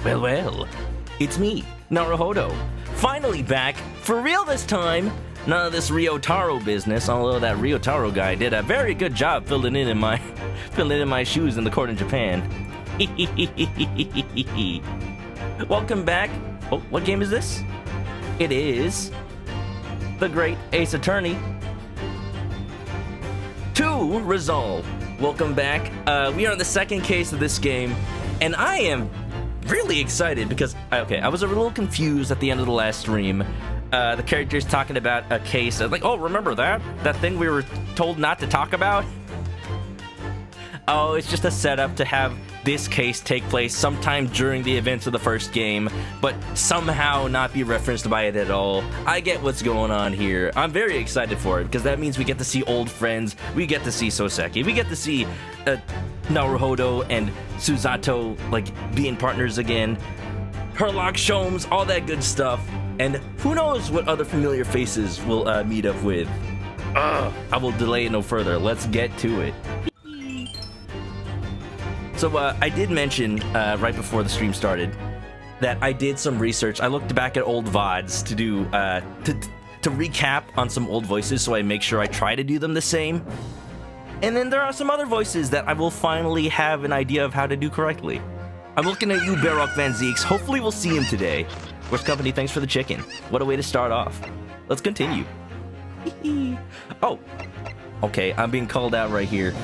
Well, well, it's me, ManokAdobo, finally back, for real this time. None of this Ryotaro business, although that Ryotaro guy did a very good job filling in my shoes in the court in Japan. Welcome back. Oh, what game is this? It is The Great Ace Attorney 2 Resolve. Welcome back. We are on the second case of this game, and I am really excited because, okay, I was a little confused at the end of the last stream. The character's talking about a case. Like, oh, remember that? That thing we were told not to talk about? Oh, it's just a setup to have this case take place sometime during the events of the first game, but somehow not be referenced by it at all. I get what's going on here. I'm very excited for it, because that means we get to see old friends. We get to see Soseki. We get to see ManokAdobo and Susato, like, being partners again. Herlock, Sholmes, all that good stuff. And who knows what other familiar faces we'll meet up with. I will delay it no further. Let's get to it. So I did mention right before the stream started that I did some research. I looked back at old VODs to do to recap on some old voices, so I make sure I try to do them the same. And then there are some other voices that I will finally have an idea of how to do correctly. I'm looking at you, Baroque Van Zeeks. Hopefully we'll see him today. Worst Company, thanks for the chicken. What a way to start off. Let's continue. Oh, okay, I'm being called out right here.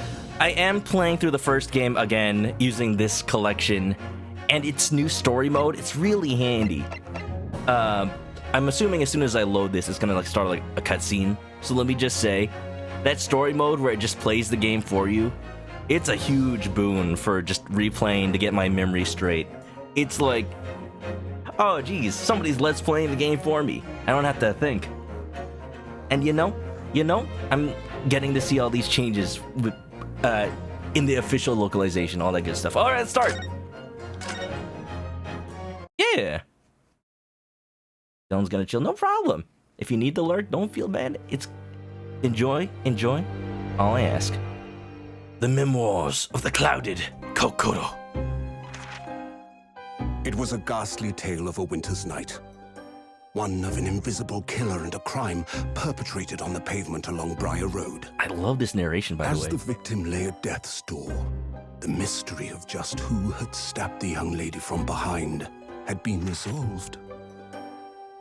I am playing through the first game again using this collection and its new story mode. It's really handy. I'm assuming as soon as I load this, it's gonna start like a cutscene. So let me just say, that story mode where it just plays the game for you, it's a huge boon for just replaying to get my memory straight. It's like, oh geez, somebody's let's playing the game for me. I don't have to think. And you know, I'm getting to see all these changes with in the official localization, all that good stuff. All right, let's start. Yeah. Dylan's gonna chill, no problem. If you need to lurk, don't feel bad. It's enjoy. All I ask. The Memoirs of the Clouded Kokoro. It was a ghastly tale of a winter's night. One of an invisible killer and a crime perpetrated on the pavement along Briar Road. I love this narration, by the way. As the victim lay at death's door, the mystery of just who had stabbed the young lady from behind had been resolved.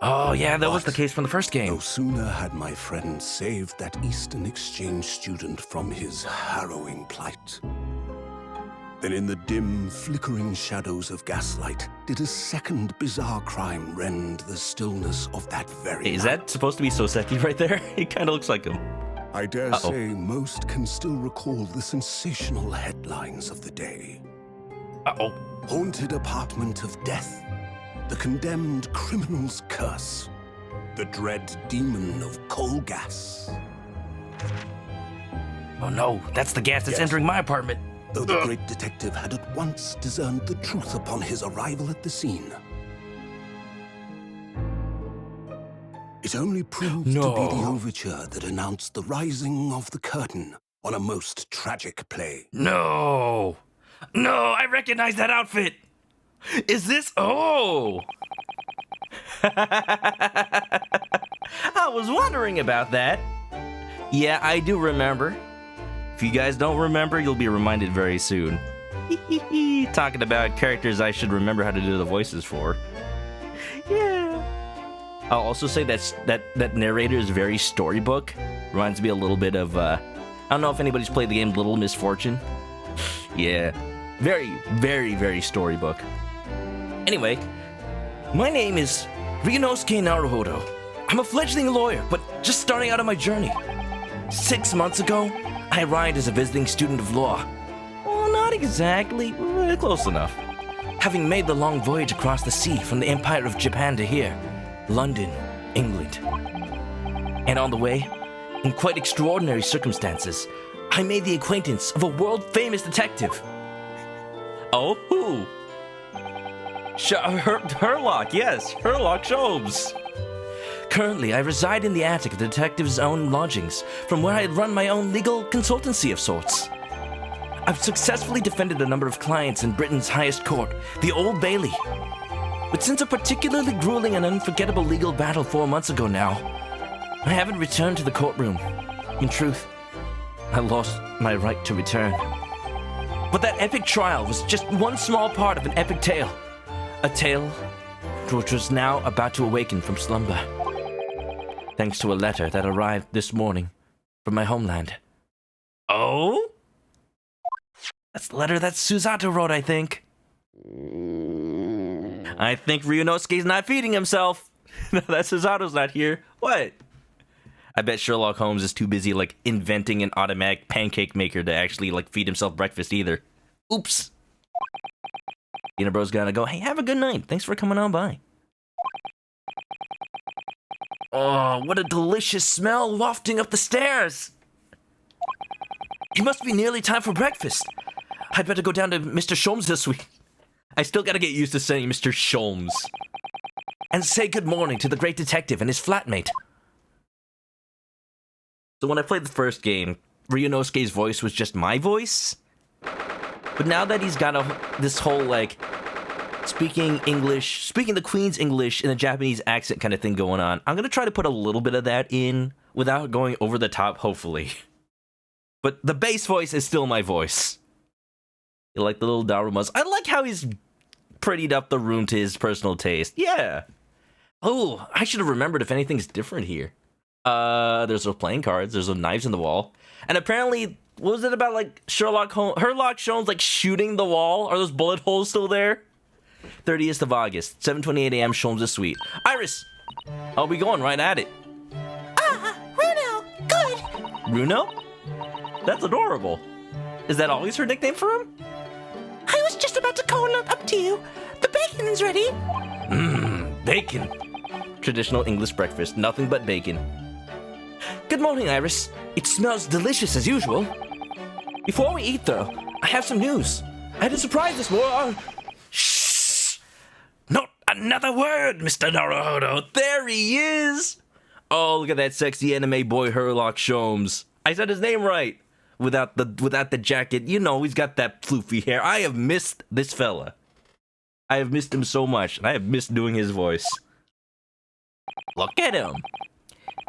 Oh yeah, that was the case from the first game. No sooner had my friend saved that Eastern Exchange student from his harrowing plight, then in the dim, flickering shadows of gaslight, did a second bizarre crime rend the stillness of that very night. Is that supposed to be Soseki right there? He kind of looks like him. I dare say most can still recall the sensational headlines of the day. Haunted apartment of death. The condemned criminal's curse. The dread demon of coal gas. Oh no, that's the gas that's entering my apartment. Though the great detective had at once discerned the truth upon his arrival at the scene. It only proved to be the overture that announced the rising of the curtain on a most tragic play. No, I recognize that outfit. Is this? Oh. I was wondering about that. Yeah, I do remember. If you guys don't remember, you'll be reminded very soon. Talking about characters I should remember how to do the voices for. Yeah. I'll also say that narrator is very storybook. Reminds me a little bit of, I don't know if anybody's played the game Little Misfortune. Yeah. Very, very, very storybook. Anyway, my name is Ryunosuke Naruhodo. I'm a fledgling lawyer, but just starting out on my journey. 6 months ago, I arrived as a visiting student of law. Well, not exactly, close enough. Having made the long voyage across the sea from the Empire of Japan to here, London, England. And on the way, in quite extraordinary circumstances, I made the acquaintance of a world-famous detective. Oh, who? Herlock, yes, Herlock Sholmes. Currently, I reside in the attic of the detective's own lodgings, from where I had run my own legal consultancy of sorts. I've successfully defended a number of clients in Britain's highest court, the Old Bailey. But since a particularly grueling and unforgettable legal battle 4 months ago now, I haven't returned to the courtroom. In truth, I lost my right to return. But that epic trial was just one small part of an epic tale. A tale which was now about to awaken from slumber. Thanks to a letter that arrived this morning from my homeland. Oh? That's the letter that Susato wrote, I think. I think Ryunosuke's not feeding himself. That Susato's not here. What? I bet Sherlock Holmes is too busy, like, inventing an automatic pancake maker to actually, like, feed himself breakfast either. Oops. Unibro's gonna go, hey, have a good night. Thanks for coming on by. Oh, what a delicious smell wafting up the stairs. It must be nearly time for breakfast. I'd better go down to Mr. Sholmes this week. I still gotta get used to saying Mr. Sholmes. And say good morning to the great detective and his flatmate. So when I played the first game, Ryunosuke's voice was just my voice. But now that he's got this whole, like, speaking the Queen's English in a Japanese accent kind of thing going on, I'm gonna try to put a little bit of that in without going over the top, hopefully. But the bass voice is still my voice. You like the little Darumas? I like how he's prettied up the room to his personal taste. Yeah. Oh, I should have remembered if anything's different here. There's those playing cards. There's those knives in the wall. And apparently, what was it about, like, Herlock Sholmes, like, shooting the wall? Are those bullet holes still there? 30th of August, 7:28 a.m., Sholmes' suite. Iris! I'll be going right at it. Bruno, good. Bruno? That's adorable. Is that always her nickname for him? I was just about to call up to you. The bacon's ready. Bacon. Traditional English breakfast, nothing but bacon. Good morning, Iris. It smells delicious as usual. Before we eat, though, I have some news. I had a surprise this morning. Shh! Not another word, Mr. Naruhodo. There he is! Oh, look at that sexy anime boy Herlock Sholmes. I said his name right. Without the jacket, you know, he's got that floofy hair. I have missed this fella. I have missed him so much, and I have missed doing his voice. Look at him.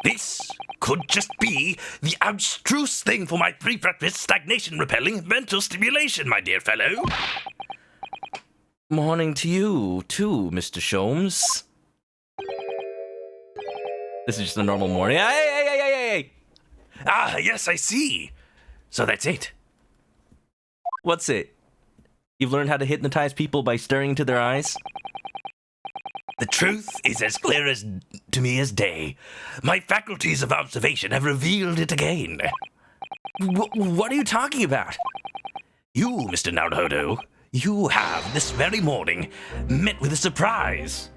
This could just be the abstruse thing for my pre-breakfast stagnation-repelling mental stimulation, my dear fellow. Morning to you, too, Mr. Sholmes. This is just a normal morning. Hey! Ah, yes, I see. So that's it. What's it? You've learned how to hypnotize people by staring into their eyes? The truth is as clear to me as day. My faculties of observation have revealed it again. What are you talking about? You, Mr. Naruhodo, you have, this very morning, met with a surprise.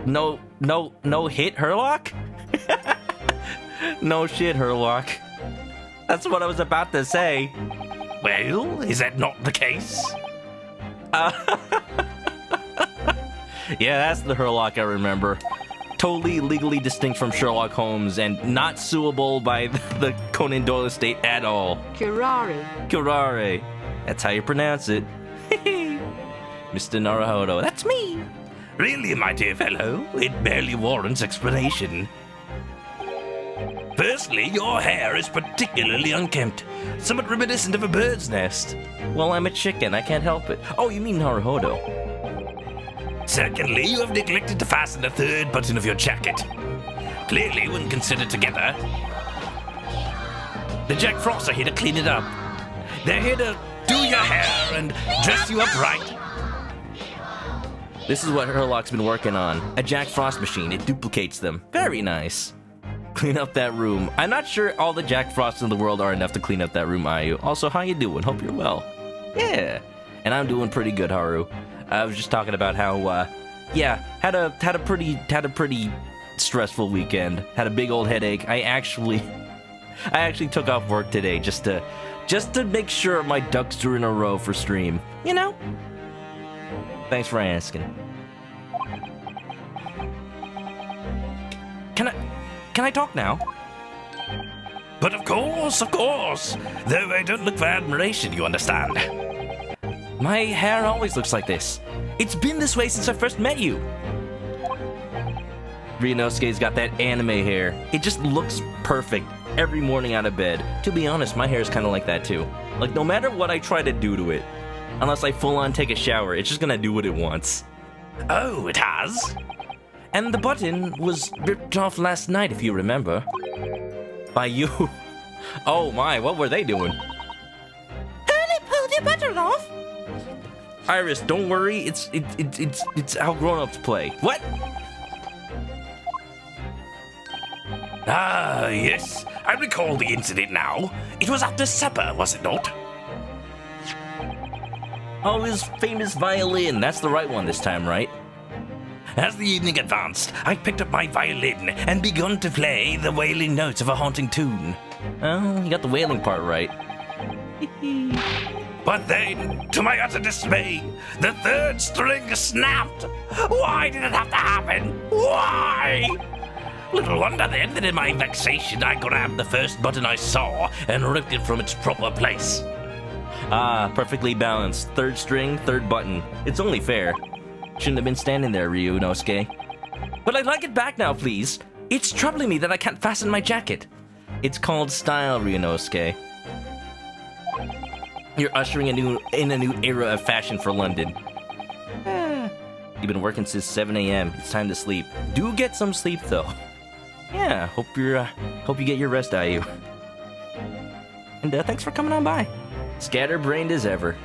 No hit, Herlock? No shit, Herlock. That's what I was about to say. Well, is that not the case? Yeah, that's the Herlock I remember. Totally legally distinct from Sherlock Holmes and not suable by the Conan Doyle estate at all. Curare. That's how you pronounce it. Mr. Naruhodo, that's me. Really, my dear fellow, it barely warrants explanation. Firstly, your hair is particularly unkempt, somewhat reminiscent of a bird's nest. Well, I'm a chicken, I can't help it. Oh, you mean Naruhodo. Secondly, you have neglected to fasten the third button of your jacket. Clearly, when considered together, the Jack Frosts are here to clean it up. They're here to do your hair and dress you up right. This is what Herlock's been working on. A Jack Frost machine. It duplicates them. Very nice. Clean up that room. I'm not sure all the Jack Frosts in the world are enough to clean up that room, Ayu. Also, how you doing? Hope you're well. Yeah. And I'm doing pretty good, Haru. I was just talking about how, had a pretty stressful weekend. Had a big old headache. I actually took off work today just to make sure my ducks are in a row for stream. You know? Thanks for asking. Can I talk now? But of course. Though I don't look for admiration, you understand. My hair always looks like this. It's been this way since I first met you. Ryunosuke's got that anime hair. It just looks perfect every morning out of bed. To be honest, my hair is kind of like that too. Like, no matter what I try to do to it, unless I full on take a shower, it's just gonna do what it wants. Oh, it has? And the button was ripped off last night, if you remember. By you. Oh my, what were they doing? Hurley pulled your button off. Iris, don't worry. It's how grown-ups play. What? Ah, yes. I recall the incident now. It was after supper, was it not? Oh, his famous violin. That's the right one this time, right? As the evening advanced, I picked up my violin and begun to play the wailing notes of a haunting tune. Oh, you got the wailing part right. But then, to my utter dismay, the third string snapped. Why did it have to happen? Why? Little wonder then that in my vexation I grabbed the first button I saw and ripped it from its proper place. Ah, perfectly balanced. Third string, third button. It's only fair. Shouldn't have been standing there, Ryunosuke. But I'd like it back now, please. It's troubling me that I can't fasten my jacket. It's called style, Ryunosuke. You're ushering in a new era of fashion for London. You've been working since 7 a.m. It's time to sleep. Do get some sleep, though. Yeah, hope you get your rest out of you. And thanks for coming on by. Scatterbrained as ever.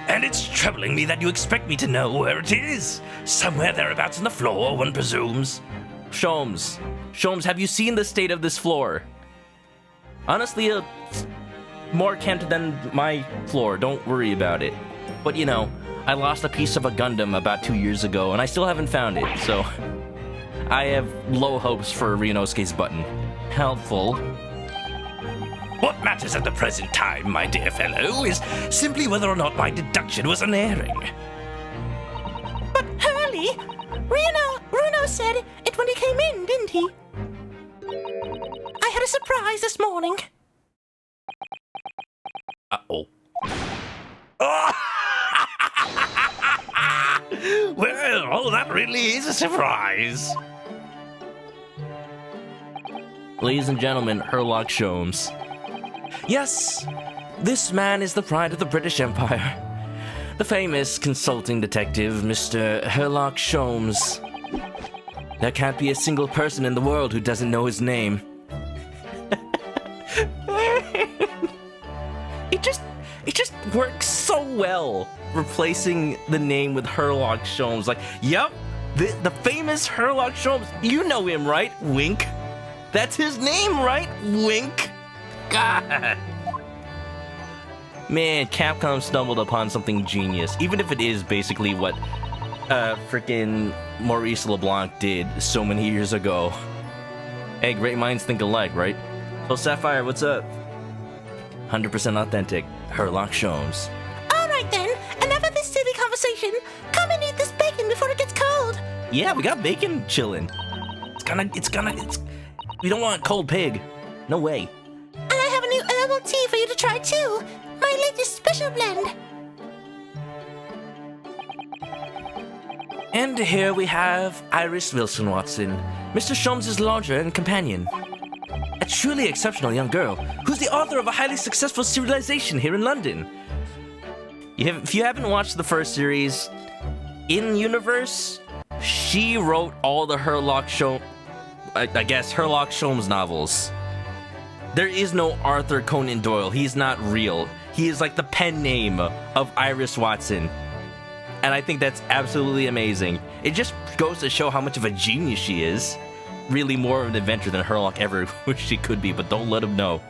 And it's troubling me that you expect me to know where it is. Somewhere thereabouts on the floor, one presumes. Sholmes, have you seen the state of this floor? Honestly, more kent than my floor. Don't worry about it. But you know, I lost a piece of a Gundam about 2 years ago, and I still haven't found it, so I have low hopes for Ryunosuke's button. Helpful. What matters at the present time, my dear fellow, is simply whether or not my deduction was unerring. But Hurley, Runo said it when he came in, didn't he? I had a surprise this morning. Uh-oh. Well, that really is a surprise. Ladies and gentlemen, Herlock Sholmes. Yes, this man is the pride of the British Empire. The famous consulting detective, Mr. Herlock Sholmes. There can't be a single person in the world who doesn't know his name. It just works so well, replacing the name with Herlock Sholmes. Like, yep, the famous Herlock Sholmes. You know him, right? Wink. That's his name, right? Wink. God. Man, Capcom stumbled upon something genius, even if it is basically what frickin' Maurice LeBlanc did so many years ago. Hey, great minds think alike, right? So Sapphire, what's up? 100% authentic, Herlock Sholmes. All right then, enough of this silly conversation. Come and eat this bacon before it gets cold. Yeah, we got bacon chilling. We don't want cold pig. No way. And I have a new herbal tea for you to try too. My latest special blend. And here we have Iris Wilson Watson, Mr. Sholmes' lodger and companion. A truly exceptional young girl who's the author of a highly successful serialization here in London. If you haven't watched the first series, in universe, she wrote all the Herlock Sholmes novels. There is no Arthur Conan Doyle. He's not real. He is like the pen name of Iris Watson. And I think that's absolutely amazing. It just goes to show how much of a genius she is. Really more of an adventurer than Herlock ever wished she could be, but don't let him know.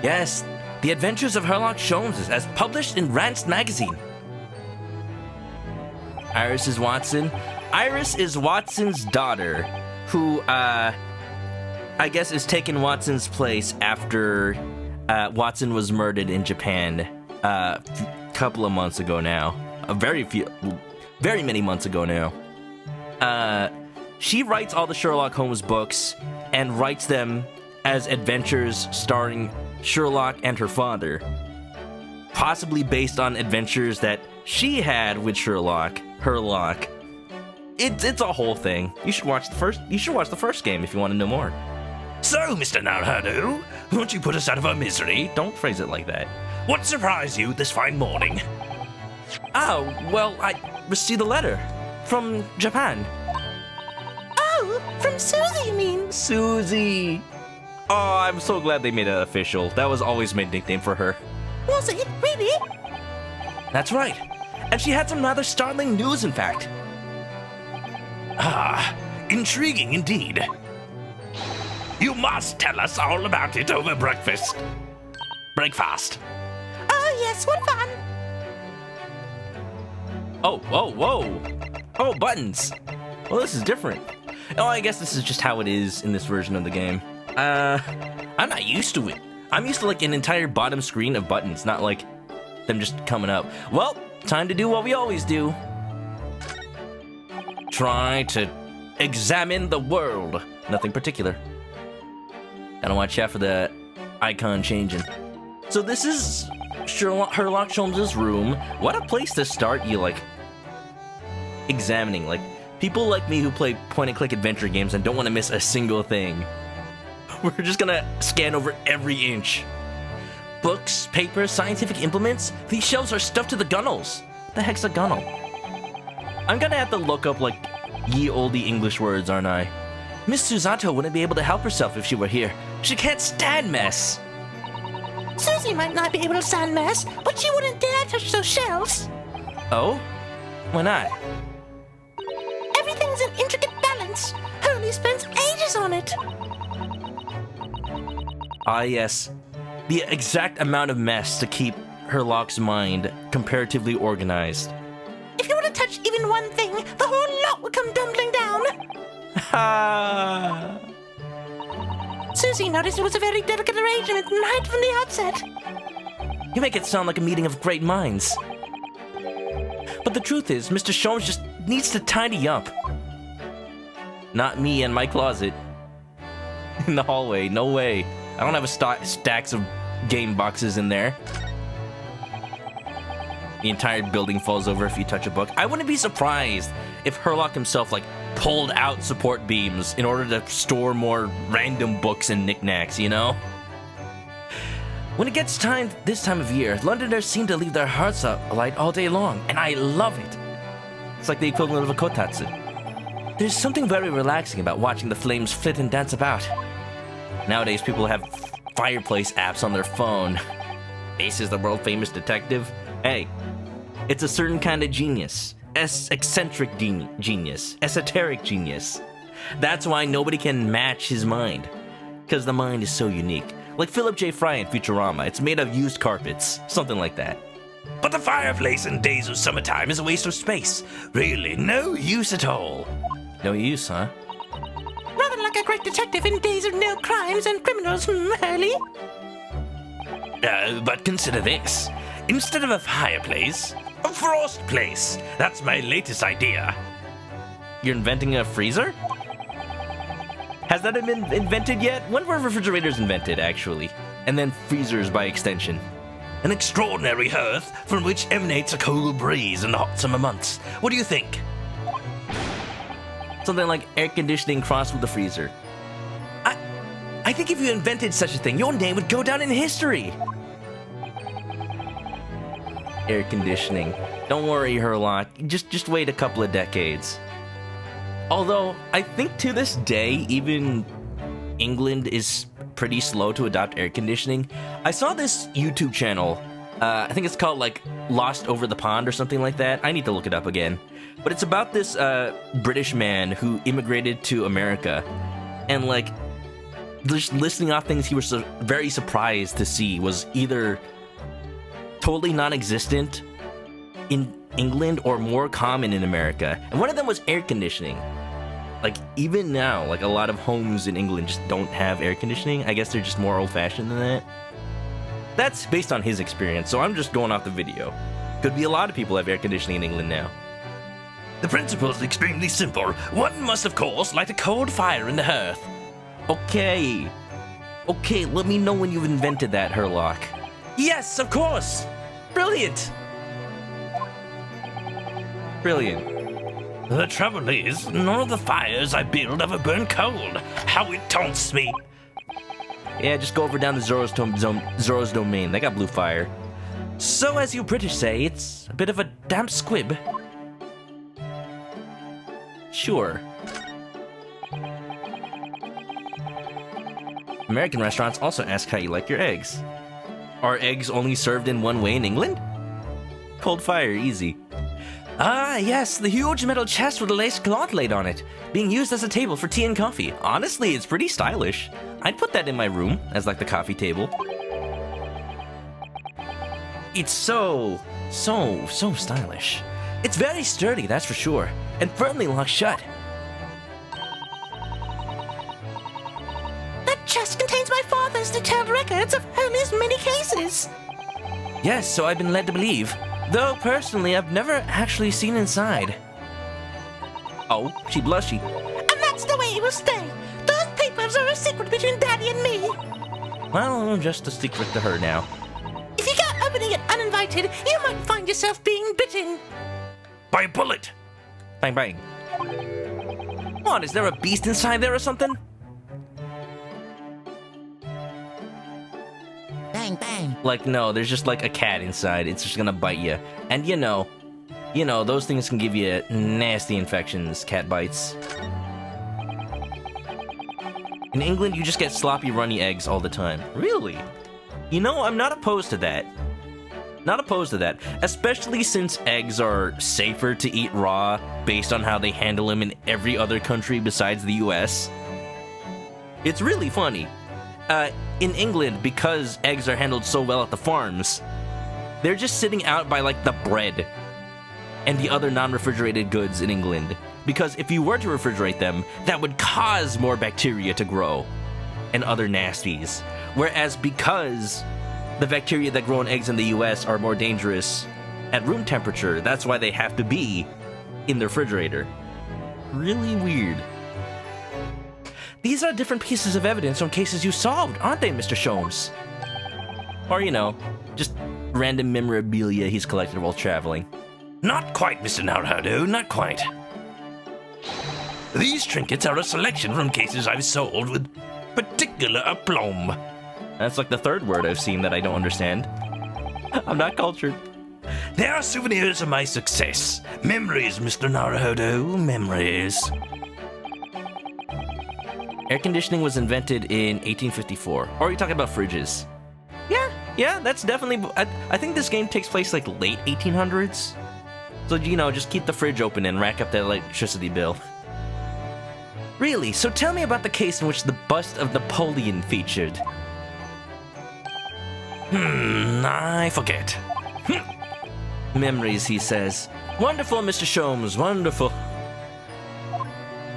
Yes, The Adventures of Herlock Sholmes, as published in Rance magazine. Iris is Watson. Iris is Watson's daughter, who, I guess is taking Watson's place after Watson was murdered in Japan a couple of months ago now. Very many months ago now. she writes all the Sherlock Holmes books and writes them as adventures starring Sherlock and her father, possibly based on adventures that she had with Sherlock, Herlock. It's a whole thing. You should watch the first game if you want to know more. So, Mr. Narhado, won't you put us out of our misery? Don't phrase it like that. What surprised you this fine morning? Oh, well, I received a letter from Japan. Oh, from Susie, you mean? Susie. Oh, I'm so glad they made it official. That was always my nickname for her. Was it? Really? That's right. And she had some rather startling news, in fact. Ah, intriguing indeed. You must tell us all about it over breakfast. Breakfast. Oh, yes, what fun. Oh, whoa, whoa. Oh, buttons. Well, this is different. Oh, I guess this is just how it is in this version of the game. I'm not used to it. I'm used to like an entire bottom screen of buttons, not like them just coming up. Well, time to do what we always do. Try to examine the world. Nothing particular. Gotta watch out for the icon changing. So this is Herlock Sholmes' room. What a place to start you, like, examining. Like, people like me who play point-and-click adventure games and don't want to miss a single thing. We're just gonna scan over every inch. Books, papers, scientific implements. These shelves are stuffed to the gunnels. The heck's a gunnel? I'm gonna have to look up, like, ye olde English words, aren't I? Miss Susato wouldn't be able to help herself if she were here. She can't stand mess. Susie might not be able to stand mess, but she wouldn't dare touch those shelves. Oh? Why not? Everything's in intricate balance. Hurley spends ages on it. Ah, yes. The exact amount of mess to keep Herlock's mind comparatively organized. If you were to touch even one thing, the whole lot would come tumbling down. Ha! Susie noticed it was a very delicate arrangement right from the outset. You make it sound like a meeting of great minds. But the truth is, Mr. Sholmes just needs to tidy up. Not me and my closet. In the hallway, no way. I don't have a stacks of game boxes in there. The entire building falls over if you touch a book. I wouldn't be surprised if Herlock himself, like, pulled out support beams in order to store more random books and knickknacks, you know? When it gets this time of year, Londoners seem to leave their hearts alight all day long, and I love it. It's like the equivalent of a kotatsu. There's something very relaxing about watching the flames flit and dance about. Nowadays, people have fireplace apps on their phone. Ace is the world-famous detective. Hey, it's a certain kind of genius. Eccentric genius. Esoteric genius. That's why nobody can match his mind. Because the mind is so unique. Like Philip J. Fry in Futurama. It's made of used carpets. Something like that. But the fireplace in days of summertime is a waste of space. Really, no use at all. No use, huh? Rather like a great detective in days of no crimes and criminals, Hurley. But consider this. Instead of a fireplace, a frost place. That's my latest idea. You're inventing a freezer? Has that been invented yet? When were refrigerators invented, actually? And then freezers by extension. An extraordinary hearth from which emanates a cool breeze in the hot summer months. What do you think? Something like air conditioning crossed with a freezer. I think if you invented such a thing, your name would go down in history. Air conditioning. Don't worry, Herlock. Just wait a couple of decades. Although, I think to this day, even England is pretty slow to adopt air conditioning. I saw this YouTube channel. I think it's called, like, Lost Over the Pond or something like that. I need to look it up again. But it's about this British man who immigrated to America. And, like, just listing off things he was very surprised to see was either totally non-existent in England or more common in America. And one of them was air conditioning. Like, even now, like, a lot of homes in England just don't have air conditioning. I guess they're just more old-fashioned than that. That's based on his experience, so I'm just going off the video. Could be a lot of people have air conditioning in England now. The principle is extremely simple. One must, of course, light a cold fire in the hearth. Okay. Okay, let me know when you've invented that, Herlock. Yes, of course. Brilliant. Brilliant. The trouble is, none of the fires I build ever burn cold. How it taunts me. Yeah, just go over down to Zoro's domain. They got blue fire. So, as you British say, it's a bit of a damp squib. Sure. American restaurants also ask how you like your eggs. Are eggs only served in one way in England? Cold fire, easy. Ah, yes, the huge metal chest with a lace cloth laid on it, being used as a table for tea and coffee. Honestly, it's pretty stylish. I'd put that in my room as like the coffee table. It's so stylish. It's very sturdy, that's for sure, and firmly locked shut. That chest contains my father's detailed records of Hurley's many cases. Yes, so I've been led to believe. Though, personally, I've never actually seen inside. Oh, she blushy. And that's the way it will stay. Those papers are a secret between Daddy and me. Well, just a secret to her now. If you go opening it uninvited, you might find yourself being bitten. By a bullet. Bang, bang. What, is there a beast inside there or something? Bang, bang. Like, no, there's just like a cat inside. It's just gonna bite you. And you know, those things can give you nasty infections, cat bites. In England, you just get sloppy, runny eggs all the time. Really? You know, I'm not opposed to that. Not opposed to that, especially since eggs are safer to eat raw based on how they handle them in every other country besides the US. It's really funny. In England, because eggs are handled so well at the farms, they're just sitting out by like the bread and the other non-refrigerated goods in England. Because if you were to refrigerate them, that would cause more bacteria to grow and other nasties. Whereas because the bacteria that grow in eggs in the US are more dangerous at room temperature, that's why they have to be in the refrigerator. Really weird. These are different pieces of evidence on cases you solved, aren't they, Mr. Sholmes? Or, you know, just random memorabilia he's collected while traveling. Not quite, Mr. Naruhodo, not quite. These trinkets are a selection from cases I've solved with particular aplomb. That's like the third word I've seen that I don't understand. I'm not cultured. They are souvenirs of my success. Memories, Mr. Naruhodo, memories. Air conditioning was invented in 1854. Or are you talking about fridges? Yeah, that's definitely... I think this game takes place like late 1800s. So, you know, just keep the fridge open and rack up that electricity bill. Really? So tell me about the case in which the bust of Napoleon featured. I forget. Memories, he says. Wonderful, Mr. Sholmes, wonderful.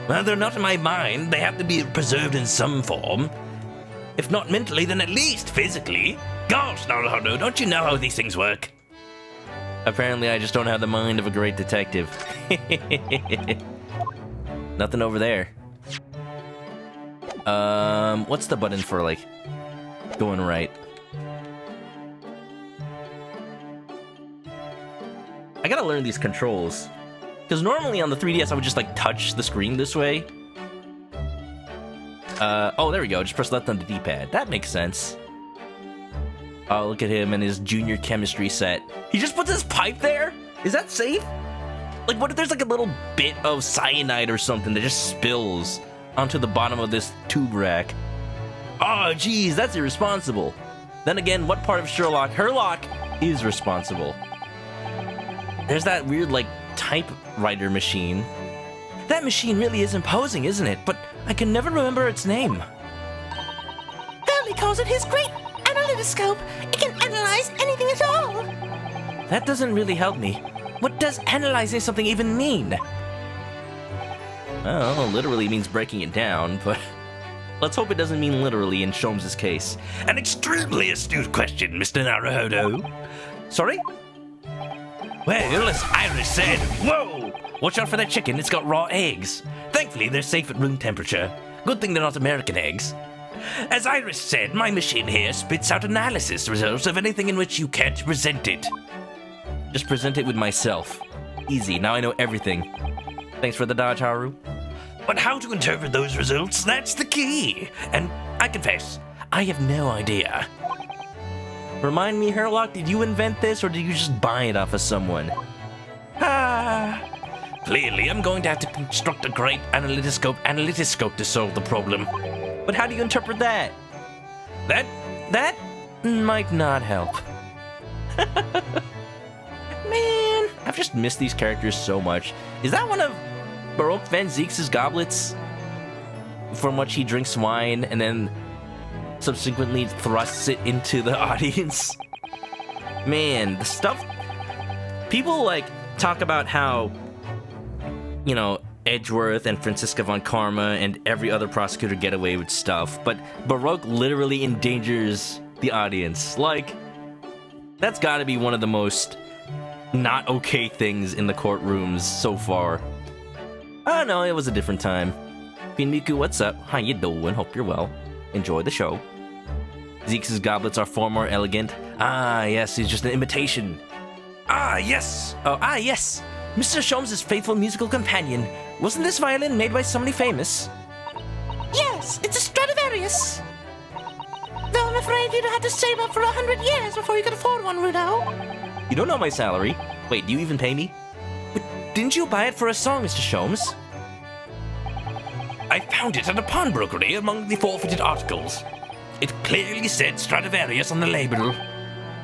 Well, they're not in my mind. They have to be preserved in some form. If not mentally, then at least physically. Gosh, Naruhodo, don't you know how these things work? Apparently, I just don't have the mind of a great detective. Nothing over there. What's the button for, like, going right? I gotta learn these controls. Because normally on the 3DS, I would just, like, touch the screen this way. Oh, there we go. Just press left on the D-pad. That makes sense. Oh, look at him and his junior chemistry set. He just puts his pipe there? Is that safe? Like, what if there's, like, a little bit of cyanide or something that just spills onto the bottom of this tube rack? Oh, geez, that's irresponsible. Then again, what part of Sherlock? Herlock is responsible. There's that weird, like, typewriter machine. That machine really is imposing, isn't it? But I can never remember its name. Hurley calls it his great analytoscope. It can analyze anything at all. That doesn't really help me. What does analyzing something even mean? Well, literally means breaking it down, but let's hope it doesn't mean literally in Sholmes' case. An extremely astute question, Mr. Naruhodo. Sorry? Well, as Iris said, whoa! Watch out for that chicken, it's got raw eggs. Thankfully, they're safe at room temperature. Good thing they're not American eggs. As Iris said, my machine here spits out analysis results of anything in which you care to present it. Just present it with myself. Easy, now I know everything. Thanks for the dodge, Haru. But how to interpret those results, that's the key. And I confess, I have no idea. Remind me, Herlock, did you invent this or did you just buy it off of someone? Clearly, I'm going to have to construct a great analytoscope to solve the problem. But how do you interpret that? That might not help. Man, I've just missed these characters so much. Is that one of Baroque Van Zeeks' goblets? From which he drinks wine and then subsequently thrusts it into the audience? Man, the stuff... People, like, talk about how, you know, Edgeworth and Francisca von Karma and every other prosecutor get away with stuff, but Baroque literally endangers the audience. Like, that's gotta be one of the most not okay things in the courtrooms so far. Oh no, it was a different time. Pinmiku, what's up? How you doing? Hope you're well. Enjoy the show. Zeke's goblets are far more elegant. Ah, yes, he's just an imitation. Ah, yes! Oh, ah, yes! Mr. Sholmes' faithful musical companion. Wasn't this violin made by somebody famous? Yes, it's a Stradivarius. Though I'm afraid you'd have to save up for 100 years before you could afford one, Rudo. You don't know my salary. Wait, do you even pay me? But didn't you buy it for a song, Mr. Sholmes? I found it at a pawnbrokery among the forfeited articles. It clearly said Stradivarius on the label.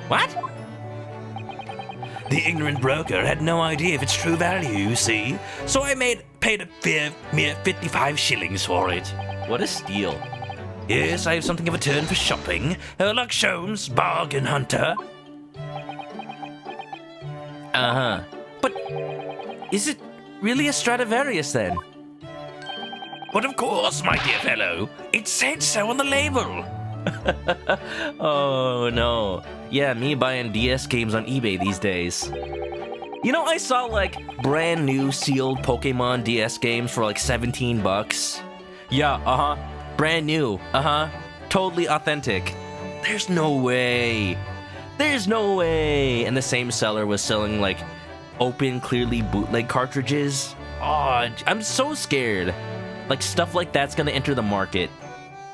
What? The ignorant broker had no idea of its true value, you see, so I paid a mere 55 shillings for it. What a steal. Yes, I have something of a turn for shopping. Herlock Sholmes, bargain hunter. Uh-huh. But is it really a Stradivarius then? But of course, my dear fellow, it said so on the label. Oh no. Yeah, me buying DS games on eBay these days. You know, I saw like brand new sealed Pokemon DS games for like $17. Yeah, uh-huh. Brand new. Uh-huh. Totally authentic. There's no way. There's no way. And the same seller was selling like open, clearly bootleg cartridges. Oh, I'm so scared. Like stuff like that's gonna enter the market.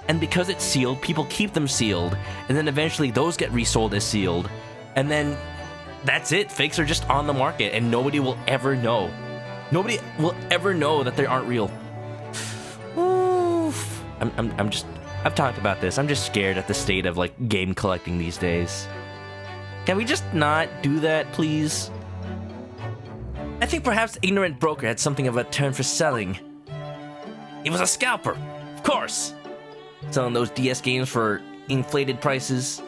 And because it's sealed, people keep them sealed. And then eventually those get resold as sealed. And then that's it. Fakes are just on the market and nobody will ever know. Nobody will ever know that they aren't real. Oof. I've talked about this. I'm just scared at the state of like game collecting these days. Can we just not do that, please? I think perhaps the ignorant broker had something of a turn for selling. He was a scalper, of course. Selling those DS games for inflated prices.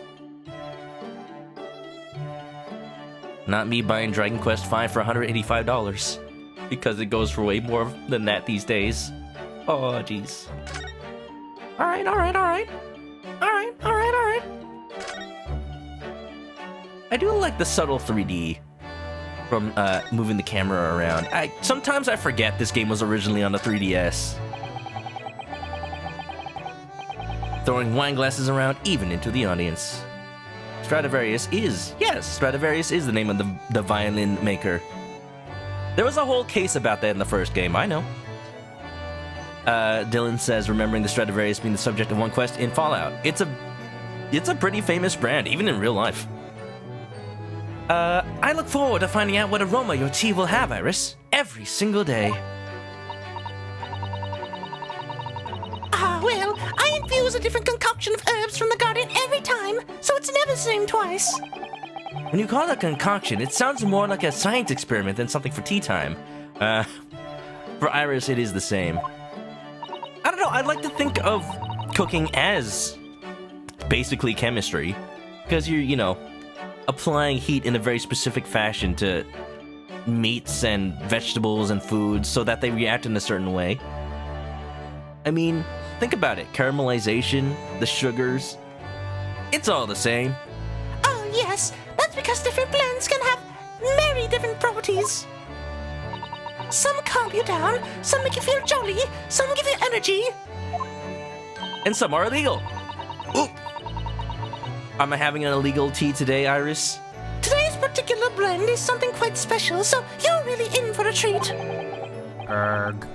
Not me buying Dragon Quest V for $185. Because it goes for way more than that these days. Oh, jeez. Alright. I do like the subtle 3D from moving the camera around. Sometimes I forget this game was originally on the 3DS. Throwing wine glasses around even into the audience. Stradivarius is the name of the violin maker. There was a whole case about that in the first game, I know. Dylan says, remembering the Stradivarius being the subject of one quest in Fallout. It's a pretty famous brand, even in real life. I look forward to finding out what aroma your tea will have, Iris. Every single day. Well, I infuse a different concoction of herbs from the garden every time, so it's never the same twice. When you call it a concoction, it sounds more like a science experiment than something for tea time. For Iris, it is the same. I don't know, I'd like to think of cooking as basically chemistry. Because you're, you know, applying heat in a very specific fashion to meats and vegetables and foods so that they react in a certain way. I mean, think about it. Caramelization, the sugars, it's all the same. Oh, yes. That's because different blends can have many different properties. Some calm you down, some make you feel jolly, some give you energy. And some are illegal. Ooh. Am I having an illegal tea today, Iris? Today's particular blend is something quite special, so you're really in for a treat. Erg.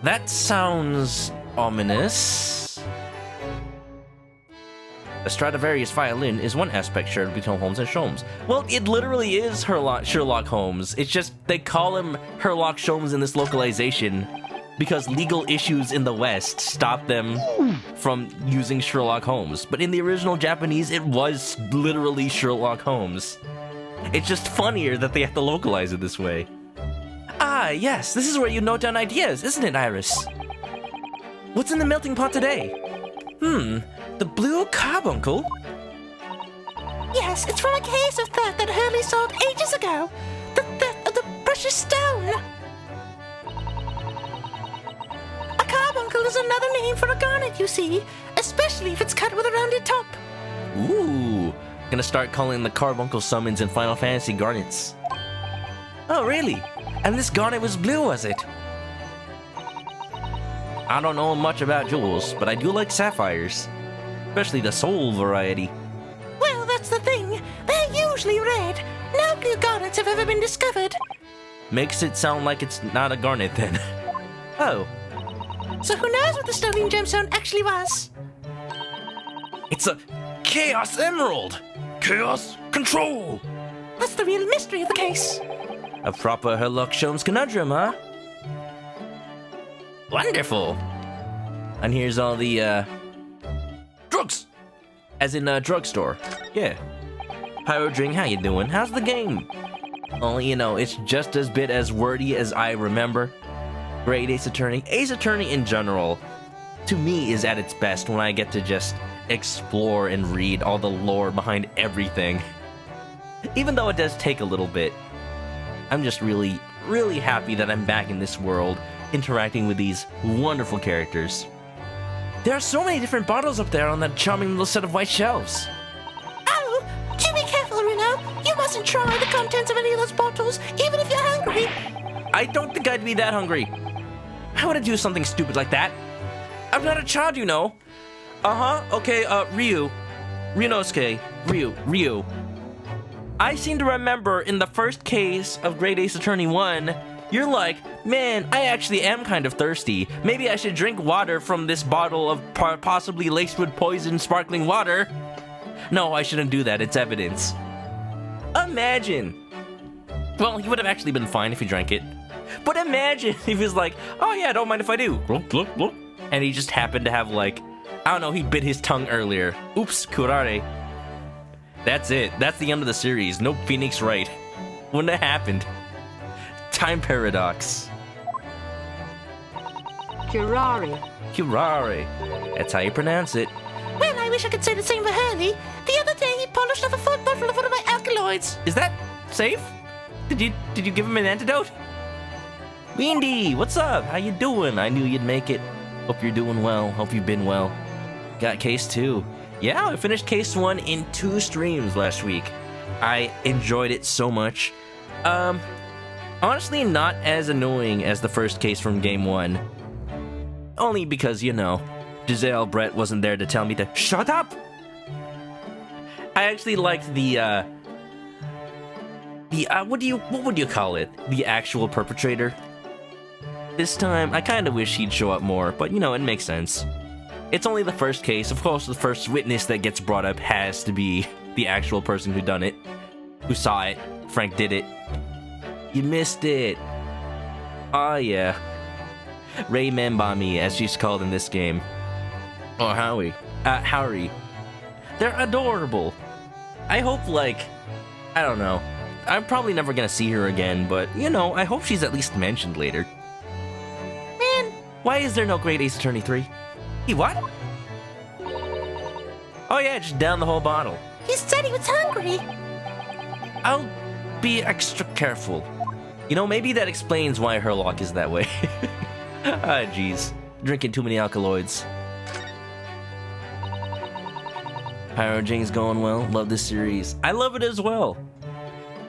That sounds ominous. A Stradivarius violin is one aspect shared between Holmes and Sholmes. Well, it literally is Sherlock Holmes. It's just they call him Herlock Sholmes in this localization because legal issues in the West stopped them from using Sherlock Holmes. But in the original Japanese, it was literally Sherlock Holmes. It's just funnier that they have to localize it this way. Ah, yes, this is where you note down ideas, isn't it, Iris? What's in the melting pot today? The blue carbuncle? Yes, it's from a case of theft that Hurley sold ages ago. The theft of the precious stone. A carbuncle is another name for a garnet, you see, especially if it's cut with a rounded top. Ooh, gonna start calling the carbuncle summons in Final Fantasy garnets. Oh, really? And this garnet was blue, was it? I don't know much about jewels, but I do like sapphires. Especially the soul variety. Well, that's the thing. They're usually red. No blue garnets have ever been discovered. Makes it sound like it's not a garnet then. Oh. So who knows what the stolen gemstone actually was? It's a Chaos Emerald! Chaos control! That's the real mystery of the case. A proper Herlock Sholmes conundrum, huh? Wonderful! And here's all the, drugs! As in, drugstore. Yeah. Pyro Drink, how you doing? How's the game? Oh, you know, it's just as bit as wordy as I remember. Great Ace Attorney. Ace Attorney in general, to me, is at its best when I get to just explore and read all the lore behind everything. Even though it does take a little bit. I'm just really, really happy that I'm back in this world, interacting with these wonderful characters. There are so many different bottles up there on that charming little set of white shelves. Oh, do be careful, Reno. You mustn't try the contents of any of those bottles, even if you're hungry. I don't think I'd be that hungry. How would I do something stupid like that? I'm not a child, you know. Okay, Ryunosuke, Ryu. I seem to remember in the first case of Great Ace Attorney 1, you're like, man, I actually am kind of thirsty. Maybe I should drink water from this bottle of possibly laced with poison sparkling water. No, I shouldn't do that, it's evidence. Imagine. Well, he would have actually been fine if he drank it. But imagine if he was like, oh yeah, don't mind if I do. And he just happened to have like, I don't know, he bit his tongue earlier. Oops, curare. That's it. That's the end of the series. No Phoenix Wright. Wouldn't have happened. Time paradox. Curare. That's how you pronounce it. Well, I wish I could say the same for Hurley. The other day, he polished off a full bottle of one of my alkaloids. Is that safe? Did you give him an antidote? Windy, what's up? How you doing? I knew you'd make it. Hope you're doing well. Hope you've been well. Got case 2. Yeah, I finished case 1 in 2 streams last week. I enjoyed it so much. Honestly, not as annoying as the first case from game 1. Only because, you know, Giselle Brett wasn't there to tell me to shut up. I actually liked the what would you call it? The actual perpetrator. This time, I kind of wish he'd show up more, but you know, it makes sense. It's only the first case. Of course, the first witness that gets brought up has to be the actual person who done it, who saw it. Frank did it. You missed it. Oh yeah. Ray Membami, as she's called in this game. Or Howie. Howie. They're adorable. I hope, like, I don't know. I'm probably never gonna see her again, but, you know, I hope she's at least mentioned later. Man, why is there no Great Ace Attorney 3? He what? Oh yeah, just down the whole bottle. He said he was hungry. I'll be extra careful. You know, maybe that explains why Herlock is that way. Ah, jeez. Drinking too many alkaloids. Pyro Jing's going well. Love this series. I love it as well.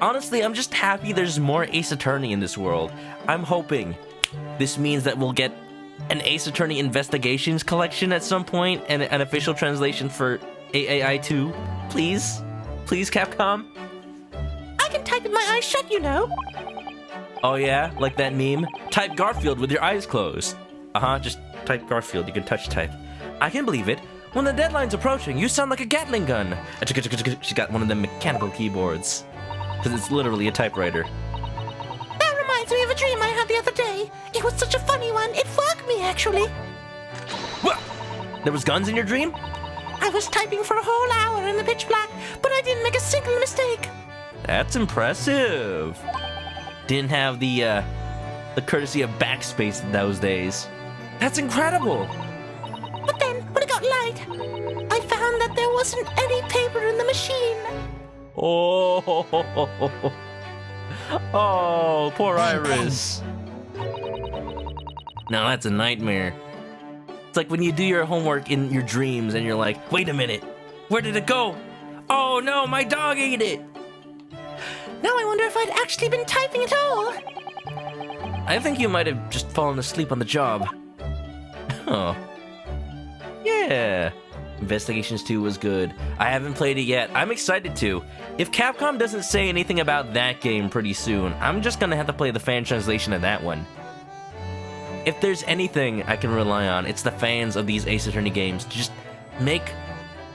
Honestly, I'm just happy there's more Ace Attorney in this world. I'm hoping this means that we'll get an Ace Attorney Investigations collection at some point and an official translation for AAI 2. Please? Please, Capcom? I can type with my eyes shut, you know. Oh yeah? Like that meme? Type Garfield with your eyes closed. Just type Garfield. You can touch type. I can believe it. When the deadline's approaching, you sound like a Gatling gun. She's got one of them mechanical keyboards. Because it's literally a typewriter. That reminds me of a dream I had the other day. It was such a funny one. It woke me, actually. What? There was guns in your dream? I was typing for a whole hour in the pitch black, but I didn't make a single mistake. That's impressive. Didn't have the courtesy of backspace in those days. That's incredible. But then, when it got light, I found that there wasn't any paper in the machine. Oh, poor Iris. Now that's a nightmare. It's like when you do your homework in your dreams and you're like, wait a minute, where did it go? Oh no, my dog ate it. Now I wonder if I'd actually been typing at all. I think you might have just fallen asleep on the job. Oh. Yeah. Investigations 2 was good. I haven't played it yet. I'm excited to. If Capcom doesn't say anything about that game pretty soon, I'm just gonna have to play the fan translation of that one. If there's anything I can rely on, it's the fans of these Ace Attorney games to just make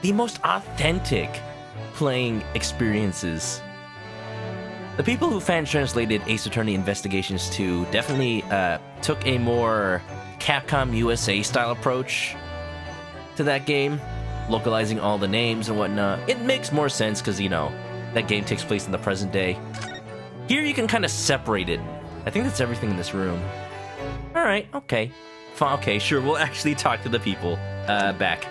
the most authentic playing experiences. The people who fan translated Ace Attorney Investigations 2 definitely took a more Capcom USA style approach to that game, localizing all the names and whatnot. It makes more sense because, you know, that game takes place in the present day. Here you can kind of separate it. I think that's everything in this room. Alright, okay. Okay, sure, we'll actually talk to the people. Back.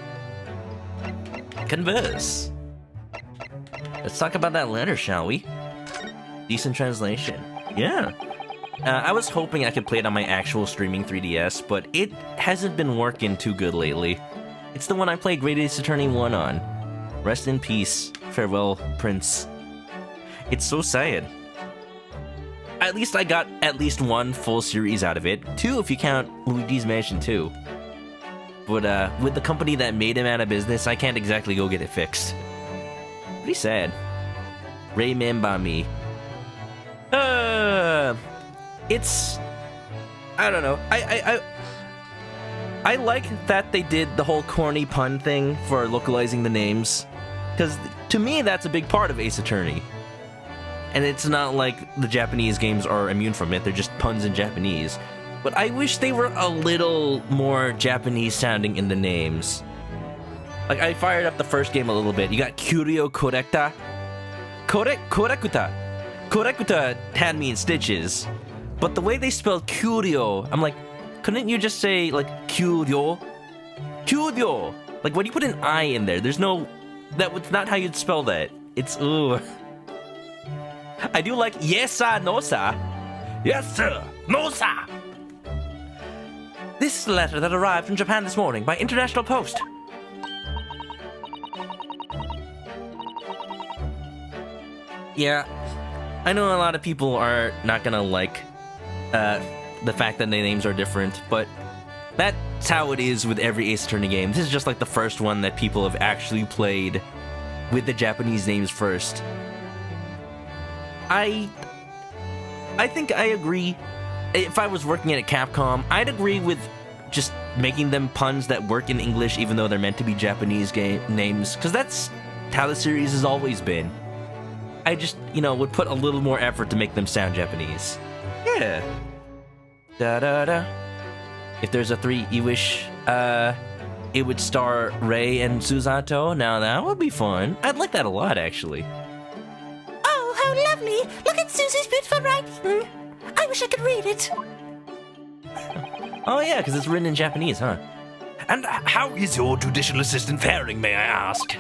Converse. Let's talk about that letter, shall we? Decent translation. Yeah. I was hoping I could play it on my actual streaming 3DS, but it hasn't been working too good lately. It's the one I played Great Ace Attorney 1 on. Rest in peace. Farewell, Prince. It's so sad. At least I got at least one full series out of it. 2 if you count Luigi's Mansion 2. But with the company that made him out of business, I can't exactly go get it fixed. Pretty sad. Remember me. It's... I don't know. I like that they did the whole corny pun thing for localizing the names. Because to me, that's a big part of Ace Attorney. And it's not like the Japanese games are immune from it, they're just puns in Japanese. But I wish they were a little more Japanese sounding in the names. Like, I fired up the first game a little bit. You got Curio Correcta. Correcta. Correcta had me in stitches. But the way they spelled Curio, I'm like, couldn't you just say, like, Curio? Curio! Like, when you put an I in there, there's no... That's not how you'd spell that. It's, ooh. I do like yes sir, no sir. Yes, sir. No, sir. This is a letter that arrived from Japan this morning by international post. Yeah, I know a lot of people are not gonna like the fact that the names are different, but that's how it is with every Ace Attorney game. This is just like the first one that people have actually played with the Japanese names first. I think I agree. If I was working at Capcom, I'd agree with just making them puns that work in English even though they're meant to be Japanese names, because that's how the series has always been. I just, you know, would put a little more effort to make them sound Japanese. Yeah. Da-da-da. If there's a 3, you wish it would star Rei and Susato? Now that would be fun. I'd like that a lot, actually. Oh, how lovely! Look at Susie's beautiful writing. I wish I could read it. Oh yeah, because it's written in Japanese, huh? And how is your judicial assistant faring, may I ask?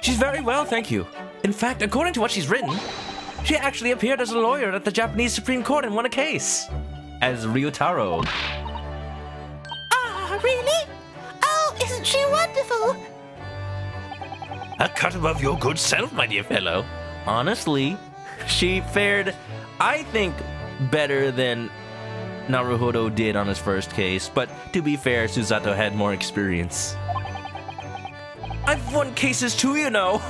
She's very well, thank you. In fact, according to what she's written, she actually appeared as a lawyer at the Japanese Supreme Court and won a case. As Ryotaro. Ah, really? Oh, isn't she wonderful? A cut above your good self, my dear fellow. honestly, she fared, I think, better than Naruhodo did on his first case, but to be fair, Susato had more experience. I've won cases too, you know.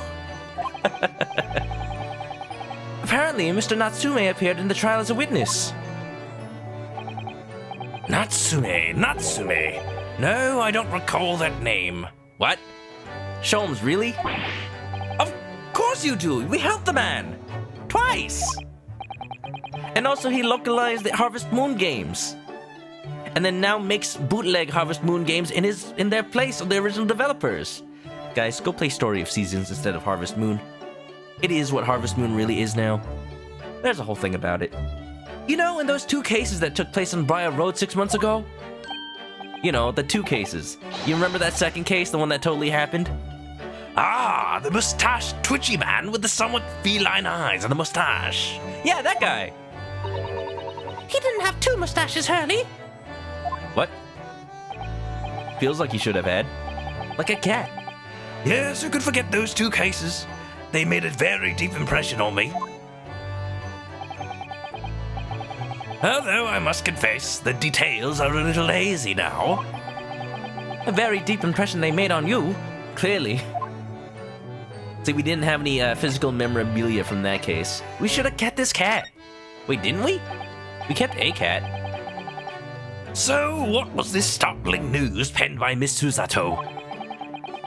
Apparently, Mr. Natsume appeared in the trial as a witness. Natsume. No, I don't recall that name. What? Sholmes, really? Of course you do. We helped the man. Twice. And also he localized the Harvest Moon games. And then now makes bootleg Harvest Moon games in their place of the original developers. Guys, go play Story of Seasons instead of Harvest Moon. It is what Harvest Moon really is now. There's a whole thing about it. You know, in those 2 cases that took place on Briar Road 6 months ago? You know, the 2 cases. You remember that second case, the one that totally happened? Ah, the mustached twitchy man with the somewhat feline eyes and the mustache. Yeah, that guy. He didn't have 2 mustaches, Hurley. What? Feels like he should have had. Like a cat. Yes, who could forget those 2 cases? They made a very deep impression on me. Although I must confess, the details are a little hazy now. A very deep impression they made on you, clearly. See, we didn't have any physical memorabilia from that case. We should have kept this cat. Wait, didn't we? We kept a cat. So, what was this startling news penned by Miss Susato?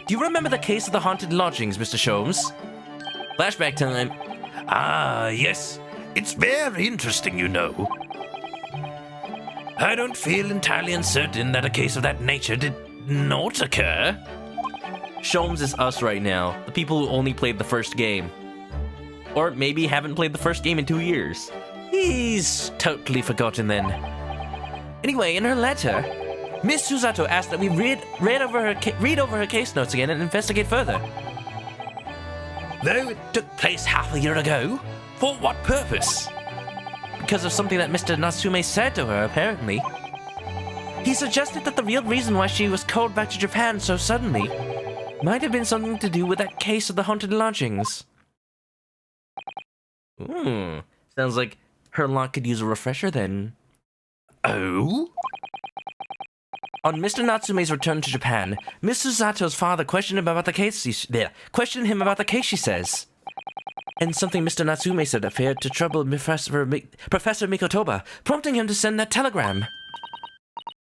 Do you remember the case of the haunted lodgings, Mr. Sholmes? Flashback time. Ah, yes. It's very interesting, you know. I don't feel entirely uncertain that a case of that nature did not occur. Sholmes is us right now, the people who only played the first game. Or maybe haven't played the first game in 2 years. He's totally forgotten then. Anyway, in her letter, Miss Susato asked that we read over her case notes again and investigate further. Though it took place half a year ago, for what purpose? Because of something that Mr. Natsume said to her, apparently. He suggested that the real reason why she was called back to Japan so suddenly might have been something to do with that case of the haunted lodgings. Sounds like Herlock could use a refresher then. Oh? On Mr. Natsume's return to Japan, Miss Susato's father questioned him about the case. She says. And something Mr. Natsume said appeared to trouble Professor Mikotoba, prompting him to send that telegram.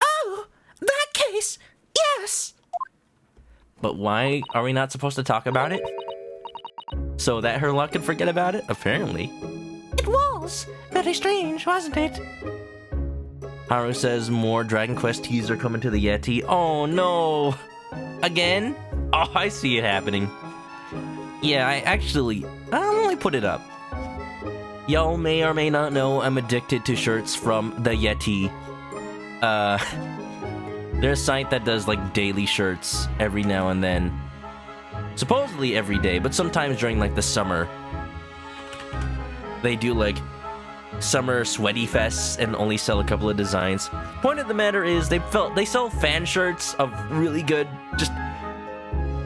Oh, that case! Yes! But why are we not supposed to talk about it? So that Herlock could forget about it? Apparently. It was. Very strange, wasn't it? Haru says more Dragon Quest teaser coming to the Yeti. Oh no! Again? Oh, I see it happening. Yeah, I'll only put it up. Y'all may or may not know I'm addicted to shirts from the Yeti. They're a site that does like daily shirts every now and then. Supposedly every day, but sometimes during like the summer. They do like summer sweaty fests and only sell a couple of designs. Point of the matter is they sell fan shirts of really good, just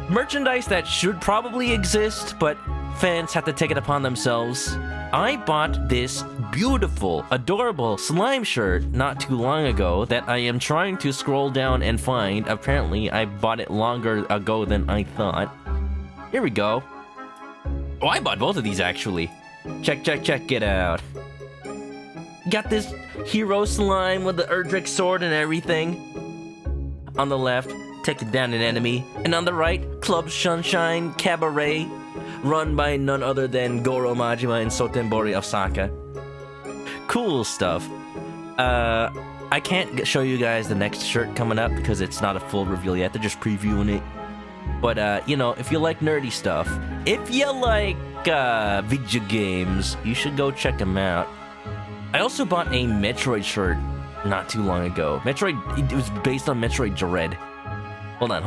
merchandise that should probably exist, but fans have to take it upon themselves. I bought this beautiful, adorable slime shirt not too long ago that I am trying to scroll down and find. Apparently, I bought it longer ago than I thought. Here we go. Oh, I bought both of these actually. Check it out. Got this hero slime with the Erdrick sword and everything. On the left, taking down an enemy. And on the right, Club Sunshine Cabaret, run by none other than Goro Majima and Sotenbori Osaka. Cool stuff. I can't show you guys the next shirt coming up because it's not a full reveal yet. They're just previewing it. But, you know, if you like nerdy stuff, if you like video games, you should go check them out. I also bought a Metroid shirt not too long ago. It was based on Metroid Dread. Hold on.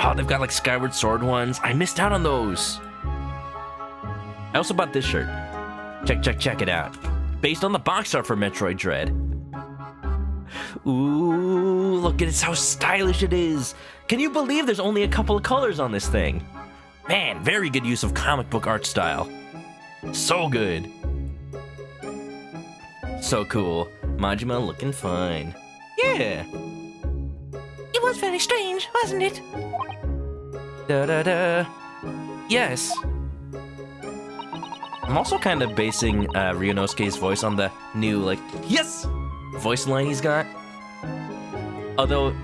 Oh, they've got like Skyward Sword ones. I missed out on those. I also bought this shirt. Check it out. Based on the box art for Metroid Dread. Ooh, look at how stylish it is. Can you believe there's only a couple of colors on this thing? Man, very good use of comic book art style. So good. So cool. Majima looking fine. Yeah. It was very strange, wasn't it? Da-da-da. Yes. I'm also kind of basing Ryunosuke's voice on the new, like, yes! Voice line he's got. Although,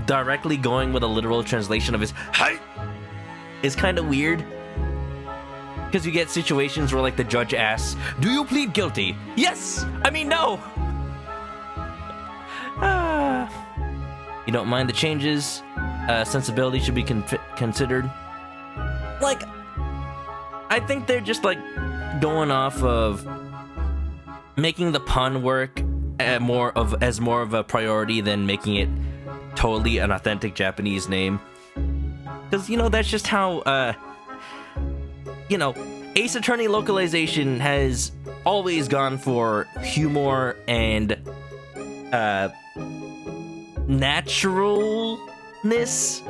directly going with a literal translation of his hi is kind of weird. Because you get situations where, like, the judge asks, do you plead guilty? Yes! I mean, no! You don't mind the changes? Sensibility should be considered. Like, I think they're just, like, going off of making the pun work more of a priority than making it totally an authentic Japanese name. Because, you know, that's just how, you know, Ace Attorney localization has always gone for humor and, naturalness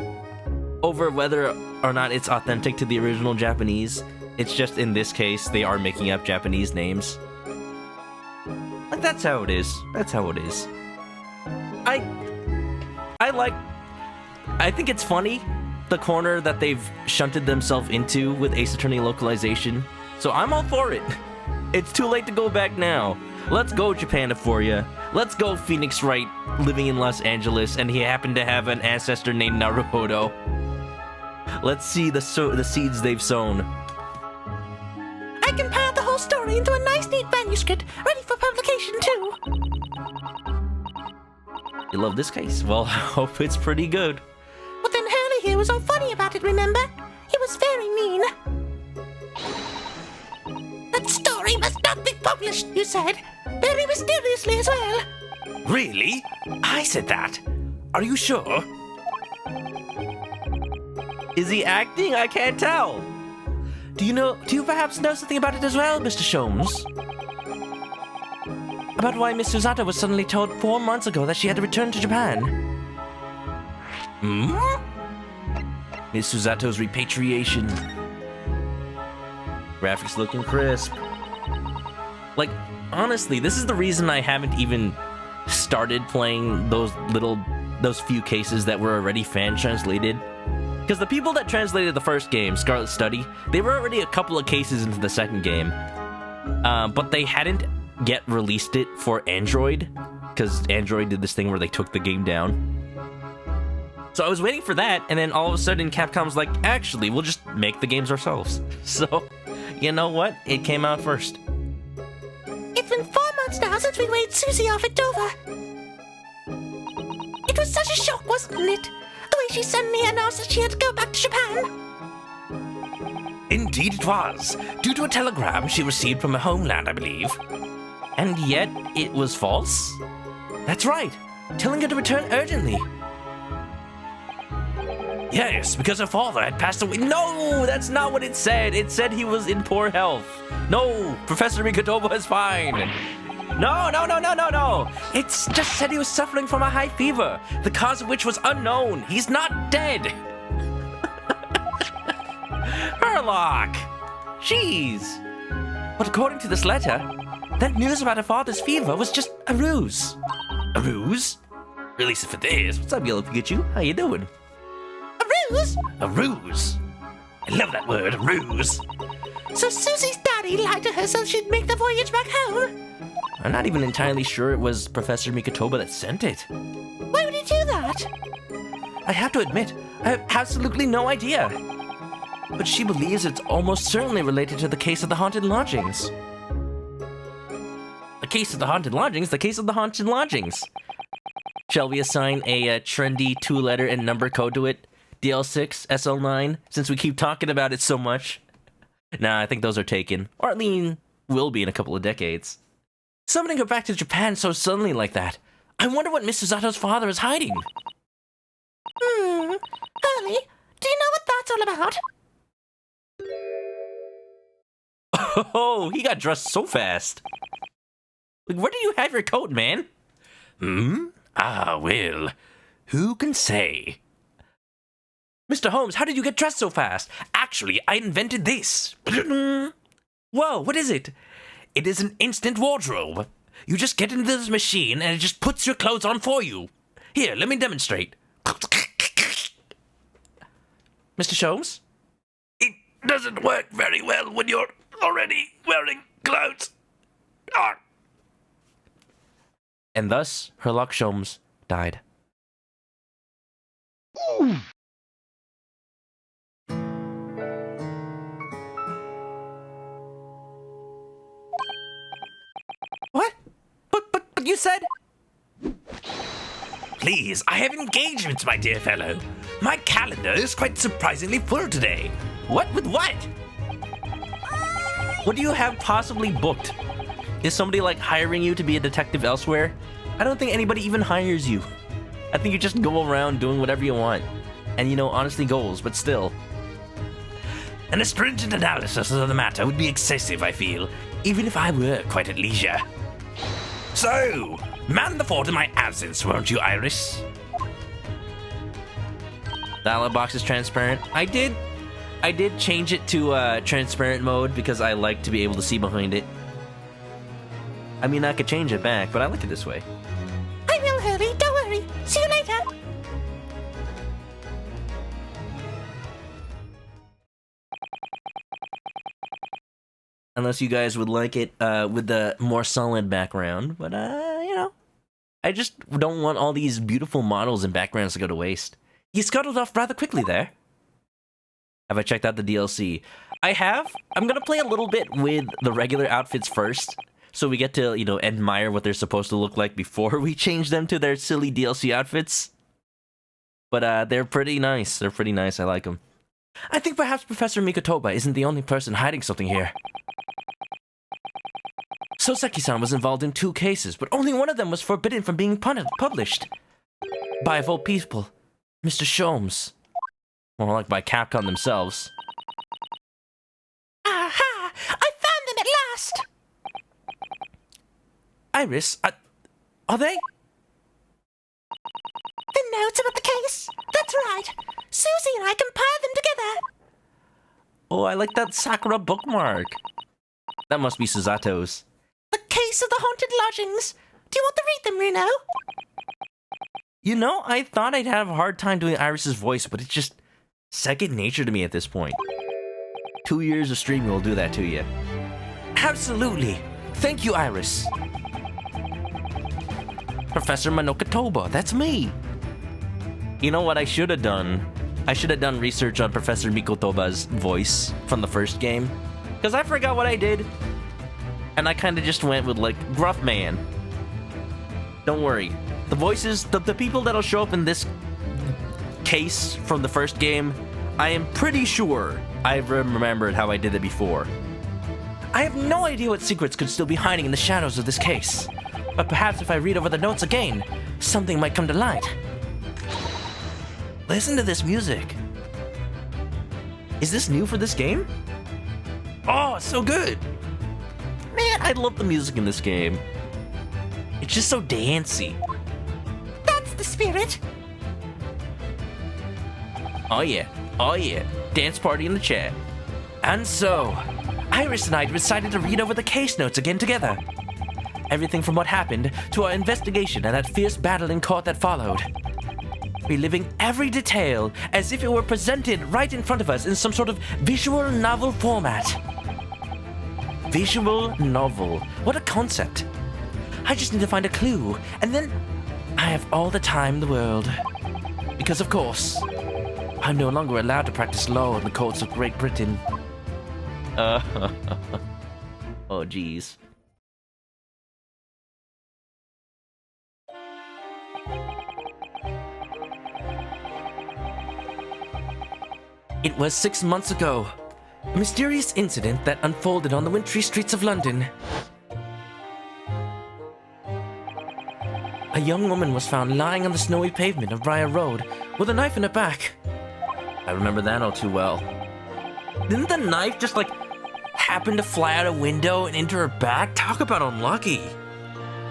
over whether or not it's authentic to the original Japanese. It's just, in this case, they are making up Japanese names. Like, that's how it is. That's how it is. I think it's funny, the corner that they've shunted themselves into with Ace Attorney localization. So I'm all for it. It's too late to go back now. Let's go, Japaniphoria. Let's go, Phoenix Wright, living in Los Angeles, and he happened to have an ancestor named Naruhodo. Let's see the seeds they've sown. I compiled the whole story into a nice, neat manuscript, ready for publication, too. You love this case? Well, I hope it's pretty good. But then Hurley here was all funny about it, remember? He was very mean. That story must not be published, you said. Very mysteriously as well. Really? I said that. Are you sure? Is he acting? I can't tell. Do you perhaps know something about it as well, Mr. Sholmes? About why Miss Susato was suddenly told 4 months ago that she had to return to Japan? Hmm? Miss Susato's repatriation. Graphics looking crisp. Like, honestly, this is the reason I haven't even started playing those few cases that were already fan translated. Because the people that translated the first game, Scarlet Study, they were already a couple of cases into the second game. But they hadn't yet released it for Android, because Android did this thing where they took the game down. So I was waiting for that, and then all of a sudden Capcom's like, actually, we'll just make the games ourselves. So, you know what? It came out first. It's been 4 months now since we weighed Susie off at Dover. It was such a shock, wasn't it? The way she suddenly announced that she had to go back to Japan. Indeed it was. Due to a telegram she received from her homeland, I believe. And yet, it was false? That's right. Telling her to return urgently. Yes, because her father had passed away. No, that's not what it said. It said he was in poor health. No, Professor ManokAdobo is fine. No. It's just said he was suffering from a high fever, the cause of which was unknown. He's not dead. Herlock. Jeez. But according to this letter, that news about her father's fever was just a ruse. A ruse? At least for this. What's up, Yellow Pikachu? How you doing? A ruse? A ruse. I love that word, ruse. So Susie's daddy lied to her so she'd make the voyage back home? I'm not even entirely sure it was Professor ManokAdobo that sent it. Why would he do that? I have to admit, I have absolutely no idea. But she believes it's almost certainly related to the case of the haunted lodgings. The case of the haunted lodgings? The case of the haunted lodgings. Shall we assign a trendy 2-letter and number code to it? DL6, SL9, since we keep talking about it so much? Nah, I think those are taken. Or at least will be in a couple of decades. Summoning her back to Japan so suddenly like that. I wonder what Miss Susato's father is hiding. Early, do you know what that's all about? Oh, he got dressed so fast. Like, where do you have your coat, man? Ah, well, who can say? Mr. Holmes, how did you get dressed so fast? Actually, I invented this. Whoa, what is it? It is an instant wardrobe. You just get into this machine and it just puts your clothes on for you. Here, let me demonstrate. Mr. Sholmes? It doesn't work very well when you're already wearing clothes. Ah. And thus, Herlock Sholmes died. What? But you said... Please, I have engagements, my dear fellow. My calendar is quite surprisingly full today. What? With what? What do you have possibly booked? Is somebody, like, hiring you to be a detective elsewhere? I don't think anybody even hires you. I think you just go around doing whatever you want. And, you know, honestly goals, but still. An astringent analysis of the matter would be excessive, I feel, even if I were quite at leisure. So, man the fort in my absence, won't you, Iris? The dialog box is transparent. I did change it to transparent mode because I like to be able to see behind it. I mean, I could change it back, but I like it this way. I will, Hurley. Don't worry. See you later. Unless you guys would like it with the more solid background, but you know, I just don't want all these beautiful models and backgrounds to go to waste. You scuttled off rather quickly there. Have I checked out the DLC? I have. I'm gonna play a little bit with the regular outfits first, so we get to, you know, admire what they're supposed to look like before we change them to their silly DLC outfits. But they're pretty nice. They're pretty nice. I like them. I think perhaps Professor ManokAdobo isn't the only person hiding something here. Soseki-san was involved in 2 cases, but only one of them was forbidden from being published. By, of all people, Mr. Sholmes. More like by Capcom themselves. Aha! I found them at last! Iris, are they? The notes about the case? That's right. Susie and I compiled them together. Oh, I like that Sakura bookmark. That must be Suzato's. The case of the haunted lodgings. Do you want to read them, Runo? You know, I thought I'd have a hard time doing Iris's voice, but it's just second nature to me at this point. 2 years of streaming will do that to you. Absolutely. Thank you, Iris. Professor ManokAdobo, that's me. You know what I should have done? I should have done research on Professor ManokAdobo's voice from the first game. Because I forgot what I did. And I kind of just went with, like, gruff man. Don't worry. The voices, the people that'll show up in this case from the first game, I am pretty sure I've remembered how I did it before. I have no idea what secrets could still be hiding in the shadows of this case. But perhaps if I read over the notes again, something might come to light. Listen to this music. Is this new for this game? Oh, it's so good. Man, I love the music in this game. It's just so dancey. That's the spirit. Oh yeah, dance party in the chat. And so, Iris and I decided to read over the case notes again together. Everything from what happened to our investigation and that fierce battle in court that followed. Reliving every detail as if it were presented right in front of us in some sort of visual novel format. Visual novel. What a concept. I just need to find a clue, and then I have all the time in the world. Because of course, I'm no longer allowed to practice law in the courts of Great Britain. Oh, jeez. It was 6 months ago. A mysterious incident that unfolded on the wintry streets of London. A young woman was found lying on the snowy pavement of Briar Road with a knife in her back. I remember that all too well. Didn't the knife just, like, happen to fly out a window and into her back? Talk about unlucky.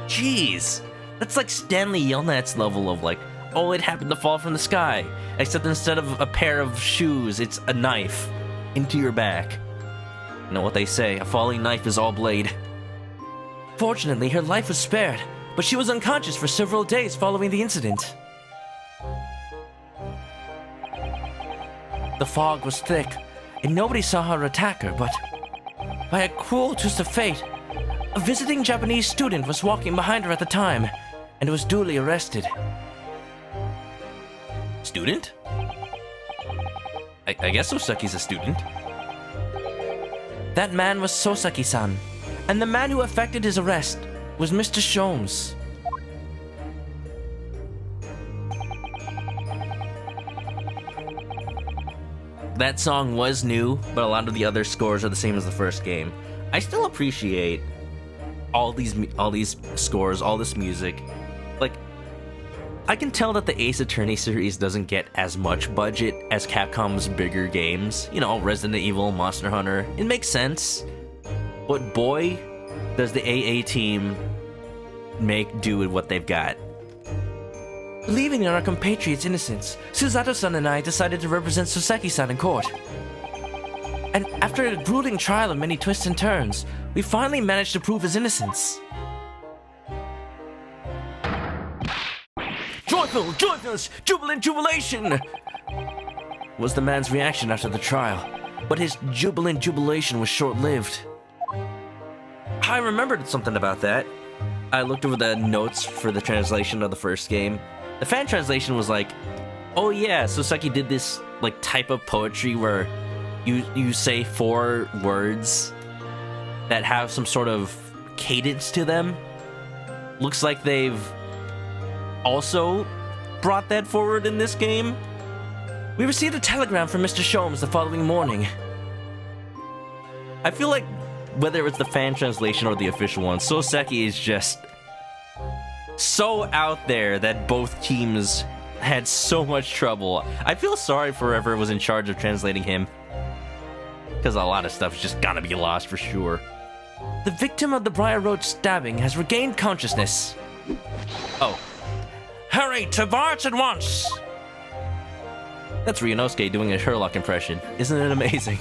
Jeez. That's like Stanley Yelnats level of, like, oh, it happened to fall from the sky. Except instead of a pair of shoes, it's a knife into your back. You know what they say, a falling knife is all blade. Fortunately, her life was spared, but she was unconscious for several days following the incident. The fog was thick, and nobody saw her attack her, but by a cruel twist of fate, a visiting Japanese student was walking behind her at the time, and was duly arrested. Student? I guess Sosaki's a student. That man was Sosaki-san, and the man who effected his arrest was Mr. Sholmes. That song was new, but a lot of the other scores are the same as the first game. I still appreciate all these scores, all this music. Like, I can tell that the Ace Attorney series doesn't get as much budget as Capcom's bigger games. You know, Resident Evil, Monster Hunter. It makes sense. But boy, does the AA team make do with what they've got. Believing in our compatriot's innocence, Susato-san and I decided to represent Sosaki-san in court. And after a grueling trial of many twists and turns, we finally managed to prove his innocence. Joyful, joyfulness, jubilant jubilation! Was the man's reaction after the trial, but his jubilant jubilation was short-lived. I remembered something about that. I looked over the notes for the translation of the first game. The fan translation was like, oh yeah, Sosaki did this like type of poetry where you say 4 words that have some sort of cadence to them. Looks like they've also brought that forward in this game. We received a telegram from Mr. Sholmes the following morning. I feel like whether it's the fan translation or the official one, Sosaki is just so out there that both teams had so much trouble. I feel sorry for whoever was in charge of translating him, because a lot of stuff's just gonna be lost for sure. The victim of the Briar Road stabbing has regained consciousness. Oh. Hurry to Barts at once! That's Ryunosuke doing a Herlock impression. Isn't it amazing?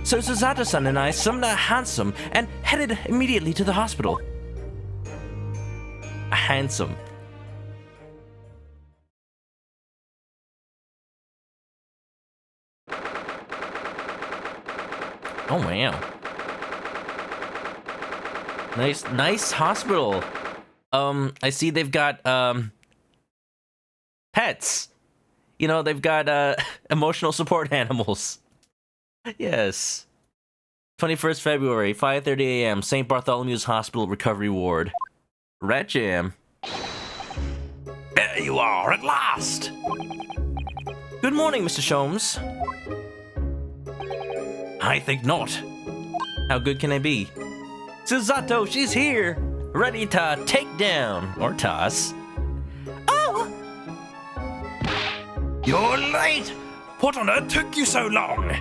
So Susato-san and I summoned a hansom and headed immediately to the hospital. A hansom. Oh wow. Nice hospital. I see they've got pets. You know, they've got emotional support animals. Yes. 21st February, 5:30 a.m., St. Bartholomew's Hospital Recovery Ward. Rat Jam. There you are at last! Good morning, Mr. Sholmes. I think not. How good can I be? Susato, she's here! Ready to take down, or toss. Oh! You're late! What on earth took you so long?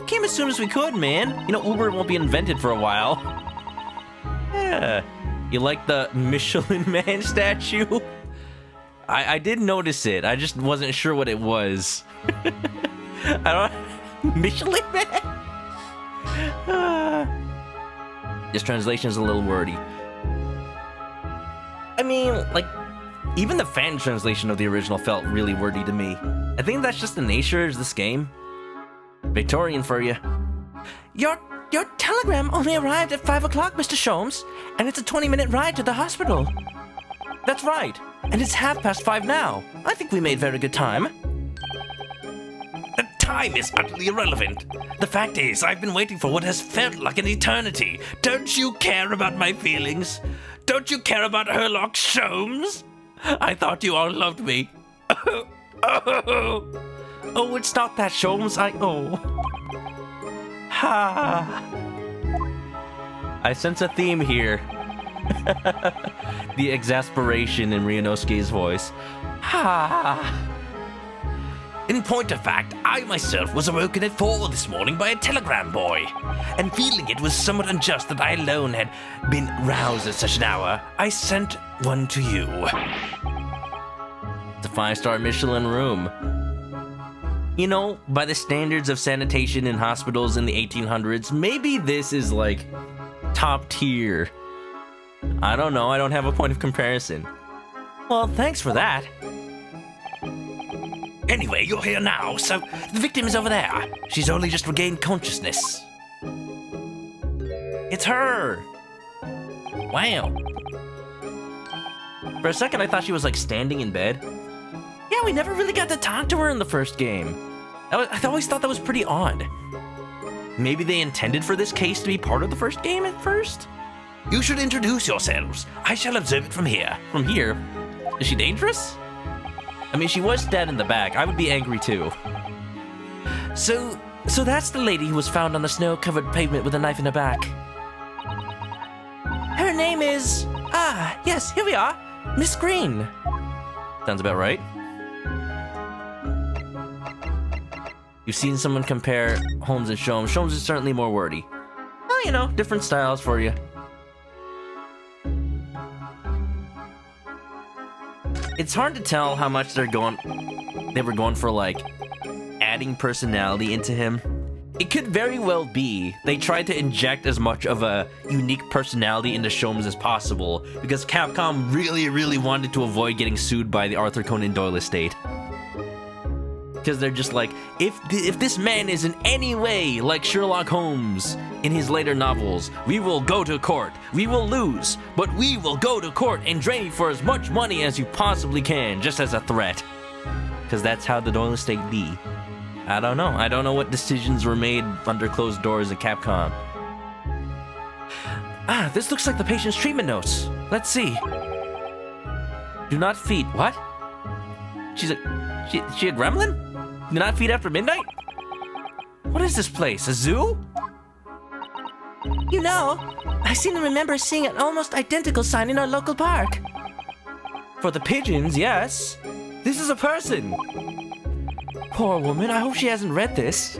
Came as soon as we could, man. You know, Uber won't be invented for a while. Yeah. You like the Michelin Man statue? I did notice it. I just wasn't sure what it was. I don't... Michelin Man? This translation is a little wordy. I mean, like, even the fan translation of the original felt really wordy to me. I think that's just the nature of this game. Victorian for you. Your telegram only arrived at 5 o'clock, Mr. Sholmes, and it's a 20-minute ride to the hospital. That's right, and it's 5:30 now. I think we made very good time. The time is utterly irrelevant. The fact is, I've been waiting for what has felt like an eternity. Don't you care about my feelings? Don't you care about Herlock, Sholmes? I thought you all loved me. Oh, it's not that, Sholmes. Ha. I sense a theme here. The exasperation in Ryunosuke's voice. Ha. In point of fact, I myself was awoken at 4 this morning by a telegram boy, and feeling it was somewhat unjust that I alone had been roused at such an hour, I sent one to you. It's a 5-star Michelin room. You know, by the standards of sanitation in hospitals in the 1800s, maybe this is like top tier. I don't know, I don't have a point of comparison. Well, thanks for that. Anyway, you're here now, so the victim is over there. She's only just regained consciousness. It's her! Wow. For a second, I thought she was like standing in bed. Yeah, we never really got to talk to her in the first game. I always thought that was pretty odd. Maybe they intended for this case to be part of the first game at first? You should introduce yourselves. I shall observe it from here. From here? Is she dangerous? I mean, she was stabbed in the back. I would be angry too. So that's the lady who was found on the snow-covered pavement with a knife in her back. Her name is... yes, here we are. Miss Green. Sounds about right. You've seen someone compare Holmes and Sholmes. Sholmes is certainly more wordy. Well, you know, different styles for you. It's hard to tell how much they were going for, like, adding personality into him. It could very well be they tried to inject as much of a unique personality into Sholmes as possible because Capcom really, really wanted to avoid getting sued by the Arthur Conan Doyle estate. Because they're just like, if this man is in any way like Sherlock Holmes in his later novels, we will go to court. We will lose, but we will go to court and drain you for as much money as you possibly can, just as a threat. Because that's how the Doyle estate be. I don't know. I don't know what decisions were made under closed doors at Capcom. This looks like the patient's treatment notes. Let's see. Do not feed. What? She a gremlin? Do not feed after midnight? What is this place? A zoo? You know, I seem to remember seeing an almost identical sign in our local park. For the pigeons, yes. This is a person. Poor woman, I hope she hasn't read this.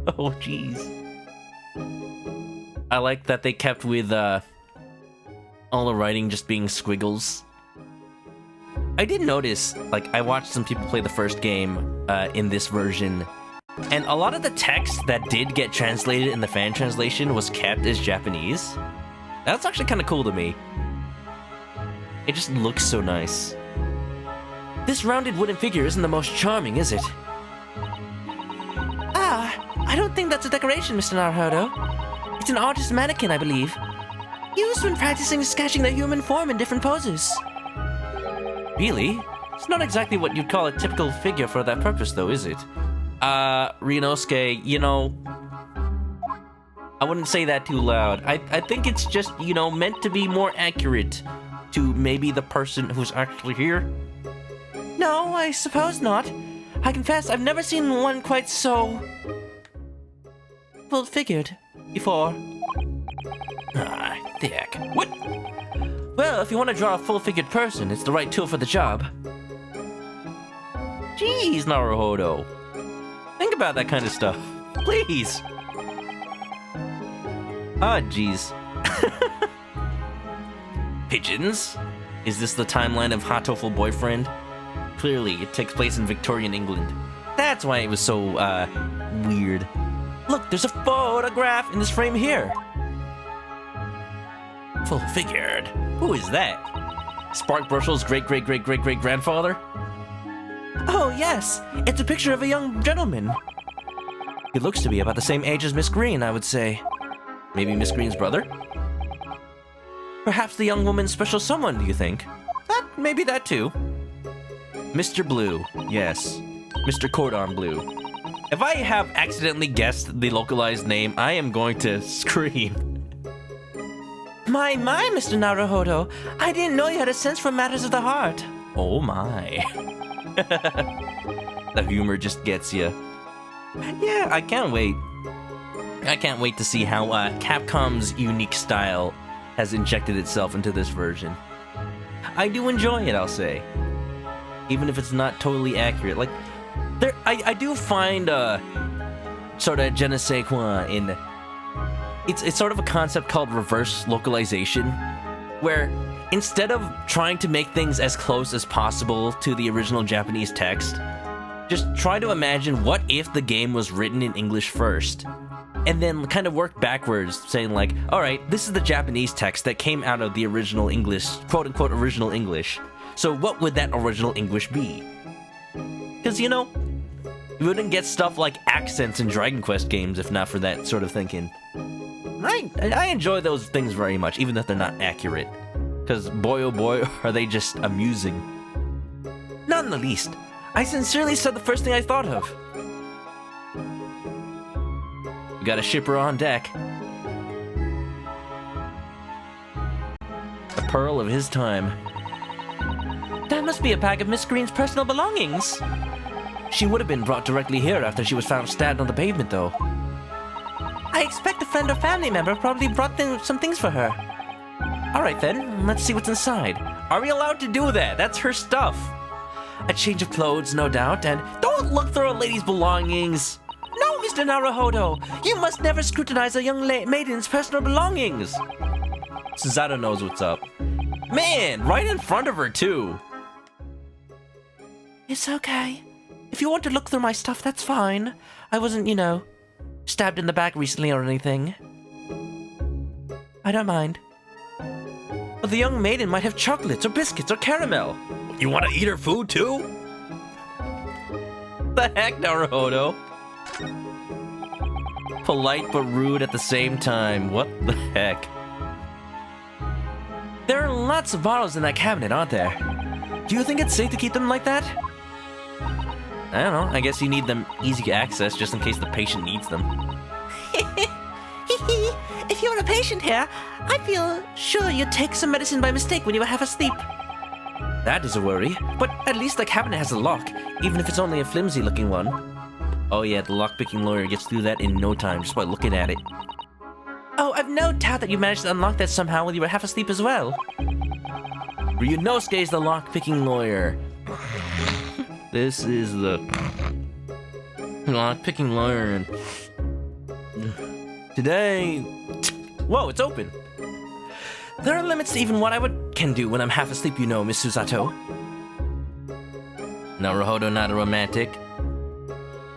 Oh, jeez. I like that they kept with all the writing just being squiggles. I did notice, like, I watched some people play the first game in this version, and a lot of the text that did get translated in the fan translation was kept as Japanese. That's actually kind of cool to me. It just looks so nice. This rounded wooden figure isn't the most charming, is it? I don't think that's a decoration, Mr. Naruhodo. It's an artist's mannequin, I believe. Used when practicing sketching the human form in different poses. Really? It's not exactly what you'd call a typical figure for that purpose, though, is it? Ryunosuke, you know, I wouldn't say that too loud. I think it's just, you know, meant to be more accurate to maybe the person who's actually here. No, I suppose not. I confess I've never seen one quite so... full-figured before. Thick. What? Well, if you want to draw a full-figured person, it's the right tool for the job. Jeez, Naruhodo. Think about that kind of stuff. Please. Jeez. Pigeons? Is this the timeline of Hatoful Boyfriend? Clearly, it takes place in Victorian England. That's why it was so, weird. Look, there's a photograph in this frame here. Full-figured. Who is that? Spark Brushel's great-great-great-great-great-grandfather? Oh, yes. It's a picture of a young gentleman. He looks to be about the same age as Miss Green, I would say. Maybe Miss Green's brother? Perhaps the young woman's special someone, do you think? Maybe that too. Mr. Blue, yes. Mr. Cordon Blue. If I have accidentally guessed the localized name, I am going to scream. My, Mr. Naruhodo. I didn't know you had a sense for matters of the heart. Oh my. The humor just gets you. Yeah, I can't wait. I can't wait to see how Capcom's unique style has injected itself into this version. I do enjoy it, I'll say. Even if it's not totally accurate. Like, I do find sort of je ne sais quoi in... It's sort of a concept called reverse localization, where instead of trying to make things as close as possible to the original Japanese text, Just try to imagine what if the game was written in English first, and then kind of work backwards, saying like, all right, this is the Japanese text that came out of the original English, quote-unquote original English. So what would that original English be? Because, you know, you wouldn't get stuff like accents in Dragon Quest games if not for that sort of thinking. I enjoy those things very much, even if they're not accurate. Because boy oh boy, are they just amusing. Not in the least. I sincerely said the first thing I thought of. We got a shipper on deck. A pearl of his time. That must be a pack of Miss Green's personal belongings. She would have been brought directly here after she was found stabbed on the pavement, though. I expect a friend or family member probably brought some things for her. Alright then, let's see what's inside. Are we allowed to do that? That's her stuff. A change of clothes, no doubt, and don't look through a lady's belongings. No, Mr. Naruhodo, you must never scrutinize a young maiden's personal belongings. Suzato knows what's up. Man, right in front of her, too. It's okay. If you want to look through my stuff, that's fine. I wasn't, you know, stabbed in the back recently or anything. I don't mind. But the young maiden might have chocolates or biscuits or caramel. You want to eat her food too? The heck, Naruhodo? Polite but rude at the same time. What the heck? There are lots of bottles in that cabinet, aren't there? Do you think it's safe to keep them like that? I don't know. I guess you need them easy access just in case the patient needs them. If you're a patient here, I feel sure you'd take some medicine by mistake when you were half asleep. That is a worry, but at least the cabinet has a lock, even if it's only a flimsy-looking one. Oh yeah, the lock-picking lawyer gets through that in no time just by looking at it. Oh, I've no doubt that you managed to unlock that somehow while you were half asleep as well. Ryunosuke's the lock-picking lawyer. This is the lock-picking lawyer, and today... Whoa, it's open. There are limits to even what I can do when I'm half asleep, you know, Miss Suzato. Naruhodo not a romantic.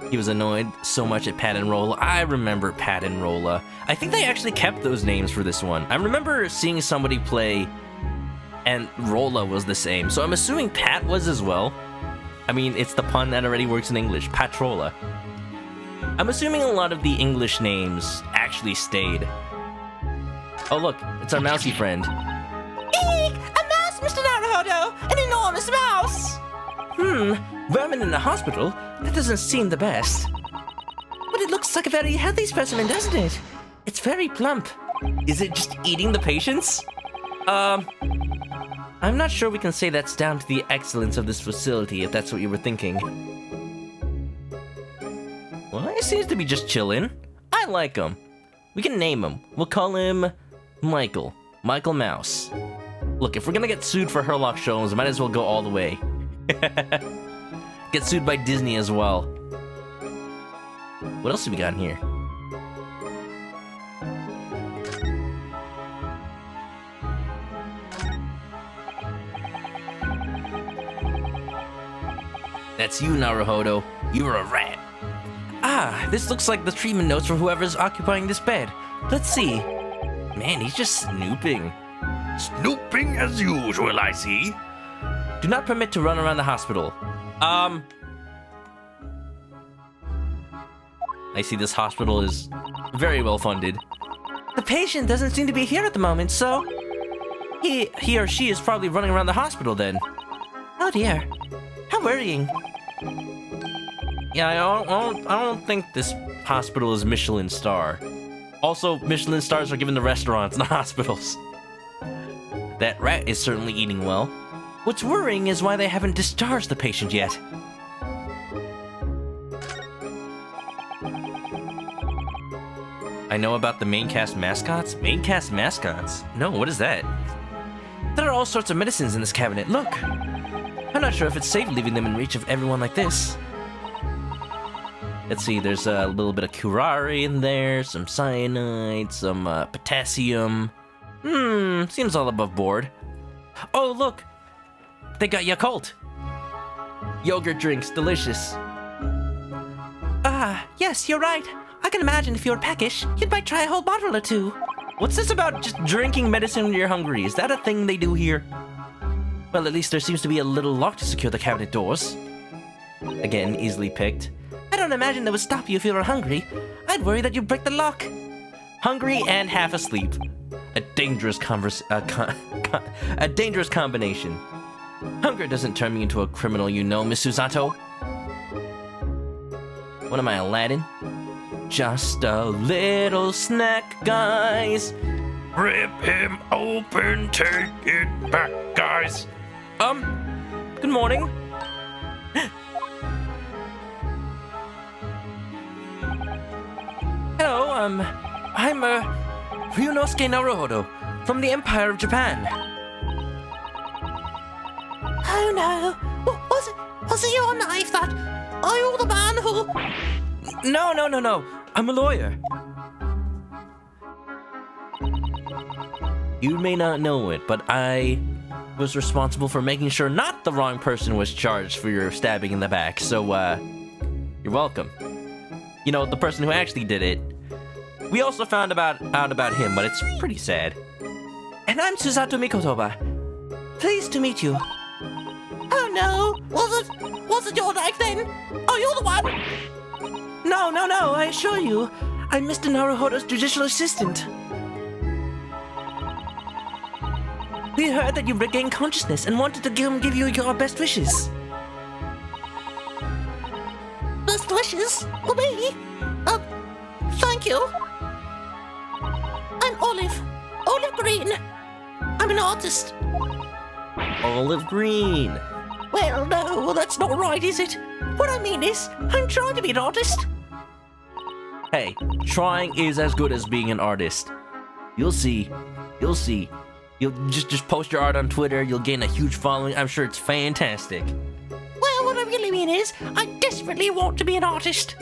He was annoyed so much at Pat and Rolla. I remember Pat and Rolla. I think they actually kept those names for this one. I remember seeing somebody play and Rolla was the same, so I'm assuming Pat was as well. I mean, it's the pun that already works in English, Patrolla. I'm assuming a lot of the English names actually stayed. Oh look, it's our mousy friend. Eek! A mouse, Mr. Naruhodo! An enormous mouse! Vermin in the hospital? That doesn't seem the best. But it looks like a very healthy specimen, doesn't it? It's very plump. Is it just eating the patients? I'm not sure we can say that's down to the excellence of this facility, if that's what you were thinking. Well, he seems to be just chilling. I like him. We can name him. We'll call him Michael. Michael Mouse. Look, if we're gonna get sued for Herlock Sholmes, might as well go all the way. Get sued by Disney as well. What else have we got in here? That's you, Naruhodo. You're a rat. Ah, this looks like the treatment notes for whoever's occupying this bed. Let's see. Man, he's just snooping. Snooping as usual, I see. Do not permit to run around the hospital. I see this hospital is very well funded. The patient doesn't seem to be here at the moment, so he or she is probably running around the hospital then. Oh dear. How worrying. Yeah, I don't think this hospital is Michelin star. Also, Michelin stars are given to restaurants, not hospitals. That rat is certainly eating well. What's worrying is why they haven't discharged the patient yet. I know about the main cast mascots? Main cast mascots? No, what is that? There are all sorts of medicines in this cabinet, look! I'm not sure if it's safe leaving them in reach of everyone like this. Let's see, there's a little bit of curare in there, some cyanide, some potassium. Seems all above board. Oh, look! They got Yakult! Yogurt drinks, delicious. Yes, you're right. I can imagine if you were peckish, you might try a whole bottle or two. What's this about just drinking medicine when you're hungry? Is that a thing they do here? Well, at least there seems to be a little lock to secure the cabinet doors. Again, easily picked. I don't imagine that would stop you if you were hungry. I'd worry that you'd break the lock. Hungry and half asleep. A dangerous a dangerous combination. Hunger doesn't turn me into a criminal, you know, Miss Susato. What am I, Aladdin? Just a little snack, guys. Rip him open, take it back, guys. Good morning. Hello, I'm Ryunosuke Naruhodo from the Empire of Japan. Oh no! Was it your knife that? Are you the man who? No. I'm a lawyer. You may not know it, but I was responsible for making sure not the wrong person was charged for your stabbing in the back, so, you're welcome. You know, the person who actually did it. We also found out about him, but it's pretty sad. And I'm Susato Mikotoba. Pleased to meet you. Oh no! Was it your knife then? Are you the one? No, I assure you. I'm Mr. Naruhodo's judicial assistant. We heard that you regained consciousness and wanted to give you your best wishes. Best wishes? For me? Thank you. I'm Olive Green. I'm an artist. Olive Green. Well, no, that's not right, is it? What I mean is, I'm trying to be an artist. Hey, trying is as good as being an artist. You'll see. You'll just post your art on Twitter, you'll gain a huge following. I'm sure it's fantastic. Well, what I really mean is, I desperately want to be an artist.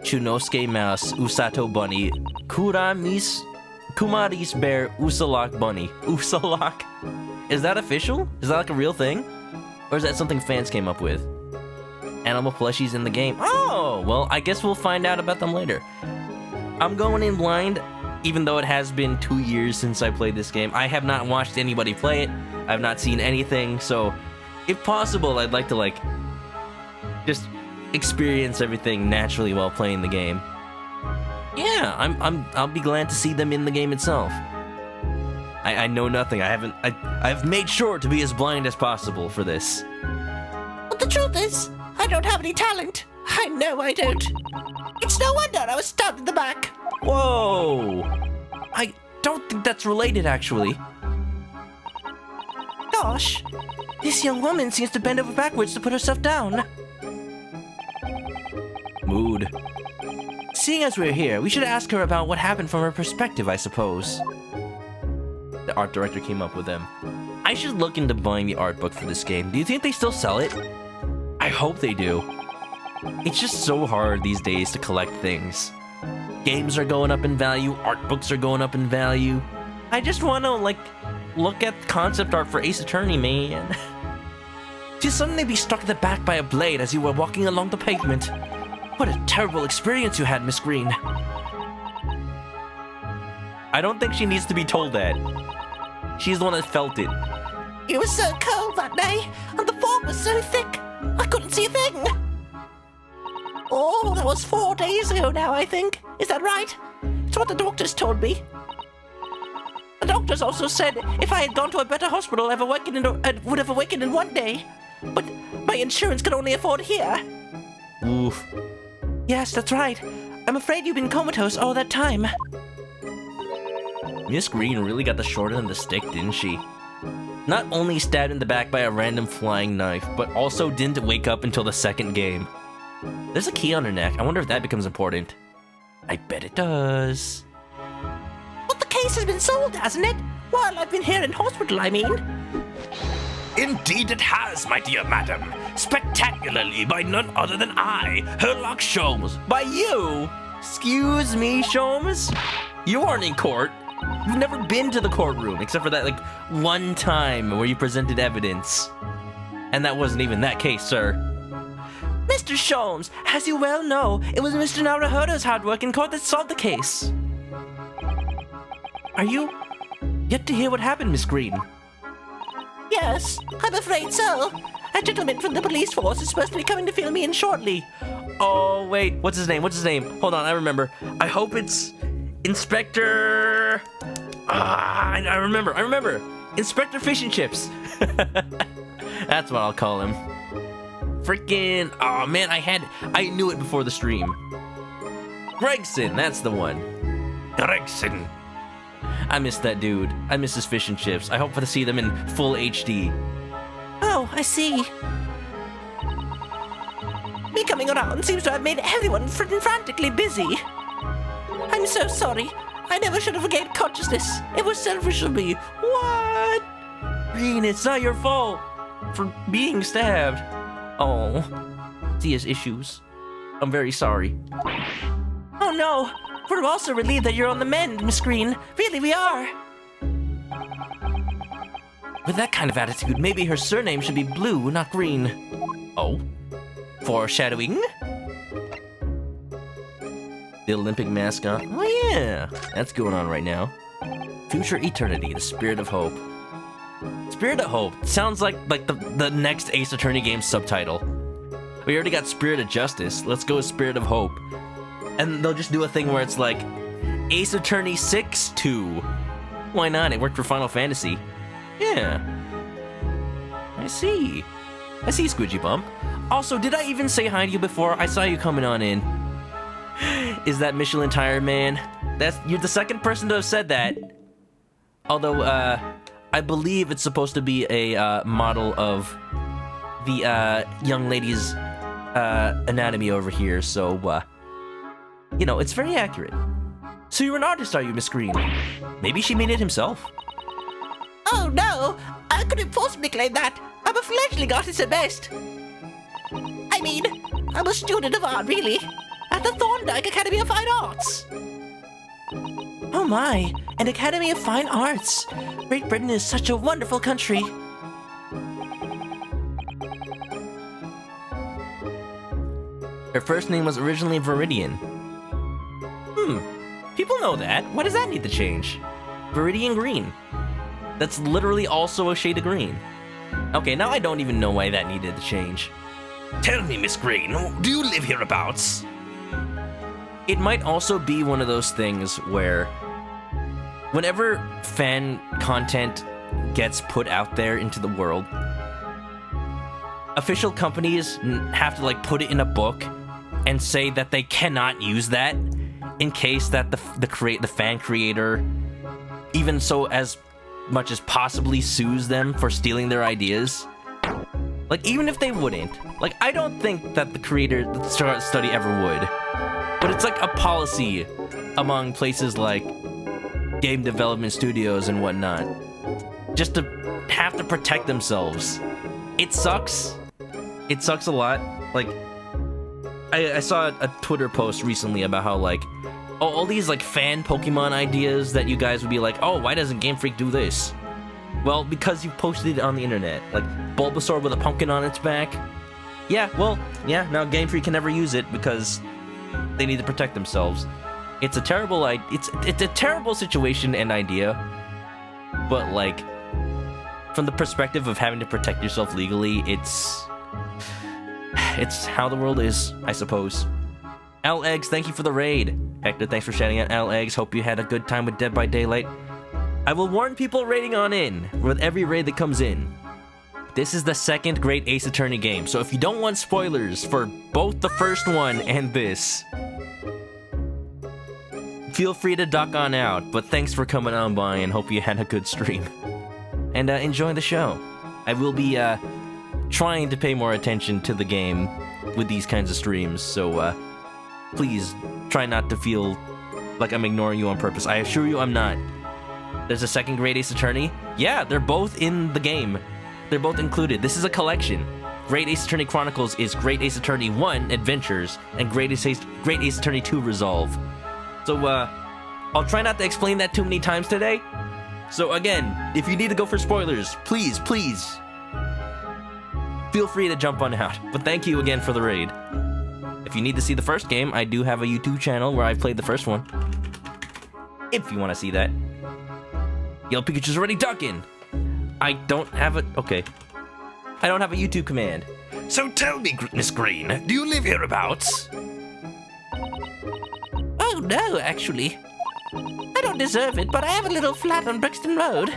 Chunosuke Mouse, Usato Bunny, Kumaris Bear, Usalak Bunny. Usalak? Is that official? Is that like a real thing? Or is that something fans came up with? Animal plushies in the game. Oh, well, I guess we'll find out about them later. I'm going in blind, even though it has been 2 years since I played this game. I have not watched anybody play it. I've not seen anything, so if possible, I'd like to, just experience everything naturally while playing the game. Yeah, I'll be glad to see them in the game itself. I know nothing. I've made sure to be as blind as possible for this. But the truth is, I don't have any talent. I know I don't. It's no wonder I was stabbed in the back. Whoa! I don't think that's related, actually. Gosh, this young woman seems to bend over backwards to put herself down. Mood. Seeing as we're here, we should ask her about what happened from her perspective, I suppose. The art director came up with them. I should look into buying the art book for this game. Do you think they still sell it? I hope they do. It's just so hard these days to collect things. Games are going up in value, art books are going up in value. I just want to, look at concept art for Ace Attorney, man. To suddenly be struck in the back by a blade as you were walking along the pavement. What a terrible experience you had, Miss Green. I don't think she needs to be told that. She's the one that felt it. It was so cold that day, and the fog was so thick, I couldn't see a thing. Oh, that was 4 days ago now, I think. Is that right? It's what the doctors told me. The doctors also said if I had gone to a better hospital, I would have awakened in 1 day. But my insurance could only afford here. Oof. Yes, that's right. I'm afraid you've been comatose all that time. Miss Green really got the short end of the stick, didn't she? Not only stabbed in the back by a random flying knife, but also didn't wake up until the second game. There's a key on her neck. I wonder if that becomes important. I bet it does. But the case has been solved, hasn't it? While I've been here in hospital, I mean. Indeed it has, my dear madam. Spectacularly by none other than I, Herlock Sholmes. By you? Excuse me, Sholmes? You aren't in court. You've never been to the courtroom, except for that, one time where you presented evidence. And that wasn't even that case, sir. Mr. Sholmes, as you well know, it was Mr. Naruhodo's hard work in court that solved the case. Are you yet to hear what happened, Miss Green? Yes, I'm afraid so. A gentleman from the police force is supposed to be coming to fill me in shortly. Oh, wait. What's his name? Hold on, I remember. I hope it's Inspector... I remember. Inspector Fish and Chips. That's what I'll call him. Freaking... Oh, man, I knew it before the stream. Gregson, that's the one. Gregson. I miss that dude. I miss his fish and chips. I hope to see them in full HD. Oh, I see. Me coming around seems to have made everyone frantically busy. I'm so sorry. I never should have regained consciousness. It was selfish of me. What? Green, it's not your fault for being stabbed. Oh, he has issues. I'm very sorry. Oh no, we're also relieved that you're on the mend, Miss Green. Really, we are. With that kind of attitude, maybe her surname should be Blue, not Green. Oh, foreshadowing? The Olympic mascot. Oh yeah, that's going on right now. Future Eternity, the Spirit of Hope. Spirit of Hope sounds like the next Ace Attorney game subtitle. We already got Spirit of Justice. Let's go with Spirit of Hope. And they'll just do a thing where it's like Ace Attorney 6-2. Why not? It worked for Final Fantasy. Yeah. I see, Squidgy Bump. Also, did I even say hi to you before? I saw you coming on in. Is that Michelin Tire Man? You're the second person to have said that. Although, I believe it's supposed to be a model of the young lady's anatomy over here, so you know, it's very accurate. So you're an artist, are you, Miss Green? Maybe she made it himself. Oh no, I couldn't possibly claim that. I'm a fledgling artist at best. I mean, I'm a student of art, really, at the Thorndike Academy of Fine Arts. Oh my, an Academy of Fine Arts. Great Britain is such a wonderful country. Her first name was originally Viridian. People know that. Why does that need to change? Viridian Green. That's literally also a shade of green. Okay, now I don't even know why that needed to change. Tell me, Miss Green, do you live hereabouts? It might also be one of those things where whenever fan content gets put out there into the world, official companies have to like put it in a book and say that they cannot use that in case that the fan creator, even so as much as possibly, sues them for stealing their ideas. Like, even if they wouldn't, like, I don't think that the creator, the study ever would. But it's like a policy among places like game development studios and whatnot, just to have to protect themselves. It sucks. It sucks a lot. Like, I saw a Twitter post recently about how, like, all these, like, fan Pokemon ideas that you guys would be like, oh, why doesn't Game Freak do this? Well, because you posted it on the internet. Like, Bulbasaur with a pumpkin on its back. Yeah, well, yeah, now Game Freak can never use it because they need to protect themselves. It's a terrible, it's a terrible situation and idea. But, like, from the perspective of having to protect yourself legally, it's how the world is, I suppose. Al Eggs, thank you for the raid. Hector, thanks for shouting out Al Eggs. Hope you had a good time with Dead by Daylight. I will warn people raiding on in with every raid that comes in. This is the second great Ace Attorney game, so if you don't want spoilers for both the first one and this, feel free to duck on out, but thanks for coming on by and hope you had a good stream. And enjoy the show. I will be trying to pay more attention to the game with these kinds of streams, so please try not to feel like I'm ignoring you on purpose. I assure you I'm not. There's a second Great Ace Attorney. Yeah, they're both in the game. They're both included. This is a collection. Great Ace Attorney Chronicles is Great Ace Attorney 1 Adventures and Great Ace Attorney 2 Resolve. So, I'll try not to explain that too many times today. So again, if you need to go for spoilers, please feel free to jump on out. But thank you again for the raid. If you need to see the first game, I do have a YouTube channel where I've played the first one. If you want to see that. Yellow Pikachu's already ducking. I don't have a... Okay. I don't have a YouTube command. So tell me, Miss Green, do you live hereabouts? Oh, no, actually. I don't deserve it, but I have a little flat on Brixton Road.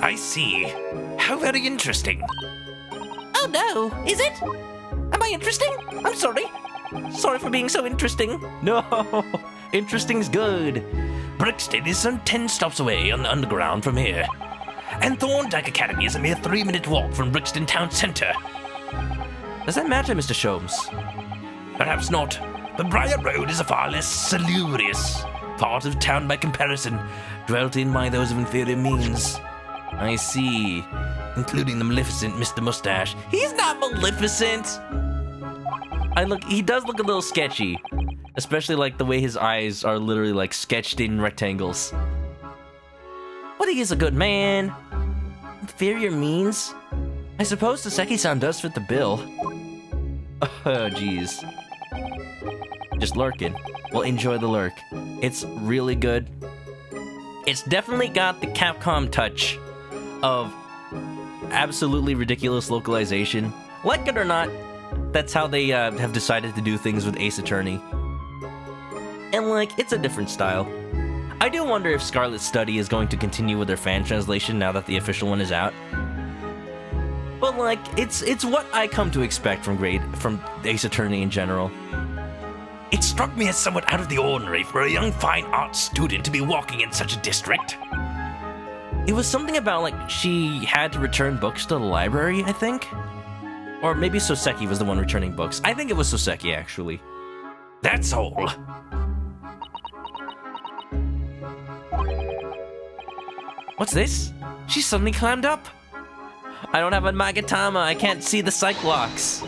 I see. How very interesting. Oh, no. Is it? Am I interesting? I'm sorry. Sorry for being so interesting. No, interesting's good. Brixton is some 10 stops away on the underground from here. And Thorndyke Academy is a mere 3-minute walk from Brixton Town Centre. Does that matter, Mr. Sholmes? Perhaps not, but Briar Road is a far less salubrious part of town by comparison, dwelt in by those of inferior means. I see. Including the maleficent Mr. Mustache. He's not maleficent! He does look a little sketchy. Especially like the way his eyes are literally like sketched in rectangles. But he is a good man. Inferior means? I suppose Saseki-san does fit the bill. Oh, jeez. Just lurking. Well, enjoy the lurk. It's really good. It's definitely got the Capcom touch of absolutely ridiculous localization. Like it or not, that's how they have decided to do things with Ace Attorney. And like, it's a different style. I do wonder if Scarlet Study is going to continue with their fan translation now that the official one is out. But like, it's what I come to expect from Ace Attorney in general. It struck me as somewhat out of the ordinary for a young fine arts student to be walking in such a district. It was something about like she had to return books to the library, I think? Or maybe Soseki was the one returning books. I think it was Soseki, actually. That's all. What's this? She suddenly climbed up. I don't have a Magatama. I can't see the Cyclops.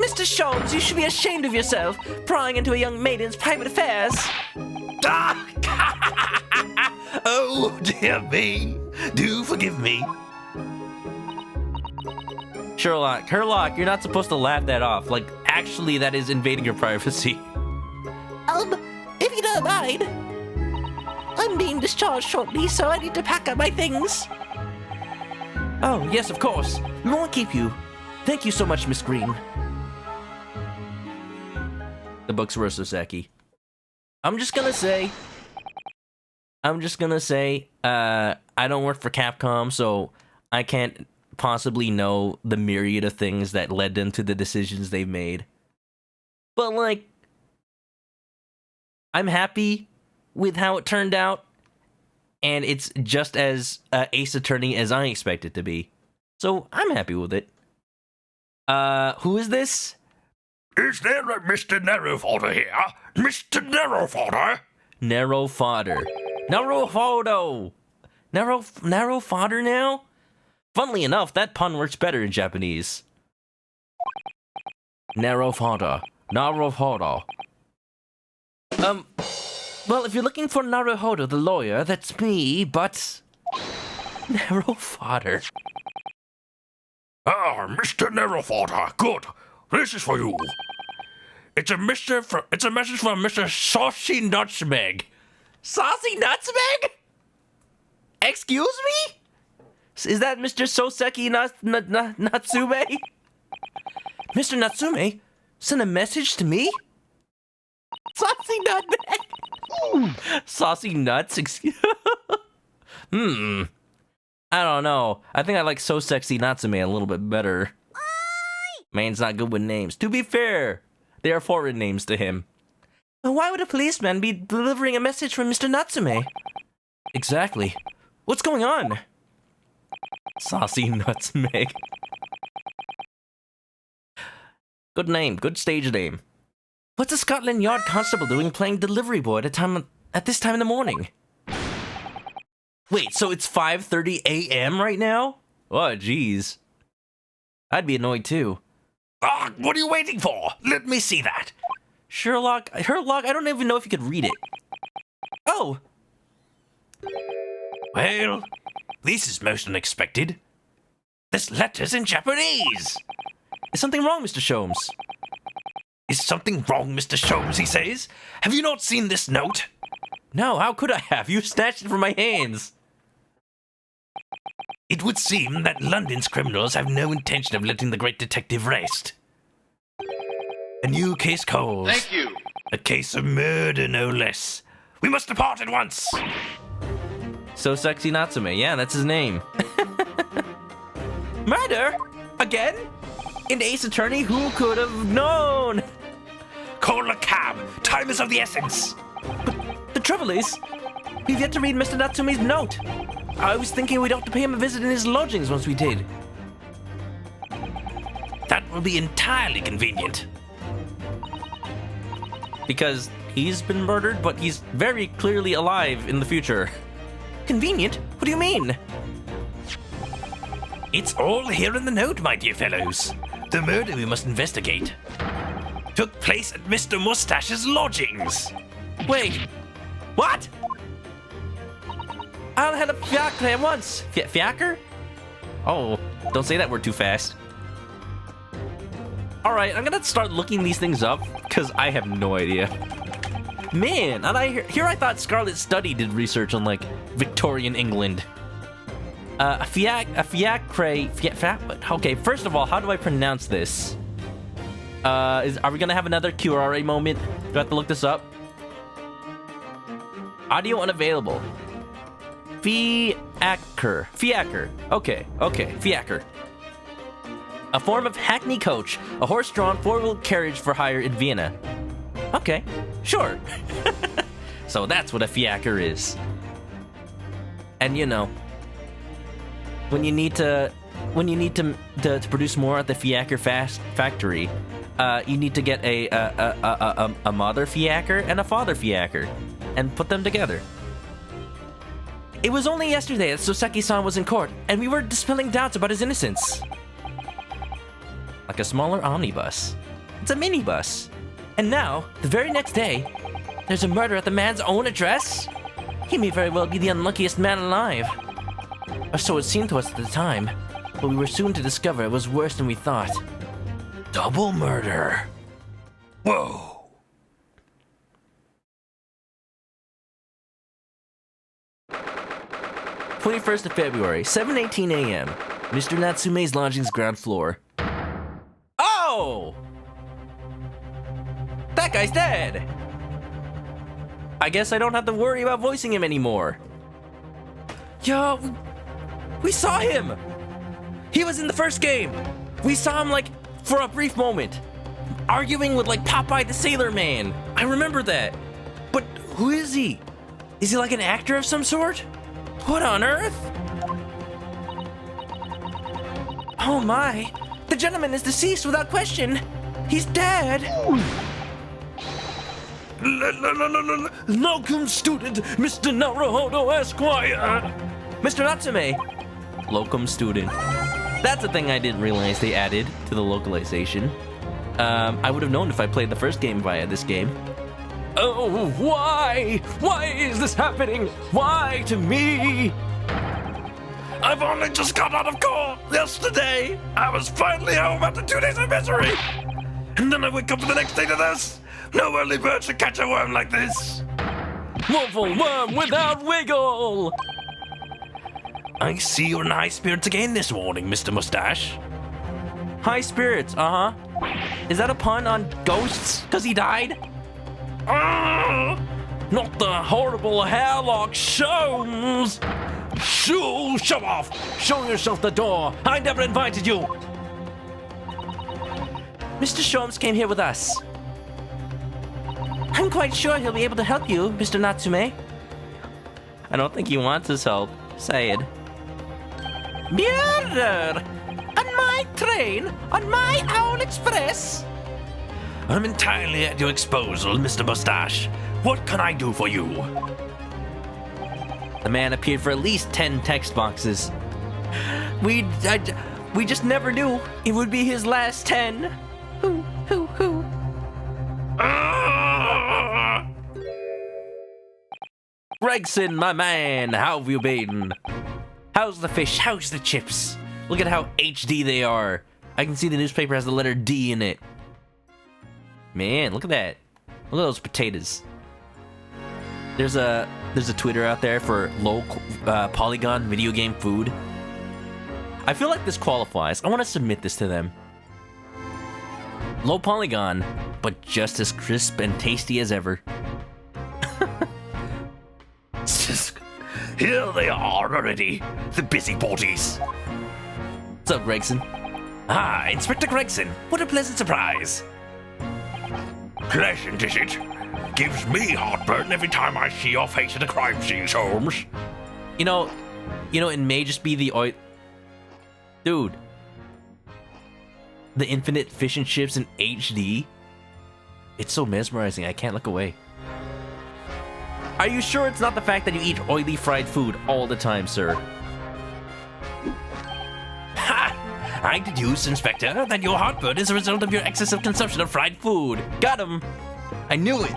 Mr. Sholmes, you should be ashamed of yourself, prying into a young maiden's private affairs. Oh, dear me. Do forgive me. Herlock, you're not supposed to laugh that off. Like, actually, that is invading your privacy. If you don't mind. I'm being discharged shortly, so I need to pack up my things. Oh, yes, of course. We won't keep you. Thank you so much, Miss Green. The books were Soseki. I'm just gonna say, I don't work for Capcom, so I can't possibly know the myriad of things that led them to the decisions they've made. But, like, I'm happy with how it turned out, and it's just as Ace Attorney as I expect it to be. So, I'm happy with it. Who is this? Is there a Mr. Narrow Fodder here? Mr. Narrow Fodder? Narrow Fodder. Narrow Fodder! Narrow Fodder now? Funnily enough, that pun works better in Japanese. Narrow Fodder. Narrow Fodder. Well, if you're looking for Naruhodo the lawyer, that's me, but... Narrow Fodder. Ah, Mr. Narrow Fodder. Good. This is for you. It's a message from Mr. Saucy Nutsmeg. Saucy Nutsmeg? Excuse me? Is that Mr. Soseki Natsume? Mr. Natsume? Send a message to me? Saucy Nutmeg? Saucy Nuts? I don't know. I think I like So Sexy Natsume a little bit better. Man's not good with names. To be fair, they are foreign names to him. Why would a policeman be delivering a message from Mr. Natsume? Exactly. What's going on? Saucy Nutsmeg. Good name. Good stage name. What's a Scotland Yard constable doing playing delivery boy at this time in the morning? Wait, so it's 5:30 a.m. right now? Oh, jeez. I'd be annoyed too. Ah, what are you waiting for? Let me see that. Herlock, I don't even know if you could read it. Oh! Well, this is most unexpected. This letter's in Japanese. Is something wrong, Mr. Sholmes? Is something wrong, Mr. Sholmes, he says? Have you not seen this note? No, how could I have? You snatched it from my hands. It would seem that London's criminals have no intention of letting the great detective rest. A new case calls. Thank you. A case of murder, no less. We must depart at once. So Sexy Natsume, yeah, that's his name. Murder? Again? In Ace Attorney, who could have known? Call a cab. Time is of the essence. The trouble is, we've yet to read Mr. Natsume's note. I was thinking we'd have to pay him a visit in his lodgings once we did. That will be entirely convenient. Because he's been murdered, but he's very clearly alive in the future. Convenient? What do you mean? It's all here in the note, my dear fellows. The murder we must investigate took place at Mr. Mustache's lodgings. Wait, what? I'll have a fiacre at once. Fiacre? Oh, don't say that word too fast. All right, I'm gonna start looking these things up because I have no idea. Man, and I thought Scarlet Study did research on like Victorian England. A fiacre. Okay, first of all, how do I pronounce this? Are we gonna have another QRA moment? Do I have to look this up? Audio unavailable. Fiacre. Okay, fiacre. A form of hackney coach, a horse-drawn four-wheeled carriage for hire in Vienna. Okay, sure. So that's what a fiacre is. And you know, when you need to produce more at the fiacre factory, you need to get a mother fiacre and a father fiacre, and put them together. It was only yesterday that Soseki-san was in court, and we were dispelling doubts about his innocence. Like a smaller omnibus. It's a minibus. And now, the very next day, there's a murder at the man's own address? He may very well be the unluckiest man alive. Or so it seemed to us at the time, but we were soon to discover it was worse than we thought. Double murder. Whoa. 21st of February, 7:18 a.m. Mr. Natsume's lodgings, ground floor. Oh! That guy's dead! I guess I don't have to worry about voicing him anymore. Yo, we saw him! He was in the first game! We saw him, like, for a brief moment. Arguing with, like, Popeye the Sailor Man. I remember that. But who is he? Is he like an actor of some sort? What on earth? Oh my! The gentleman is deceased without question! He's dead! Locum student, Mr. Naruhodo Esquire! Mr. Natsume! Locum student. That's a thing I didn't realize they added to the localization. I would have known if I played the first game via this game. Oh, why? Why is this happening? Why to me? I've only just got out of court yesterday. I was finally home after 2 days of misery. And then I wake up the next day to this. No early bird should catch a worm like this. Woeful worm without wiggle! I see you're in high spirits again this morning, Mr. Mustache. High spirits, uh-huh. Is that a pun on ghosts? Because he died? Not the horrible Herlock Sholmes! Show off! Show yourself the door! I never invited you! Mr. Sholmes came here with us. I'm quite sure he'll be able to help you, Mr. Natsume. I don't think he wants his help. Say it. Murder! On my train? On my own express? I'm entirely at your disposal, Mr. Mustache. What can I do for you? The man appeared for at least 10 text boxes. We just never knew it would be his last 10. Who? Gregson, my man, how have you been? How's the fish? How's the chips? Look at how HD they are. I can see the newspaper has the letter D in it. Man, look at that. Look at those potatoes. There's a Twitter out there for low polygon video game food. I feel like this qualifies. I want to submit this to them. Low polygon, but just as crisp and tasty as ever. Here they are already, the busybodies. What's up, Gregson? Ah, Inspector Gregson, what a pleasant surprise. Pleasant, is it? Gives me heartburn every time I see your face at a crime scene, Sholmes. You know, it may just be the oil. Dude. The infinite fish and chips in HD. It's so mesmerizing, I can't look away. Are you sure it's not the fact that you eat oily fried food all the time, sir? Ha! I deduce, Inspector, that your heartburn is a result of your excessive consumption of fried food. Got him! I knew it!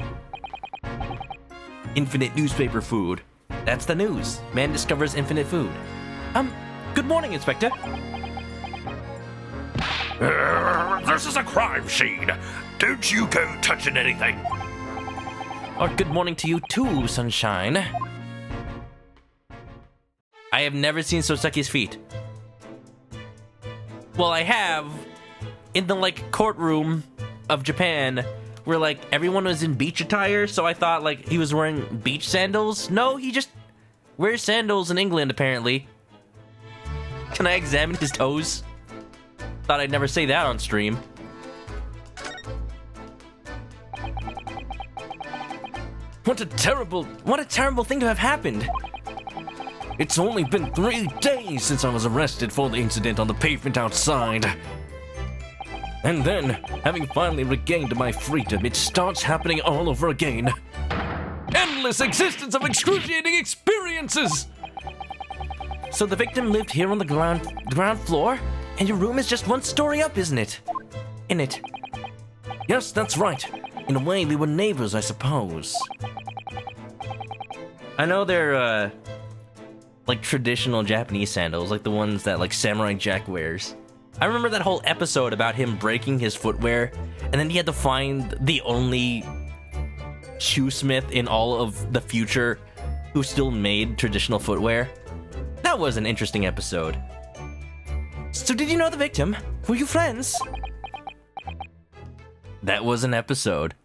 Infinite newspaper food. That's the news. Man discovers infinite food. Good morning, Inspector. This is a crime scene. Don't you go touching anything. Or good morning to you too, sunshine. I have never seen Soseki's feet. Well, I have in the courtroom of Japan where everyone was in beach attire, so I thought he was wearing beach sandals. No, he just wears sandals in England apparently. Can I examine his toes? Thought I'd never say that on stream. What a terrible thing to have happened. It's only been 3 days since I was arrested for the incident on the pavement outside. And then, having finally regained my freedom, it starts happening all over again. Endless existence of excruciating experiences! So the victim lived here on the ground floor, and your room is just 1 story up, isn't it? Yes, that's right. In a way, we were neighbors, I suppose. I know they're, traditional Japanese sandals, like the ones that, Samurai Jack wears. I remember that whole episode about him breaking his footwear, and then he had to find the only shoesmith in all of the future who still made traditional footwear. That was an interesting episode. So did you know the victim? Were you friends? That was an episode.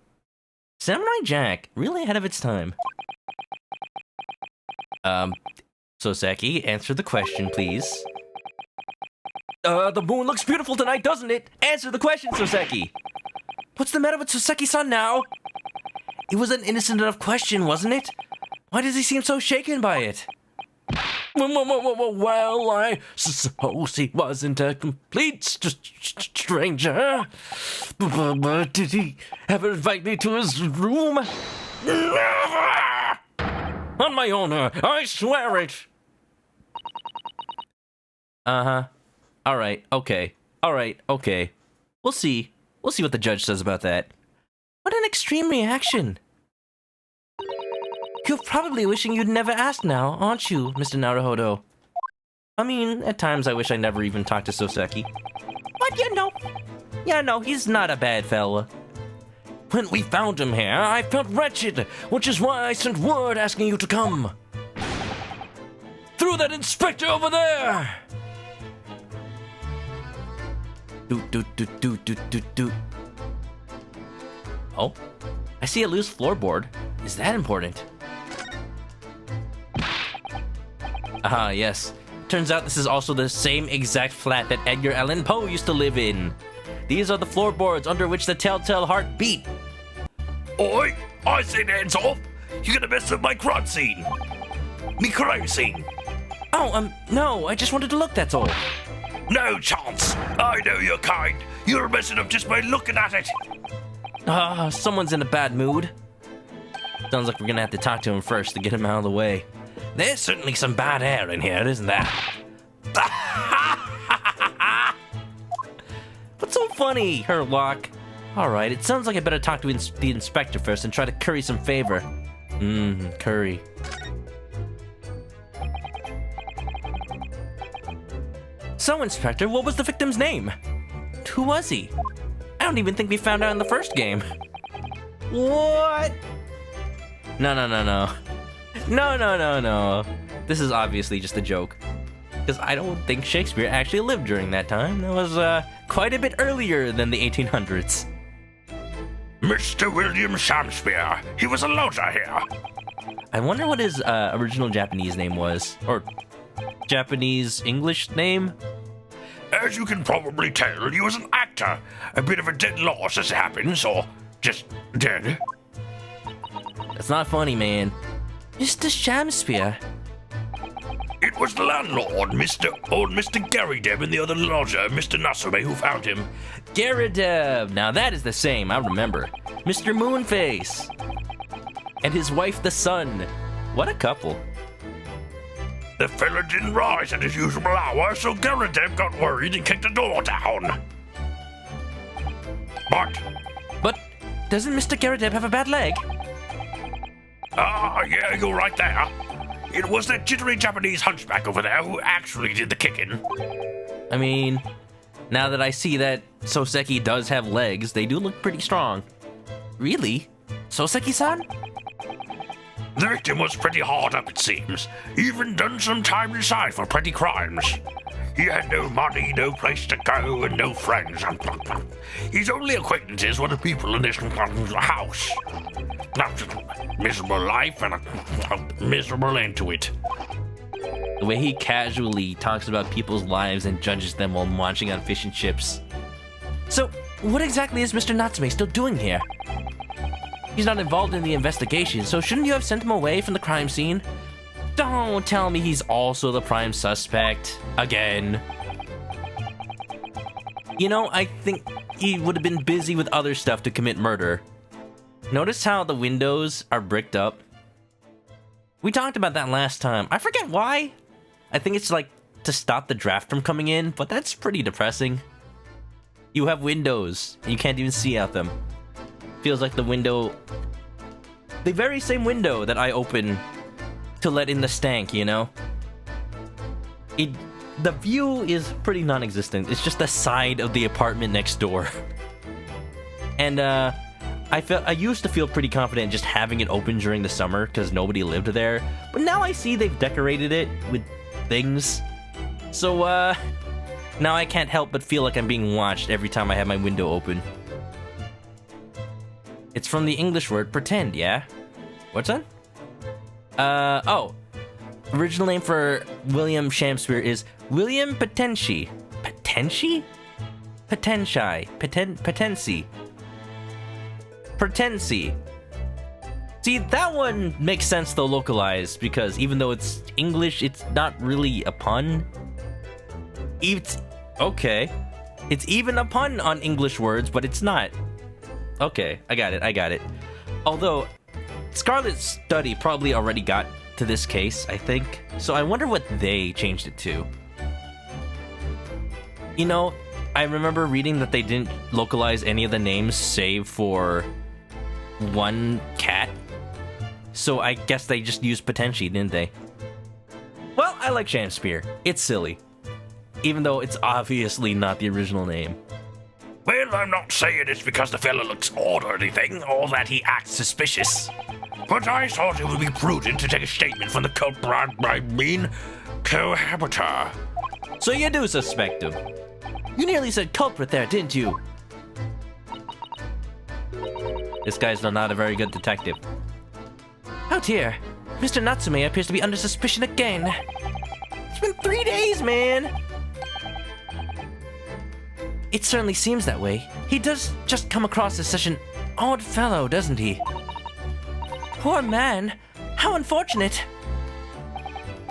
Samurai Jack, really ahead of its time. Soseki, answer the question, please. The moon looks beautiful tonight, doesn't it? Answer the question, Soseki! What's the matter with Soseki-san now? It was an innocent enough question, wasn't it? Why does he seem so shaken by it? Well, I suppose he wasn't a complete stranger. But did he ever invite me to his room? Never! On my honor, I swear it! Uh-huh. Alright, okay. Alright, okay. We'll see. We'll see what the judge says about that. What an extreme reaction. You're probably wishing you'd never asked now, aren't you, Mr. Naruhodo? I mean, at times I wish I never even talked to Soseki. But you know, he's not a bad fella. When we found him here, I felt wretched, which is why I sent word asking you to come. Through that inspector over there! Do. Oh, I see a loose floorboard. Is that important? Ah, yes. Turns out this is also the same exact flat that Edgar Allan Poe used to live in. These are the floorboards under which the telltale heart beat. Oi! I said hands off! You're gonna mess up my crime scene! Me crime scene! Oh, no, I just wanted to look, that's all. No chance! I know your kind! You're messing up just by looking at it! Someone's in a bad mood. Sounds like we're gonna have to talk to him first to get him out of the way. There's certainly some bad air in here, isn't there? What's so funny, Herlock? Alright, it sounds like I better talk to the inspector first and try to curry some favor. Curry. So, Inspector, what was the victim's name? Who was he? I don't even think we found out in the first game. What? No. No. This is obviously just a joke. Because I don't think Shakespeare actually lived during that time. That was quite a bit earlier than the 1800s. Mr. William Shakespeare. He was a lodger here. I wonder what his original Japanese name was. Or Japanese English name? As you can probably tell, he was an actor. A bit of a dead loss as it happens, or just dead. That's not funny, man. Mr. Shakespeare. It was the landlord, old Mr. Garrydeb, and the other lodger, Mr. Natsume, who found him. Garrydeb! Now that is the same, I remember. Mr. Moonface! And his wife, the Sun. What a couple. The fella didn't rise at his usual hour, so Garrydeb got worried and kicked the door down. But doesn't Mr. Garrydeb have a bad leg? Yeah, you're right there. It was that jittery Japanese hunchback over there who actually did the kicking. I mean, now that I see that Soseki does have legs, they do look pretty strong. Really? Soseki-san? The victim was pretty hard up, it seems. Even done some time inside for petty crimes. He had no money, no place to go, and no friends. His only acquaintances were the people in this house. Miserable life and a miserable end to it. The way he casually talks about people's lives and judges them while munching on fish and chips. So, what exactly is Mr. Natsume still doing here? He's not involved in the investigation, so shouldn't you have sent him away from the crime scene? Don't tell me he's also the prime suspect. Again. You know, I think he would have been busy with other stuff to commit murder. Notice how the windows are bricked up? We talked about that last time. I forget why. I think it's like to stop the draft from coming in, but that's pretty depressing. You have windows, and you can't even see out them. Feels like the window... the very same window that I open to let in the stank, you know? The view is pretty non-existent. It's just the side of the apartment next door. And, I used to feel pretty confident just having it open during the summer because nobody lived there. But now I see they've decorated it with things. So, now I can't help but feel like I'm being watched every time I have my window open. It's from the English word pretend, yeah? What's that? Oh. Original name for William Shakespeare is William Potenci. Potenci? Potenci. Potency. Potency. See, that one makes sense though localized, because even though it's English, it's not really a pun. It's... okay. It's even a pun on English words, but it's not. Okay, I got it. Although, Scarlet's study probably already got to this case, I think. So I wonder what they changed it to. You know, I remember reading that they didn't localize any of the names save for one cat. So I guess they just used Potenci, didn't they? Well, I like Shakespeare. It's silly. Even though it's obviously not the original name. Well, I'm not saying it's because the fella looks odd or anything, or that he acts suspicious. But I thought it would be prudent to take a statement from the culprit, cohabiter. So you do suspect him. You nearly said culprit there, didn't you? This guy's not a very good detective. Oh dear. Mr. Natsume appears to be under suspicion again. It's been 3 days, man! It certainly seems that way. He does just come across as such an odd fellow, doesn't he? Poor man. How unfortunate.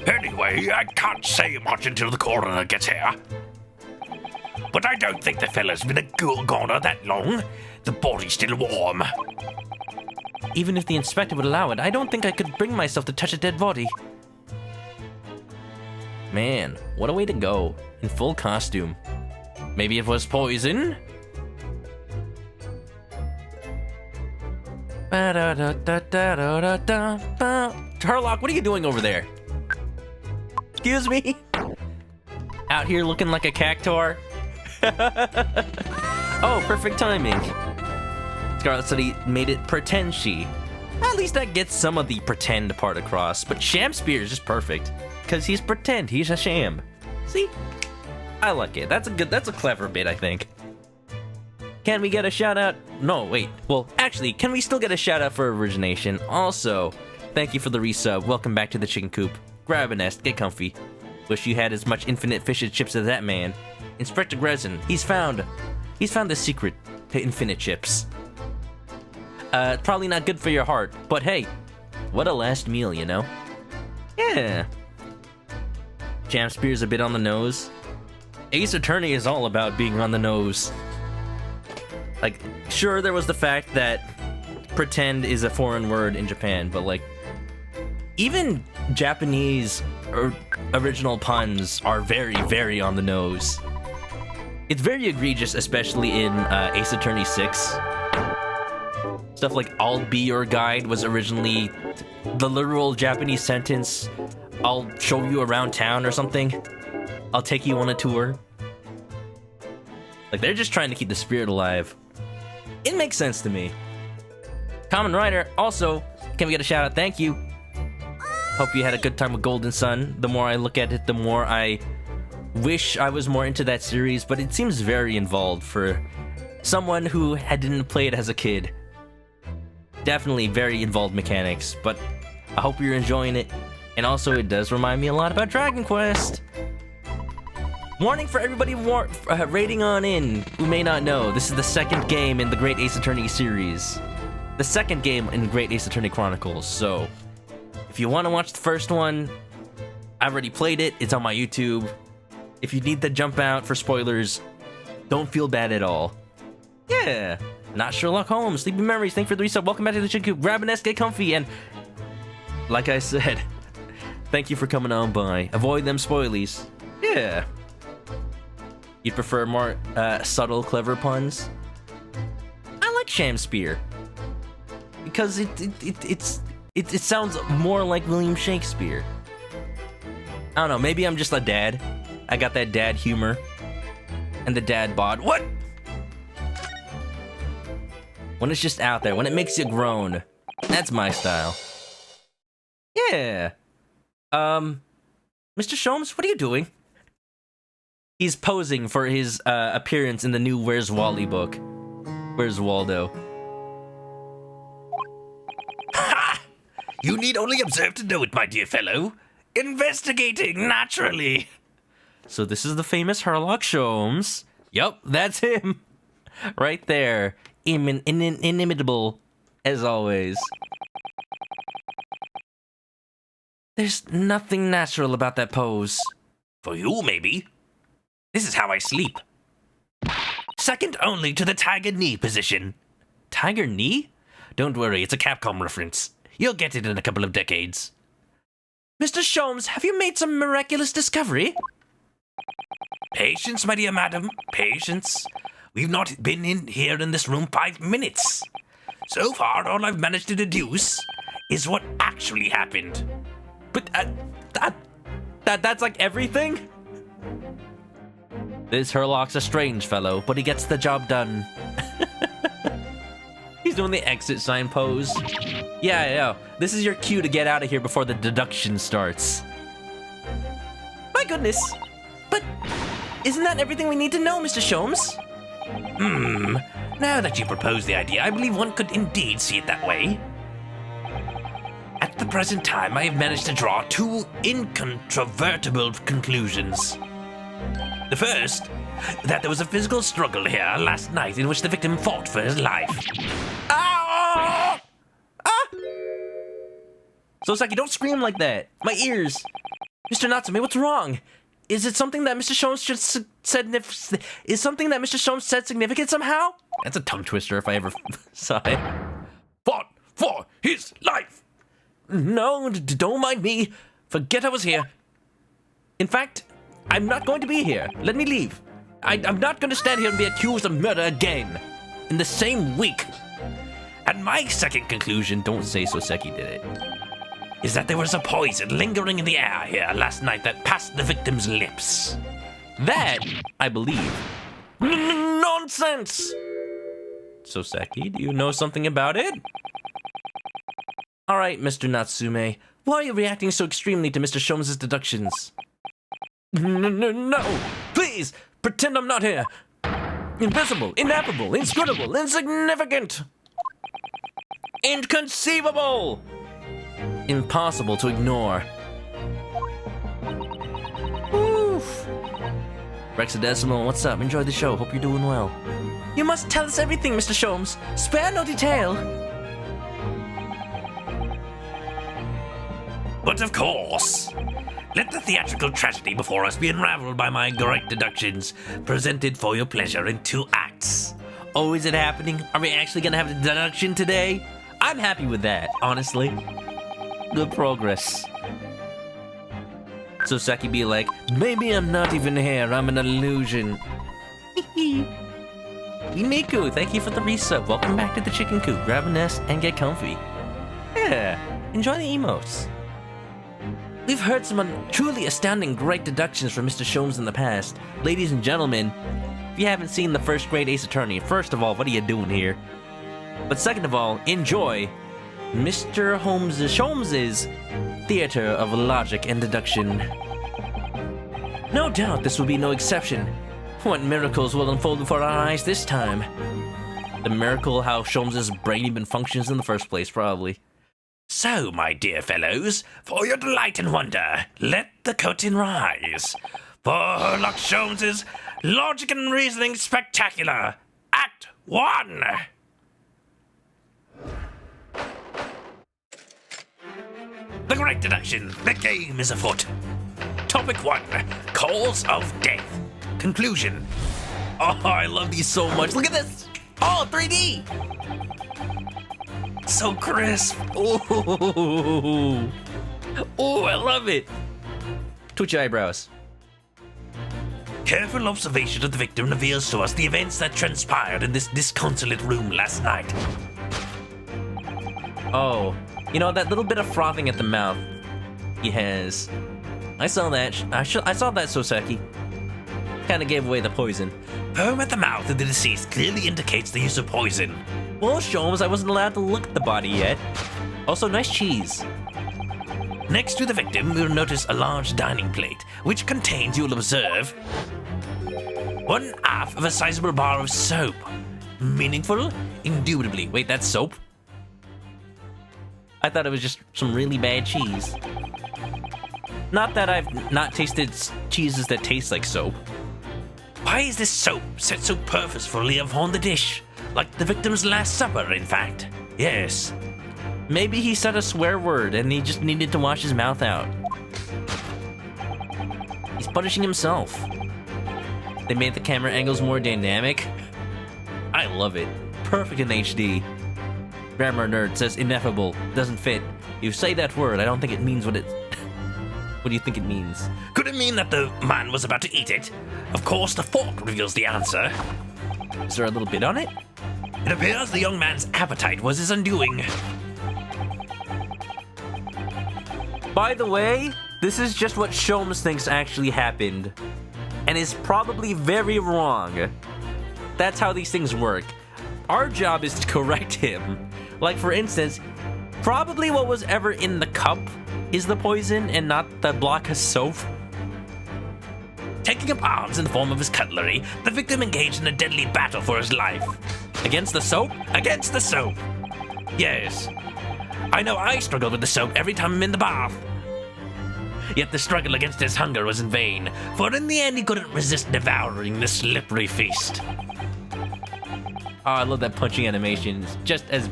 Anyway, I can't say much until the coroner gets here. But I don't think the fella's been a goner that long. The body's still warm. Even if the inspector would allow it, I don't think I could bring myself to touch a dead body. Man, what a way to go. In full costume. Maybe it was poison? Herlock, what are you doing over there? Excuse me? Out here looking like a cactuar. Oh, perfect timing. Scarlet City made it pretend she. At least that gets some of the pretend part across. But Sham Spear is just perfect. Because he's pretend, he's a sham. See? I like it. That's a clever bit, I think. Can we get a shout out? No, wait. Well, actually, can we still get a shout out for origination? Also, thank you for the resub. Welcome back to the chicken coop. Grab a nest, get comfy. Wish you had as much infinite fish and chips as that man. Inspector Gresin, he's found the secret to infinite chips. Probably not good for your heart, but hey, what a last meal, you know? Yeah. Jam Spear's a bit on the nose. Ace Attorney is all about being on the nose. Like, sure, there was the fact that pretend is a foreign word in Japan, but like, even Japanese original puns are very, very on the nose. It's very egregious, especially in Ace Attorney 6. Stuff like, I'll be your guide was originally the literal Japanese sentence, I'll show you around town or something. I'll take you on a tour. Like, they're just trying to keep the spirit alive. It makes sense to me. Common Rider, also, can we get a shout out? Thank you. Hope you had a good time with Golden Sun. The more I look at it, the more I wish I was more into that series, but it seems very involved for someone who didn't play it as a kid. Definitely very involved mechanics, but I hope you're enjoying it. And also, it does remind me a lot about Dragon Quest. Warning for everybody raiding on in who may not know, this is the second game in the Great Ace Attorney series. The second game in Great Ace Attorney Chronicles, so if you want to watch the first one, I've already played it, it's on my YouTube. If you need to jump out for spoilers, don't feel bad at all. Yeah, not Sherlock Holmes, Sleepy Memories, thank you for the resub, welcome back to the Chicken Coop, grab an nest, get comfy, and like I said, thank you for coming on by. Avoid them spoilies. Yeah. You prefer more subtle, clever puns? I like Sham Spear because it sounds more like William Shakespeare. I don't know. Maybe I'm just a dad. I got that dad humor and the dad bod. What? When it's just out there, when it makes you groan, that's my style. Yeah. Mr. Sholmes, what are you doing? He's posing for his appearance in the new Where's Wally book. Where's Waldo? Ha! You need only observe to know it, my dear fellow. Investigating, naturally. So this is the famous Herlock Sholmes. Yup, that's him. Right there. Inimitable, as always. There's nothing natural about that pose. For you, maybe. This is how I sleep. Second only to the tiger knee position. Tiger knee? Don't worry, it's a Capcom reference. You'll get it in a couple of decades. Mr. Sholmes, have you made some miraculous discovery? Patience, my dear madam, patience. We've not been in here in this room 5 minutes. So far, all I've managed to deduce is what actually happened. But that's like everything? This Herlock's a strange fellow, but he gets the job done. He's doing the exit sign pose. Yeah. This is your cue to get out of here before the deduction starts. My goodness. But isn't that everything we need to know, Mr. Sholmes? Now that you propose the idea, I believe one could indeed see it that way. At the present time, I have managed to draw 2 incontrovertible conclusions. The first, that there was a physical struggle here last night in which the victim fought for his life. Ah! So Saki, don't scream like that. My ears. Mr. Natsume, what's wrong? Is it something that Mr. Sholmes said? Is something that Mr. Sholmes said significant somehow? That's a tongue twister if I ever saw it. Fought for his life. No, don't mind me. Forget I was here. In fact, I'm not going to be here. Let me leave. I'm not going to stand here and be accused of murder again. In the same week. And my second conclusion, Don't say so Seki did it. is that there was a poison lingering in the air here last night that passed the victim's lips. That, I believe. Nonsense! Soseki, do you know something about it? Alright, Mr. Natsume. Why are you reacting so extremely to Mr. Sholmes' deductions? No! Please! Pretend I'm not here! Invisible, ineffable, inscrutable, insignificant! Inconceivable! Impossible to ignore. Oof! Rexadecimal, what's up? Enjoy the show. Hope you're doing well. You must tell us everything, Mr. Sholmes. Spare no detail. But of course. Let the theatrical tragedy before us be unraveled by my great deductions, presented for your pleasure in 2 acts. Oh, is it happening? Are we actually gonna have the deduction today? I'm happy with that, honestly. Good progress. Soseki be like, maybe I'm not even here, I'm an illusion. Miku, thank you for the resub. Welcome back to the chicken coop. Grab a nest and get comfy. Yeah, enjoy the emotes. We've heard some truly astounding great deductions from Mr. Sholmes in the past. Ladies and gentlemen, if you haven't seen the first grade Ace Attorney, first of all, what are you doing here? But second of all, enjoy Mr. Sholmes' Theater of Logic and Deduction. No doubt this will be no exception. What miracles will unfold before our eyes this time? The miracle how Sholmes' brain even functions in the first place, probably. So, my dear fellows, for your delight and wonder, let the curtain rise. For Herlock Sholmes' Logic and Reasoning Spectacular, Act 1. The Great Deduction, the game is afoot. Topic 1, Cause of Death. Conclusion. Oh, I love these so much. Look at this! Oh, 3D! So crisp. Oh, I love it. Twitch your eyebrows. Careful observation of the victim reveals to us the events that transpired in this disconsolate room last night. Oh, you know that little bit of frothing at the mouth he has. I saw that. I saw that, Soseki. Kind of gave away the poison. Foam at the mouth of the deceased clearly indicates the use of poison. Well, Sholmes, I wasn't allowed to look at the body yet. Also, nice cheese. Next to the victim, we'll notice a large dining plate, which contains, you'll observe, 1/2 of a sizable bar of soap. Meaningful? Indubitably. Wait, that's soap? I thought it was just some really bad cheese. Not that I've not tasted cheeses that taste like soap. Why is this soap set so purposefully upon the dish? Like the victim's last supper, in fact. Yes. Maybe he said a swear word and he just needed to wash his mouth out. He's punishing himself. They made the camera angles more dynamic. I love it. Perfect in HD. Grammar nerd says ineffable. Doesn't fit. You say that word, I don't think it means what it... What do you think it means? Could it mean that the man was about to eat it? Of course, the fork reveals the answer. Is there a little bit on it? It appears the young man's appetite was his undoing. By the way, this is just what Sholmes thinks actually happened. And is probably very wrong. That's how these things work. Our job is to correct him. Like, for instance, probably what was ever in the cup is the poison and not the block of soap. Taking up arms in the form of his cutlery, the victim engaged in a deadly battle for his life. Against the soap? Against the soap. Yes. I know I struggle with the soap every time I'm in the bath. Yet the struggle against his hunger was in vain, for in the end he couldn't resist devouring the slippery feast. Oh, I love that punching animation. It's just as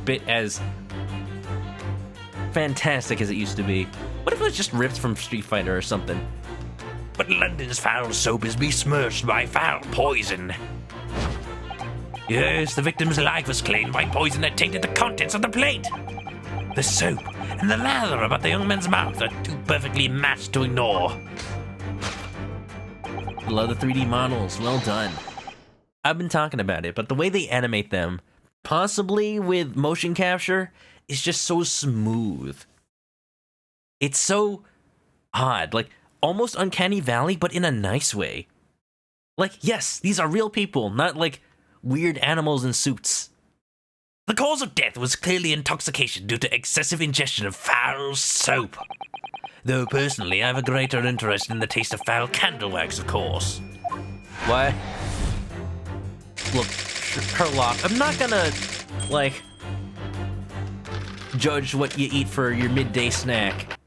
fantastic as it used to be. What if it was just ripped from Street Fighter or something? But London's foul soap is besmirched by foul poison. Yes, the victim's life was claimed by poison that tainted the contents of the plate. The soap and the lather about the young man's mouth are too perfectly matched to ignore. Love the 3D models. Well done. I've been talking about it, but the way they animate them, possibly with motion capture, is just so smooth. It's so odd, like almost Uncanny Valley, but in a nice way. Like, yes, these are real people, not like weird animals in suits. The cause of death was clearly intoxication due to excessive ingestion of foul soap. Though personally, I have a greater interest in the taste of foul candle wax, of course. What? Look, Herlock, I'm not gonna, like, judge what you eat for your midday snack.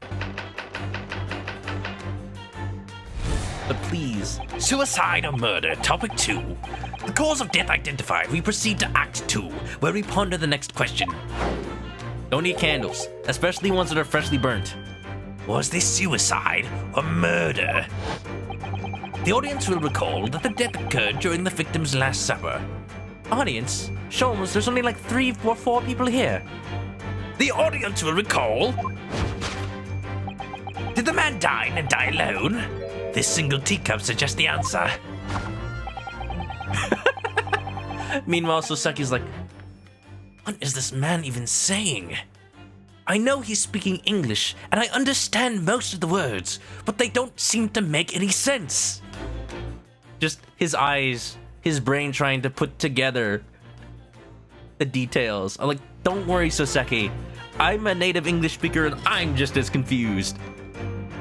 But please. Suicide or murder, topic 2. The cause of death identified, we proceed to act 2, where we ponder the next question. Don't eat candles, especially ones that are freshly burnt. Was this suicide or murder? The audience will recall that the death occurred during the victim's last supper. Audience? Sholmes, there's only like 3 or 4 people here. The audience will recall... Did the man dine and die alone? This single teacup suggests the answer. Meanwhile, Soseki's like, What is this man even saying? I know he's speaking English, and I understand most of the words, but they don't seem to make any sense. Just his eyes, his brain trying to put together the details. I'm like, don't worry, Soseki. I'm a native English speaker, and I'm just as confused.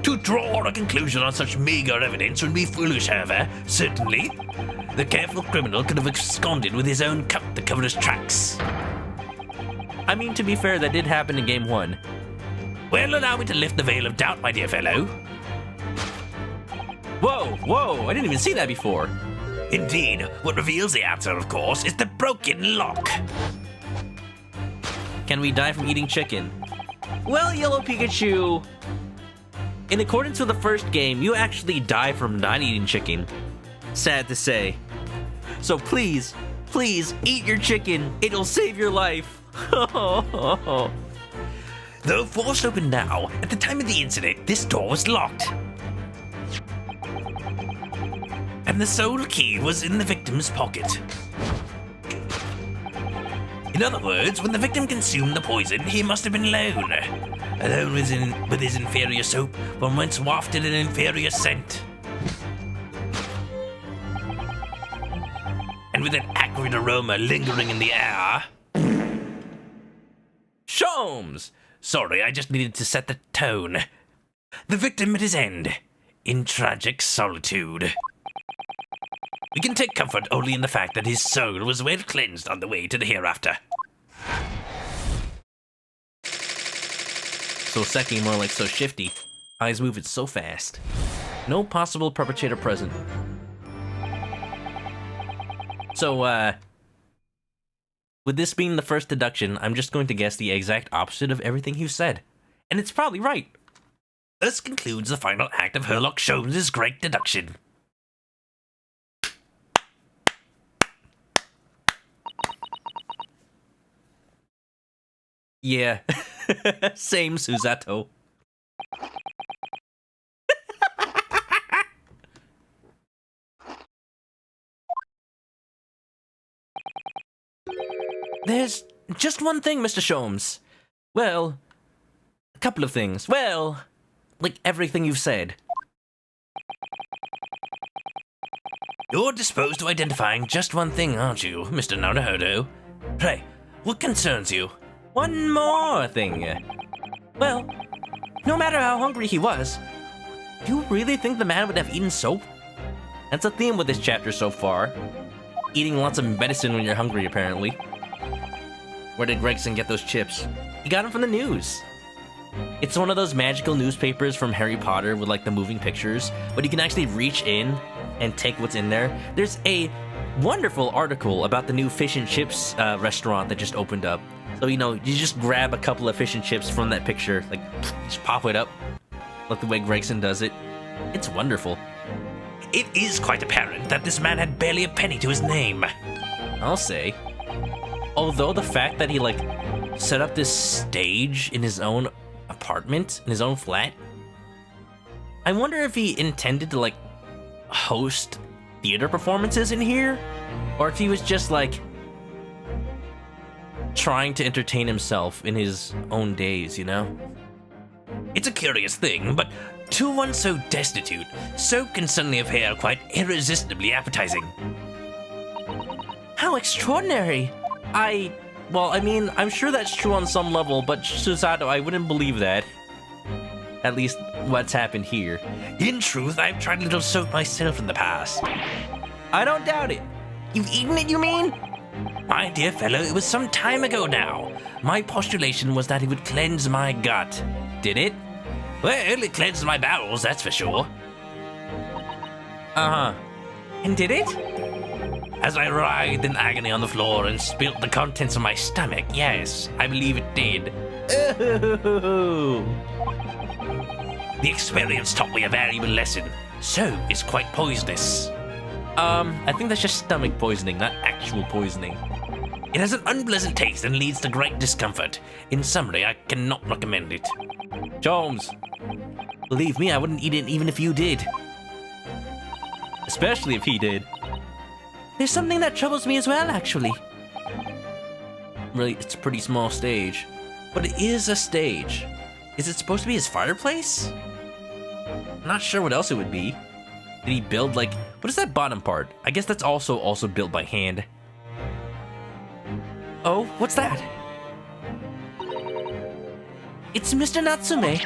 To draw a conclusion on such meager evidence would be foolish, however, certainly. The careful criminal could have absconded with his own cup to cover his tracks. I mean, to be fair, that did happen in Game 1. Well, allow me to lift the veil of doubt, my dear fellow. Whoa, I didn't even see that before. Indeed, what reveals the answer, of course, is the broken lock. Can we die from eating chicken? Well, Yellow Pikachu, in accordance with the first game, you actually die from not eating chicken. Sad to say. So please, eat your chicken. It'll save your life. Though forced open now, at the time of the incident, this door was locked. And the sole key was in the victim's pocket. In other words, when the victim consumed the poison, he must have been alone. Alone with his inferior soap, from whence wafted an inferior scent. And with an acrid aroma lingering in the air. Sholmes! Sorry, I just needed to set the tone. The victim met his end, in tragic solitude. We can take comfort only in the fact that his soul was well cleansed on the way to the hereafter. Soseki more like so shifty. Eyes moving so fast. No possible perpetrator present. So, with this being the first deduction, I'm just going to guess the exact opposite of everything you said. And it's probably right. Thus concludes the final act of Herlock Sholmes' great deduction. Yeah. Same, Susato. There's just one thing, Mr. Sholmes. Well, a couple of things. Well, like everything you've said. You're disposed to identifying just one thing, aren't you, Mr. Naruhodo? Pray, what concerns you? One more thing. Well, no matter how hungry he was, do you really think the man would have eaten soap? That's a theme with this chapter so far. Eating lots of medicine when you're hungry, apparently. Where did Gregson get those chips? He got them from the news. It's one of those magical newspapers from Harry Potter with like the moving pictures, but you can actually reach in and take what's in there. There's a wonderful article about the new fish and chips restaurant that just opened up. So, you know, you just grab a couple of fish and chips from that picture, like, just pop it up, like the way Gregson does it. It's wonderful. It is quite apparent that this man had barely a penny to his name. I'll say. Although the fact that he, like, set up this stage in his own apartment, in his own flat, I wonder if he intended to, like, host theater performances in here, or if he was just, like, trying to entertain himself in his own days, you know? It's a curious thing, but to one so destitute, soap can suddenly appear quite irresistibly appetizing. How extraordinary! Well, I mean, I'm sure that's true on some level, but Susato, I wouldn't believe that. At least, what's happened here. In truth, I've tried a little soap myself in the past. I don't doubt it. You've eaten it, you mean? My dear fellow, it was some time ago now. My postulation was that it would cleanse my gut. Did it? Well, it cleansed my bowels, that's for sure. Uh-huh. And did it? As I writhed in agony on the floor and spilt the contents of my stomach, yes, I believe it did. Ooh. The experience taught me a valuable lesson. Soap is quite poisonous. I think that's just stomach poisoning, not actual poisoning. It has an unpleasant taste and leads to great discomfort. In summary, I cannot recommend it. Sholmes, believe me, I wouldn't eat it even if you did. Especially if he did. There's something that troubles me as well, actually. Really, it's a pretty small stage. But it is a stage. Is it supposed to be his fireplace? I'm not sure what else it would be. Did he build, like, what is that bottom part? I guess that's also built by hand. Oh, what's that? It's Mr. Natsume.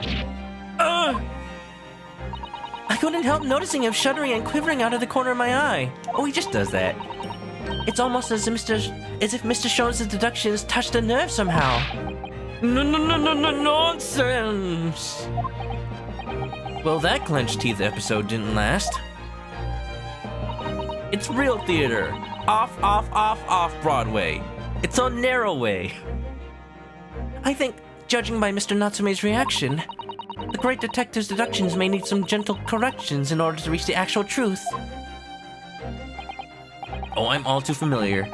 I couldn't help noticing him shuddering and quivering out of the corner of my eye. Oh, he just does that. It's almost as if Mr. Sholmes' deductions touched a nerve somehow. Nonsense! Well, that clenched teeth episode didn't last. It's real theater. Off Broadway. It's on narrow way. I think, judging by Mr. Natsume's reaction, the great detective's deductions may need some gentle corrections in order to reach the actual truth. Oh, I'm all too familiar.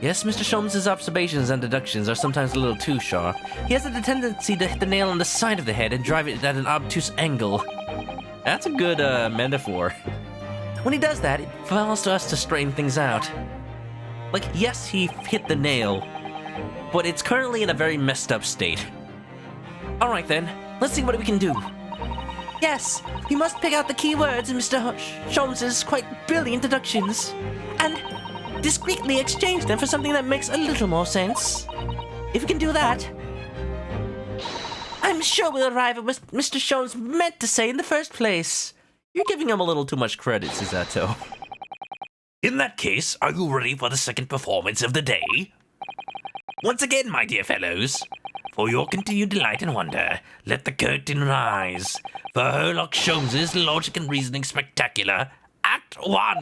Yes, Mr. Sholmes' observations and deductions are sometimes a little too sharp. He has a tendency to hit the nail on the side of the head and drive it at an obtuse angle. That's a good metaphor. When he does that, it falls to us to straighten things out. Like, yes, he hit the nail, but it's currently in a very messed up state. Alright then, let's see what we can do. Yes, we must pick out the key words in Mr. Sholmes' quite brilliant deductions, and discreetly exchange them for something that makes a little more sense. If we can do that, I'm sure we'll arrive at what Mr. Sholmes meant to say in the first place. You're giving him a little too much credit, Susato. In that case, are you ready for the second performance of the day? Once again, my dear fellows, for your continued delight and wonder, let the curtain rise for Herlock Sholmes' Logic and Reasoning Spectacular, Act 1.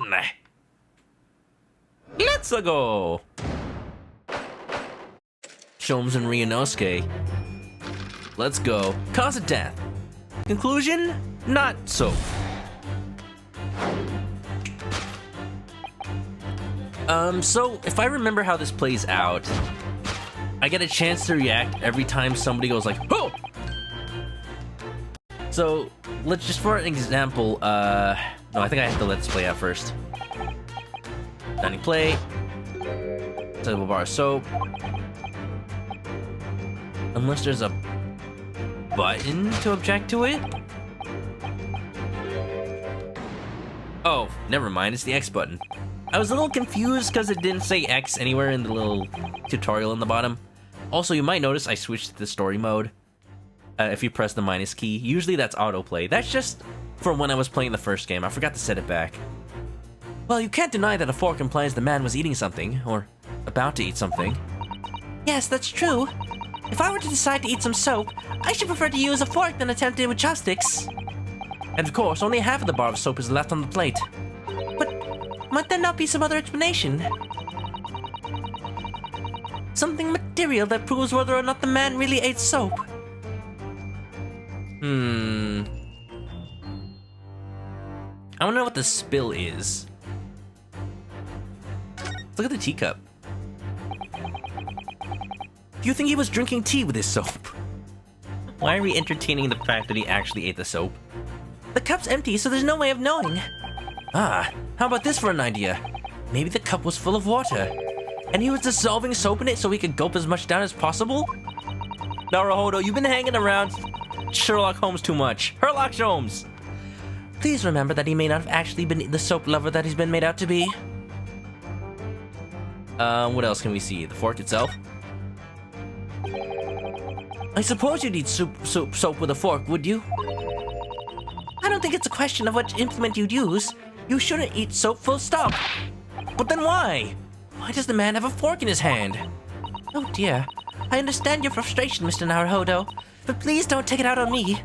Let's go! Sholmes and Ryunosuke. Let's go. Cause of death. Conclusion? Not so. So if I remember how this plays out, I get a chance to react every time somebody goes like, "Oh!" So let's just, for an example, no, I think I have to let's play out first. Dining plate. Table bar of soap. Unless there's a button to object to it. Oh, never mind, it's the X button. I was a little confused because it didn't say X anywhere in the little tutorial in the bottom. Also, you might notice I switched to the story mode. If you press the minus key, usually that's autoplay. That's just from when I was playing the first game. I forgot to set it back. Well, you can't deny that a fork implies the man was eating something, or About to eat something. yes, that's true. If I were to decide to eat some soap, I should prefer to use a fork than attempt it with chopsticks. And of course, only half of the bar of soap is left on the plate. But might there not be some other explanation? Something material that proves whether or not the man really ate soap. I want to know what the spill is. Look at the teacup. Do you think he was drinking tea with his soap? Why are we entertaining the fact that he actually ate the soap? The cup's empty, so there's no way of knowing. Ah, how about this for an idea? Maybe the cup was full of water, and he was dissolving soap in it so he could gulp as much down as possible? Naruhodo, you've been hanging around Sherlock Holmes too much. Herlock Sholmes! Please remember that he may not have actually been the soap lover that he's been made out to be. What else can we see? The fork itself? I suppose you'd eat soap with a fork, would you? I don't think it's a question of what implement you'd use. You shouldn't eat soap, full stop. But then why? Why does the man have a fork in his hand? Oh dear. I understand your frustration, Mr. Naruhodo, but please don't take it out on me.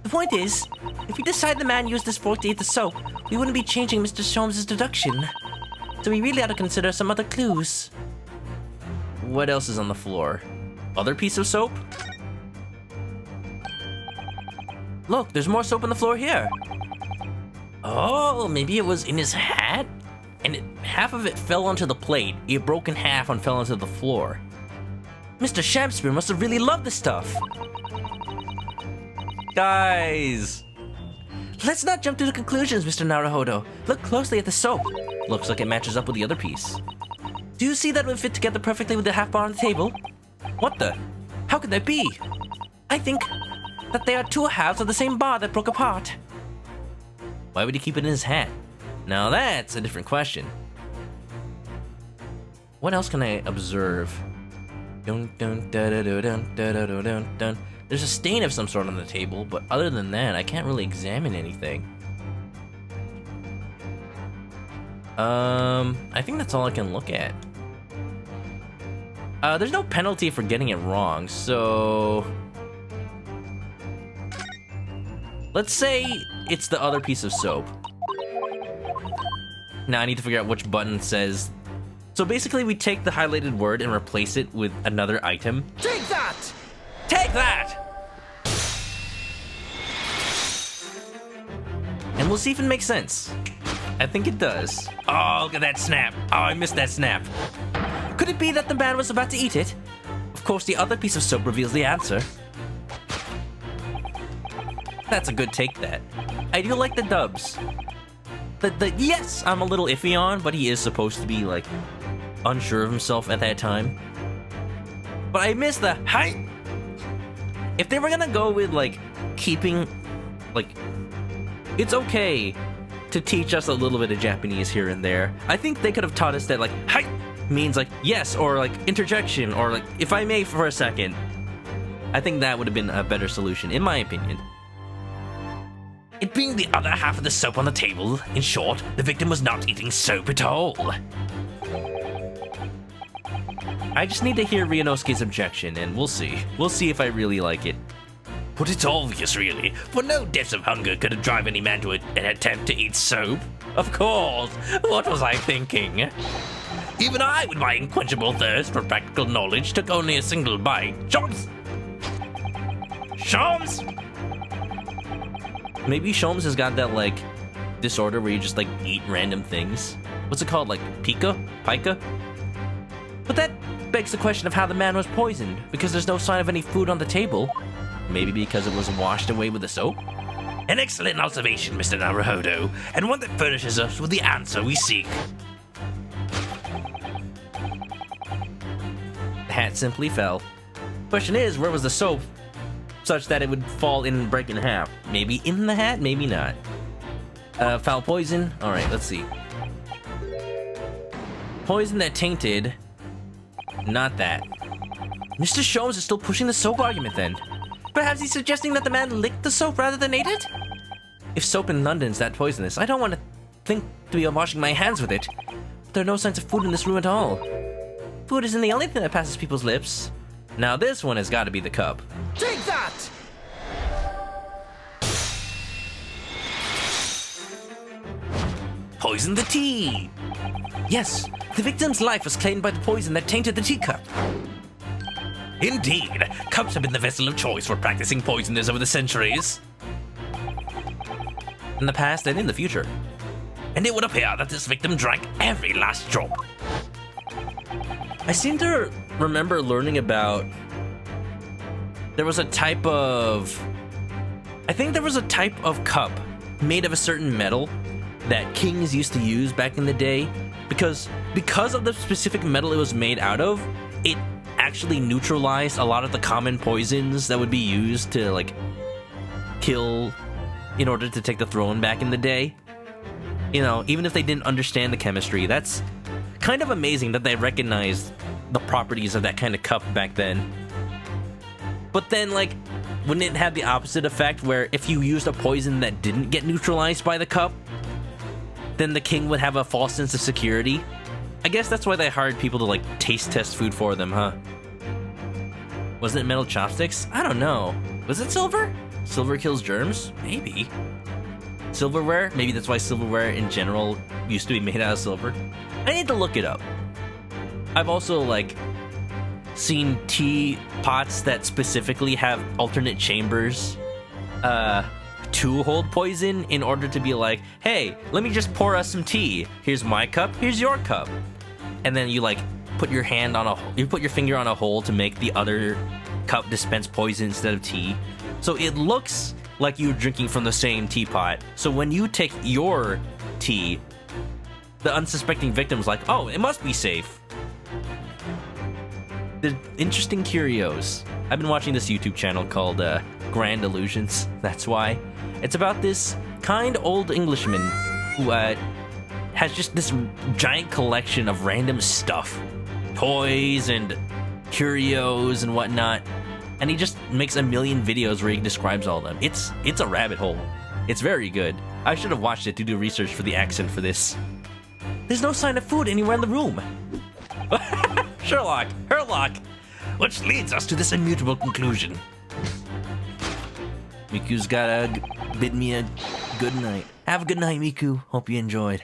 The point is, if we decide the man used this fork to eat the soap, we wouldn't be changing Mr. Sholmes' deduction. So we really ought to consider some other clues. What else is on the floor? Other piece of soap? Look, there's more soap on the floor here. Oh, maybe it was in his hat? And half of it fell onto the plate. It broke in half and fell onto the floor. Mr. Shakespeare must have really loved this stuff. Guys! Let's not jump to the conclusions, Mr. Naruhodo. Look closely at the soap. Looks like it matches up with the other piece. Do you see that it would fit together perfectly with the half bar on the table? What the? How could that be? I think that they are two halves of the same bar that broke apart. Why would he keep it in his hat? Now that's a different question. What else can I observe? Dun, dun, da, da, da, dun, da, da, da, dun, dun. There's a stain of some sort on the table, but other than that, I can't really examine anything. I think that's all I can look at. There's no penalty for getting it wrong, so... let's say it's the other piece of soap. Now I need to figure out which button says... So basically we take the highlighted word and replace it with another item. Take that! Take that! And we'll see if it makes sense. I think it does. Oh, look at that snap. Oh, I missed that snap. Could it be that the man was about to eat it? Of course, the other piece of soap reveals the answer. That's a good take, that. I do like the dubs. Yes, I'm a little iffy on, but he is supposed to be, like, unsure of himself at that time. But I miss the height. If they were gonna go with, like, keeping, like, it's okay to teach us a little bit of Japanese here and there. I think they could have taught us that, like, height means, like, yes, or, like, interjection, or, like, if I may for a second. I think that would have been a better solution, in my opinion. It being the other half of the soap on the table, in short, the victim was not eating soap at all. I just need to hear Ryunosuke's objection, and we'll see. We'll see if I really like it. But it's obvious, really, for no deaths of hunger could drive any man to an attempt to eat soap. Of course, what was I thinking? Even I, with my unquenchable thirst for practical knowledge, took only a single bite. Sholmes! Sholmes! Maybe Sholmes has got that, like, disorder where you just, like, eat random things. What's it called, like, pica? But that begs the question of how the man was poisoned, because there's no sign of any food on the table. Maybe because it was washed away with the soap? An excellent observation, Mr. Naruhodo, and one that furnishes us with the answer we seek. The hat simply fell. Question is, where was the soap? Such that it would fall and break in half. Maybe in the hat, maybe not. Foul poison? Alright, let's see. Poison that tainted. Not that. Mr. Sholmes is still pushing the soap argument then. Perhaps he's suggesting that the man licked the soap rather than ate it? If soap in London's that poisonous, I don't want to think to be washing my hands with it. But there are no signs of food in this room at all. Food isn't the only thing that passes people's lips. Now this one has got to be the cup. Take that! Poison the tea! Yes, the victim's life was claimed by the poison that tainted the teacup. Indeed, cups have been the vessel of choice for practicing poisoners over the centuries. In the past and in the future. And it would appear that this victim drank every last drop. I seem to remember learning about... There was a type of... I think there was a type of cup made of a certain metal that kings used to use back in the day. Because of the specific metal it was made out of, it actually neutralized a lot of the common poisons that would be used to, like, kill in order to take the throne back in the day. You know, even if they didn't understand the chemistry, that's kind of amazing that they recognized the properties of that kind of cup back then. But then, like, wouldn't it have the opposite effect where if you used a poison that didn't get neutralized by the cup, then the king would have a false sense of security? I guess that's why they hired people to, like, taste test food for them, huh? Wasn't it metal chopsticks? I don't know. Was it silver? Silver kills germs? Maybe. Silverware? Maybe that's why silverware in general used to be made out of silver. I need to look it up. I've also, like, seen tea pots that specifically have alternate chambers to hold poison in order to be like, hey, let me just pour us some tea. Here's my cup, here's your cup. And then you, like, put your finger on a hole to make the other cup dispense poison instead of tea. So it looks like you're drinking from the same teapot. So when you take your tea, the unsuspecting victim's like, oh, it must be safe. The interesting curios. I've been watching this YouTube channel called Grand Illusions. That's why. It's about this kind old Englishman who has just this giant collection of random stuff. Toys and curios and whatnot. And he just makes a million videos where he describes all of them. It's a rabbit hole. It's very good. I should have watched it to do research for the accent for this. There's no sign of food anywhere in the room. Sherlock, Herlock. Which leads us to this immutable conclusion. Miku's gotta bid me a good night. Have a good night, Miku. Hope you enjoyed.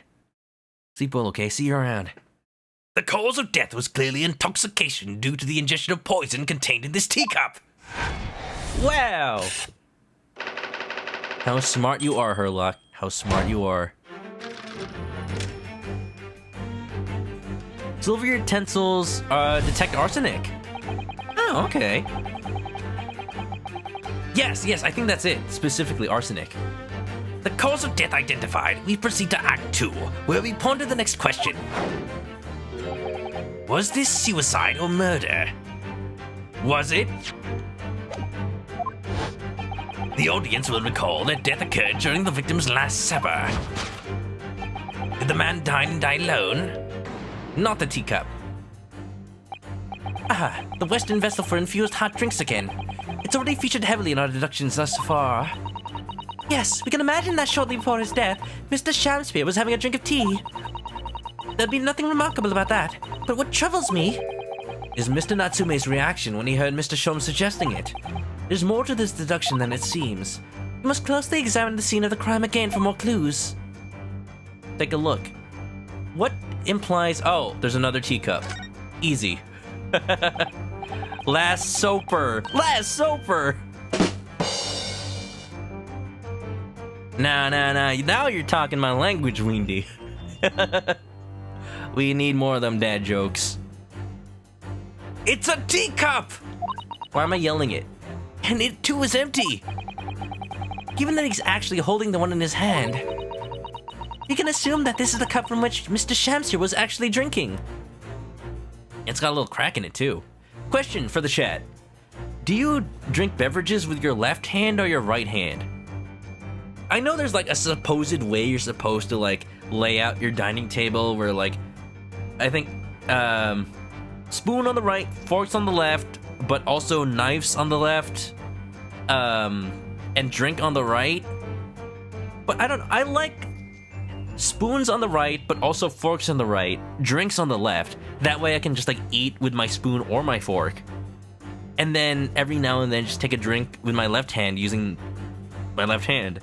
Sleep well, okay? See you around. The cause of death was clearly intoxication due to the ingestion of poison contained in this teacup. Wow! How smart you are, Herlock. How smart you are. Silver utensils detect arsenic. Oh, okay. Yes, I think that's it. Specifically, arsenic. The cause of death identified, we proceed to Act 2, where we ponder the next question. Was this suicide or murder? Was it? The audience will recall that death occurred during the victim's last supper. Did the man dine and die alone? Not the teacup. Ah, the Western vessel for infused hot drinks again. It's already featured heavily in our deductions thus far. Yes, we can imagine that shortly before his death, Mr. Shakespeare was having a drink of tea. There'd be nothing remarkable about that, but what troubles me is Mr. Natsume's reaction when he heard Mr. Sholmes suggesting it. There's more to this deduction than it seems. We must closely examine the scene of the crime again for more clues. Take a look. What implies... Oh, there's another teacup. Easy. Last Soper. Nah. Now you're talking my language, Windy. We need more of them dad jokes. It's a teacup! Why am I yelling it? And it too is empty. Given that he's actually holding the one in his hand, you can assume that this is the cup from which Mr. Shams was actually drinking. It's got a little crack in it, too. Question for the chat. Do you drink beverages with your left hand or your right hand? I know there's, like, a supposed way you're supposed to, like, lay out your dining table where, like, I think, spoon on the right, forks on the left, but also knives on the left, and drink on the right. But I like spoons on the right, but also forks on the right, drinks on the left. That way I can just, like, eat with my spoon or my fork. And then every now and then just take a drink with my left hand using my left hand.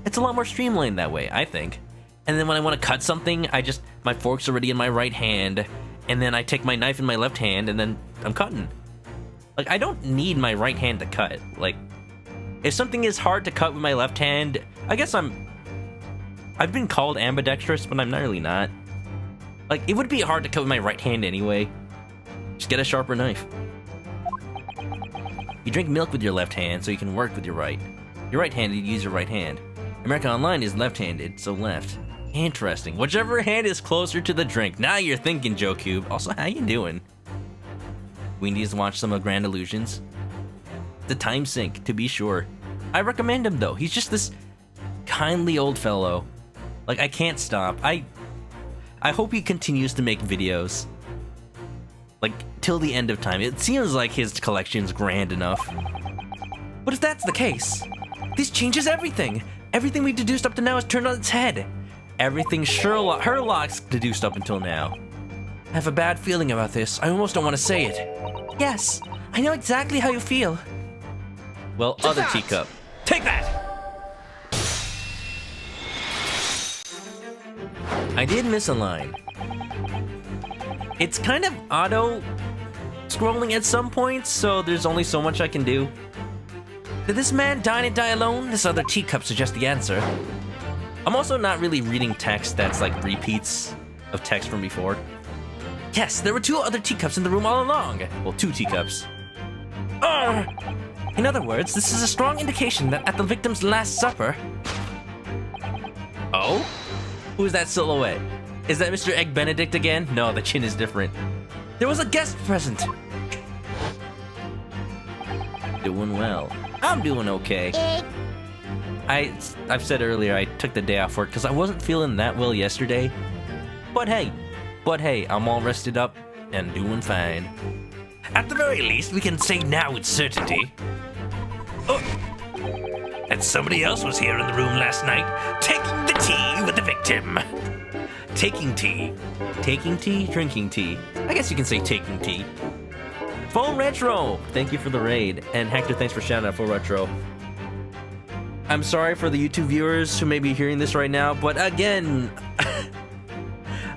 It's a lot more streamlined that way, I think. And then when I want to cut something, my fork's already in my right hand, and then I take my knife in my left hand, and then I'm cutting. Like, I don't need my right hand to cut. Like, if something is hard to cut with my left hand, I guess I've been called ambidextrous, but I'm really not. Like, it would be hard to cut with my right hand anyway. Just get a sharper knife. You drink milk with your left hand, so you can work with your right. You're right-handed, you use your right hand. America Online is left-handed, so left. Interesting. Whichever hand is closer to the drink. Now you're thinking, Joe Cube. Also, how you doing? We need to watch some of Grand Illusions. The time sink, to be sure. I recommend him though. He's just this kindly old fellow. Like, I can't stop. I hope he continues to make videos. Like, till the end of time. It seems like his collection's grand enough. But if that's the case, this changes everything. Everything we deduced up to now is turned on its head. Everything Herlock's deduced up until now. I have a bad feeling about this. I almost don't want to say it. Yes, I know exactly how you feel. Well, other teacup. Take that! I did miss a line. It's kind of auto scrolling at some points, so there's only so much I can do. Did this man dine and die alone? This other teacup suggests the answer. I'm also not really reading text that's like repeats of text from before. Yes, there were 2 other teacups in the room all along. Well, 2 teacups. In other words, this is a strong indication that at the victim's last supper... Oh? Who's that silhouette? Is that Mr. Egg Benedict again? No, the chin is different. there was a guest present. Doing well. I'm doing okay. I've said earlier I took the day off work because I wasn't feeling that well yesterday. But hey, I'm all rested up and doing fine. At the very least, we can say now with certainty. Oh, that somebody else was here in the room last night, taking the tea with the victim. Taking tea. Taking tea? Drinking tea. I guess you can say taking tea. Full Retro! Thank you for the raid. And Hector, thanks for shouting out Full Retro. I'm sorry for the YouTube viewers who may be hearing this right now, but again,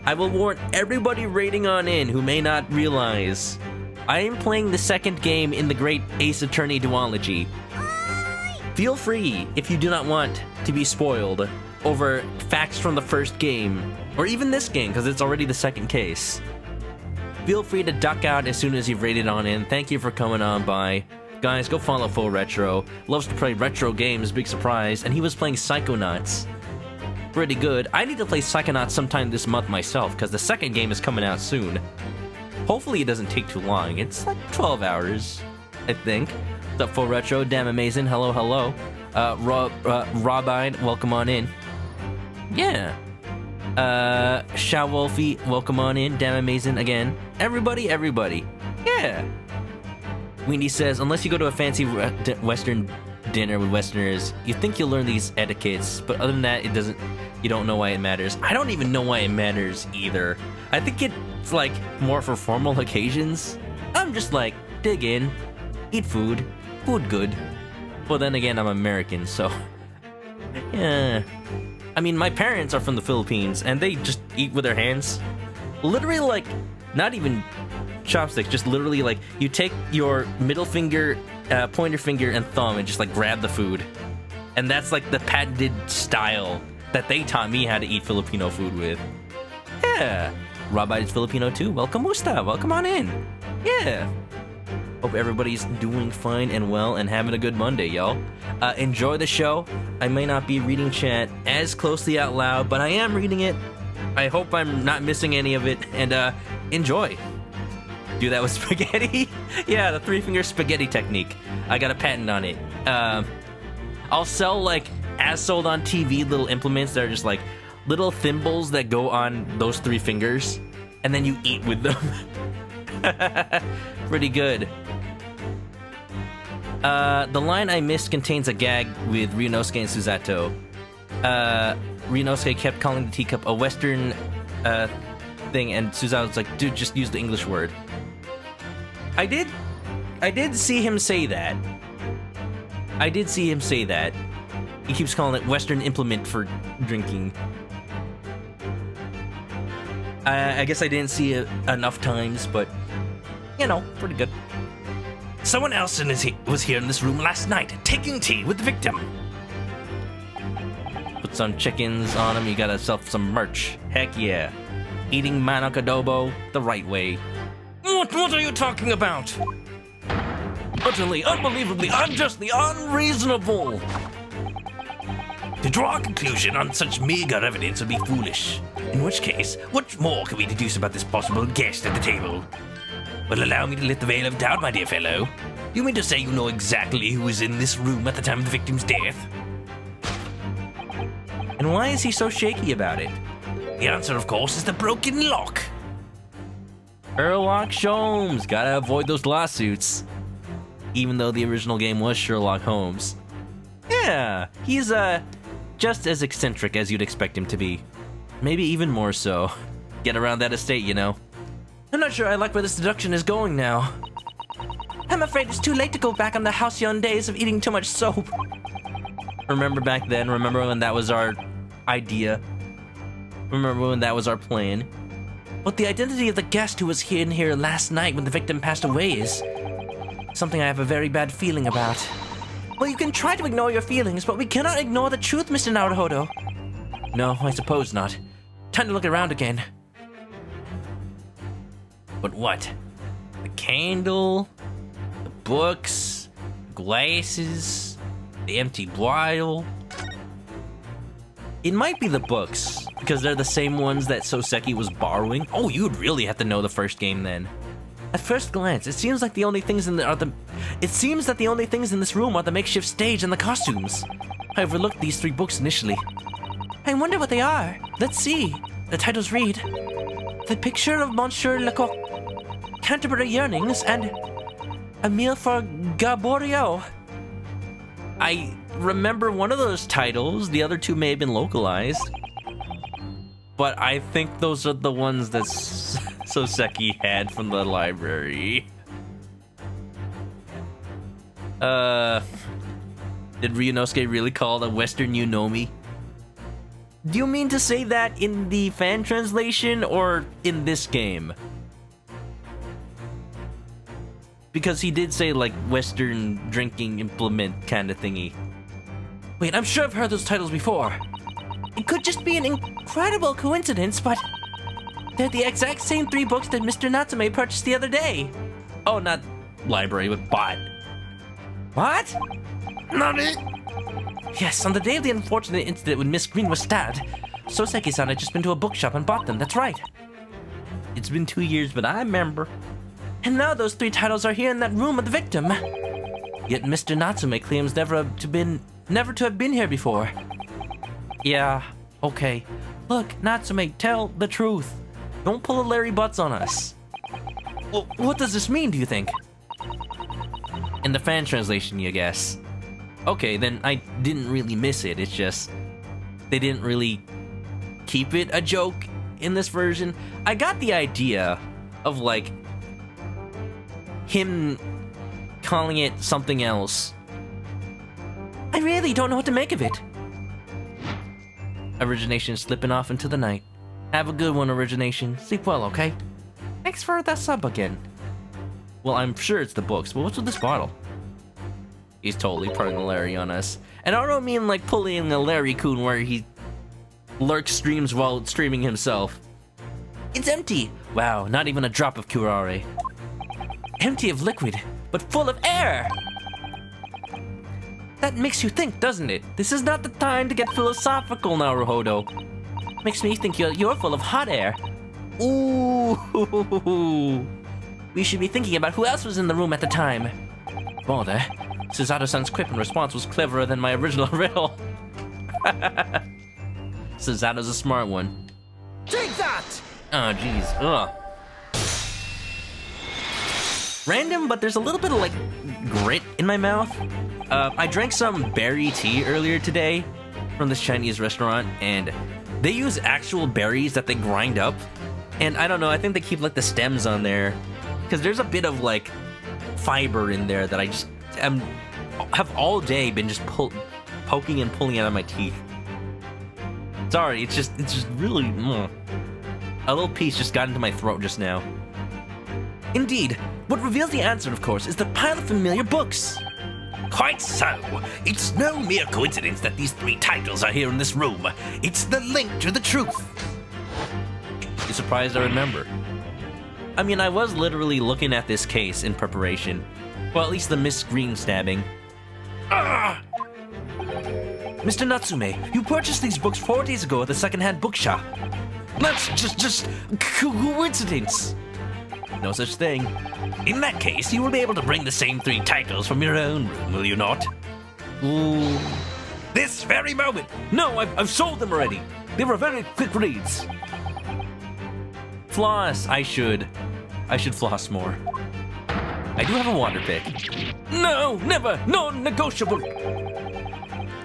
I will warn everybody raiding on in who may not realize I am playing the second game in the Great Ace Attorney duology. Feel free, if you do not want to be spoiled over facts from the first game, or even this game, because it's already the second case. Feel free to duck out as soon as you've raided on in. Thank you for coming on by. Guys, go follow Full Retro. Loves to play retro games, big surprise, and he was playing Psychonauts. Pretty good. I need to play Psychonauts sometime this month myself, because the second game is coming out soon. Hopefully it doesn't take too long. It's like 12 hours, I think. What's up, Full Retro? Damn amazing. Hello, hello. Robine, welcome on in. Yeah. Sha Wolfie, welcome on in. Damn amazing again. Everybody. Yeah. Weenie says, unless you go to a fancy Western dinner with Westerners, you think you'll learn these etiquettes, but other than that, you don't know why it matters. I don't even know why it matters either. I think it's like more for formal occasions. I'm just like, dig in, eat food good. Well, then again, I'm American, so yeah. I mean, my parents are from the Philippines, and they just eat with their hands. Literally, like, not even chopsticks, just literally, like, you take your middle finger, pointer finger, and thumb and just, like, grab the food. And that's, like, the patented style that they taught me how to eat Filipino food with. Yeah. Rabbi is Filipino, too. Welcome, Musta. Welcome on in. Yeah. Hope everybody's doing fine and well and having a good Monday, y'all. Enjoy the show. I may not be reading chat as closely out loud, but I am reading it. I hope I'm not missing any of it, and enjoy. Do that with spaghetti? Yeah, the 3-finger spaghetti technique. I got a patent on it. I'll sell, like, as sold on TV little implements that are just, like, little thimbles that go on those 3 fingers, and then you eat with them. Pretty good. The line I missed contains a gag with Ryunosuke and Susato. Ryunosuke kept calling the teacup a Western thing, and Susato's like, dude, just use the English word. I did see him say that. He keeps calling it Western implement for drinking. I guess I didn't see it enough times, but, you know, pretty good. Someone else was here in this room last night, taking tea with the victim. Put some chickens on him, you got yourself some merch. Heck yeah. Eating ManokAdobo the right way. What are you talking about? Utterly, unbelievably, unjustly, unreasonable. To draw a conclusion on such meager evidence would be foolish. In which case, what more can we deduce about this possible guest at the table? Well, allow me to lift the veil of doubt, my dear fellow. You mean to say you know exactly who was in this room at the time of the victim's death? And why is he so shaky about it? The answer, of course, is the broken lock. Herlock Sholmes. Gotta avoid those lawsuits. Even though the original game was Sherlock Holmes. Yeah, he's just as eccentric as you'd expect him to be. Maybe even more so. Get around that estate, you know. I'm not sure I like where this deduction is going now. I'm afraid it's too late to go back on the halcyon days of eating too much soap. Remember back then? Remember when that was our idea? Remember when that was our plan? But the identity of the guest who was in here last night when the victim passed away is something I have a very bad feeling about. Well, you can try to ignore your feelings, but we cannot ignore the truth, Mr. Naruhodo. No, I suppose not. Time to look around again. But what? The candle? The books? Glasses? The empty bottle? It might be the books, because they're the same ones that Soseki was borrowing. Oh, you'd really have to know the first game then. At first glance, it seems like the only things It seems that the only things in this room are the makeshift stage and the costumes. I overlooked these 3 books initially. I wonder what they are. Let's see. The titles read: The Picture of Monsieur Lecoq, Canterbury Yearnings, and A Meal for Gaborio. I remember one of those titles. The other 2 may have been localized. But I think those are the ones that Soseki had from the library. Did Ryunosuke really call the Western Yunomi? Do you mean to say that in the fan translation or in this game? Because he did say like Western drinking implement kind of thingy. Wait, I'm sure I've heard those titles before. It could just be an incredible coincidence, but they're the exact same 3 books that Mr. Natsume purchased the other day. Oh, not library, but bought. What? Nani? Yes, on the day of the unfortunate incident when Miss Green was stabbed, Soseki-san had just been to a bookshop and bought them, that's right. It's been 2 years, but I remember. And now those 3 titles are here in that room of the victim. Yet Mr. Natsume claims never to have been here before. Yeah, okay. Look, Natsume, tell the truth. Don't pull a Larry Butts on us. Well, what does this mean, do you think? In the fan translation, you guess. Okay, then I didn't really miss it. It's just they didn't really keep it a joke in this version. I got the idea of like him calling it something else. I really don't know what to make of it. Origination slipping off into the night. Have a good one, Origination. Sleep well, okay? Thanks for the sub again. Well, I'm sure it's the books, but what's with this bottle? He's totally pulling a Larry on us. And I don't mean like pulling a Larry-kun where he lurks streams while streaming himself. It's empty! Wow, not even a drop of curare. Empty of liquid, but full of air! That makes you think, doesn't it? This is not the time to get philosophical, Naruhodo. Makes me think you're full of hot air. Ooh! We should be thinking about who else was in the room at the time. Bother. Susato-san's quip in response was cleverer than my original riddle. Susato's a smart one. Take that! Oh, jeez. Ugh. Random, but there's a little bit of like grit in my mouth. I drank some berry tea earlier today from this Chinese restaurant, and they use actual berries that they grind up. And I don't know, I think they keep like the stems on there because there's a bit of like fiber in there that I just have all day been just poking and pulling out of my teeth. Sorry, it's just really a little piece just got into my throat just now. Indeed, what reveals the answer, of course, is the pile of familiar books. Quite so. It's no mere coincidence that these 3 titles are here in this room. It's the link to the truth. You surprised I remember? I mean, I was literally looking at this case in preparation. Well, at least the Miss Green stabbing. Mr. Natsume, you purchased these books 4 days ago at the second-hand bookshop. That's just coincidence. No such thing. In that case, you will be able to bring the same 3 titles from your own room, will you not? Ooh. This very moment. No, I've sold them already. They were very quick reads. Floss. I should floss more. I do have a water pick. No, never. Non-negotiable.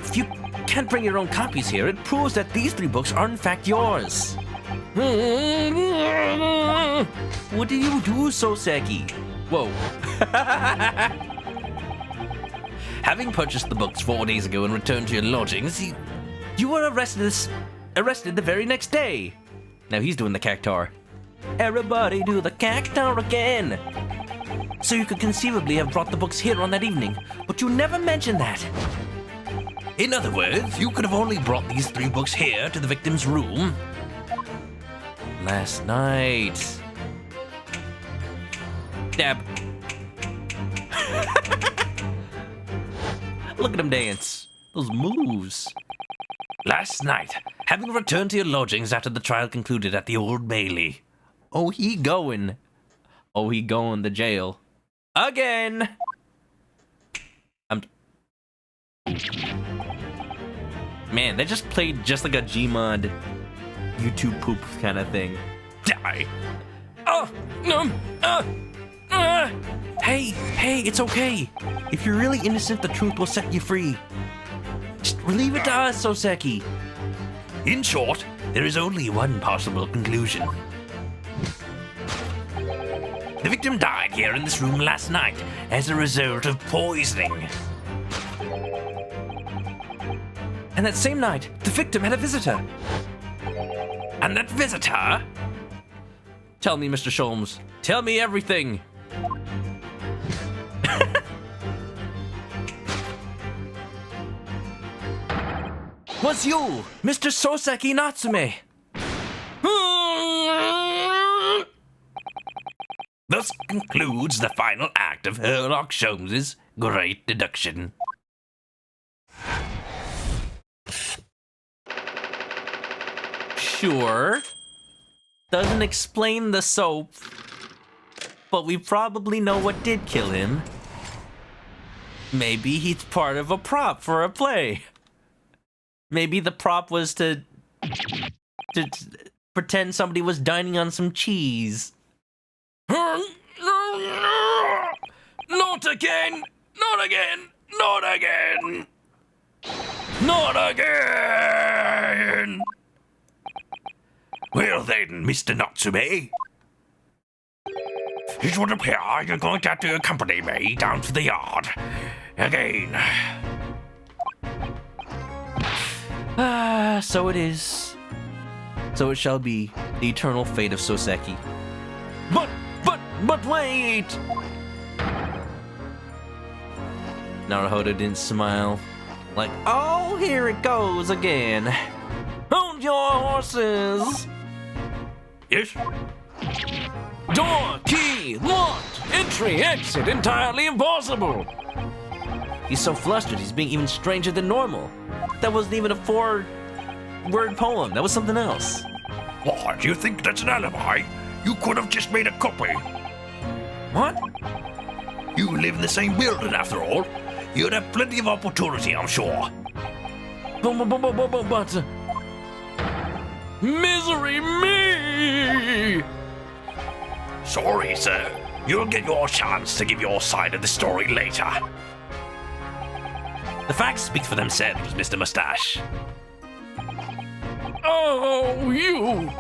If you can't bring your own copies here, it proves that these 3 books are in fact yours. What did you do, Soseki? Whoa. Having purchased the books 4 days ago and returned to your lodgings, you were arrested the very next day. Now he's doing the cactar. Everybody do the cactar again. So you could conceivably have brought the books here on that evening, but you never mentioned that. In other words, you could have only brought these 3 books here to the victim's room last night. Dab. Look at him dance. Those moves. Last night, having returned to your lodgings after the trial concluded at the Old Bailey. Oh, he going to jail. Again! Man, that just played just like a Gmod YouTube poop kind of thing. Die! Hey, it's okay. If you're really innocent, the truth will set you free. Just leave it to us, Soseki. In short, there is only one possible conclusion. The victim died here in this room last night as a result of poisoning. And that same night, the victim had a visitor. And that visitor? Tell me, Mr. Sholmes. Tell me everything. Was you, Mr. Soseki Natsume? Thus concludes the final act of Herlock Sholmes' great deduction. Sure. Doesn't explain the soap, but we probably know what did kill him. Maybe he's part of a prop for a play. Maybe the prop was to pretend somebody was dining on some cheese. Not again! Not again! Not again! Not again! Well then, Mr. Natsume, it would appear you're going to have to accompany me down to the yard again. So it is. So it shall be, the eternal fate of Soseki. But wait! Naruhodo didn't smile. Like, oh, here it goes again. Hold your horses! Yes? Door, key, locked! Entry, exit, entirely impossible! He's so flustered, he's being even stranger than normal. That wasn't even a 4-word poem, that was something else. What, do you think that's an alibi? You could have just made a copy. What? You live in the same building after all. You'd have plenty of opportunity, I'm sure. But... Misery me! Sorry, sir. You'll get your chance to give your side of the story later. The facts speak for themselves, Mr. Mustache. Oh, you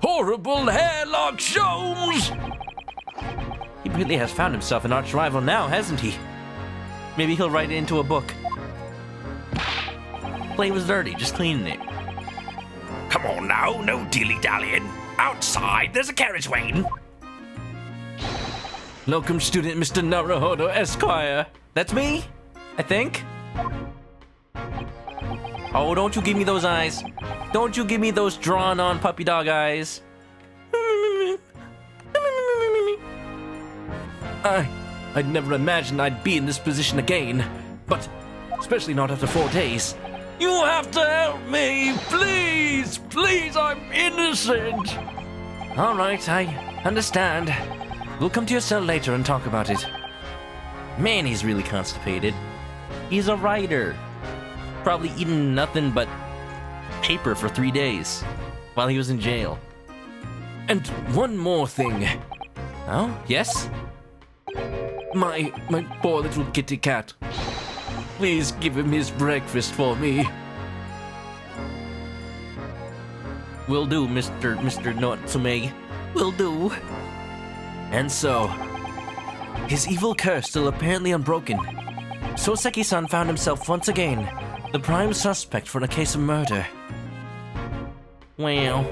horrible Herlock Sholmes! He really has found himself an arch rival now, hasn't he? Maybe he'll write it into a book. Play was dirty, just cleaning it. Come on now, no dilly-dallying. Outside, there's a carriage waiting. Welcome, student Mr. Naruhodo Esquire. That's me, I think. Oh, don't you give me those eyes. Don't you give me those drawn-on puppy dog eyes. I'd never imagined I'd be in this position again, but especially not after 4 days. You have to help me, please, please, I'm innocent. All right, Understand. We'll come to your cell later and talk about it. Man, he's really constipated. He's a writer. Probably eaten nothing but paper for 3 days while he was in jail. And one more thing. Oh, yes? My poor little kitty cat. Please give him his breakfast for me. Will do, Mr. Natsume. Will do. And so, his evil curse still apparently unbroken. Soseki-san found himself once again the prime suspect for a case of murder. Well,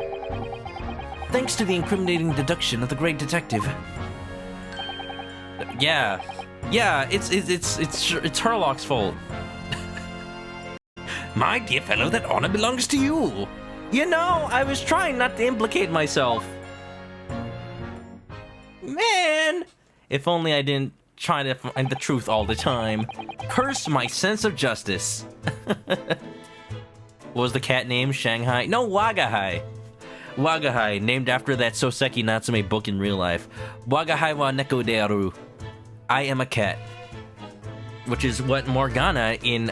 thanks to the incriminating deduction of the great detective. Yeah, it's Herlock's fault. My dear fellow, that honor belongs to you. You know, I was trying not to implicate myself. Man, if only I didn't try to find the truth all the time. Curse my sense of justice. What was the cat name? Shanghai? No, Wagahai. Wagahai, named after that Soseki Natsume book in real life. Wagahai wa neko de aru. I am a cat. Which is what Morgana in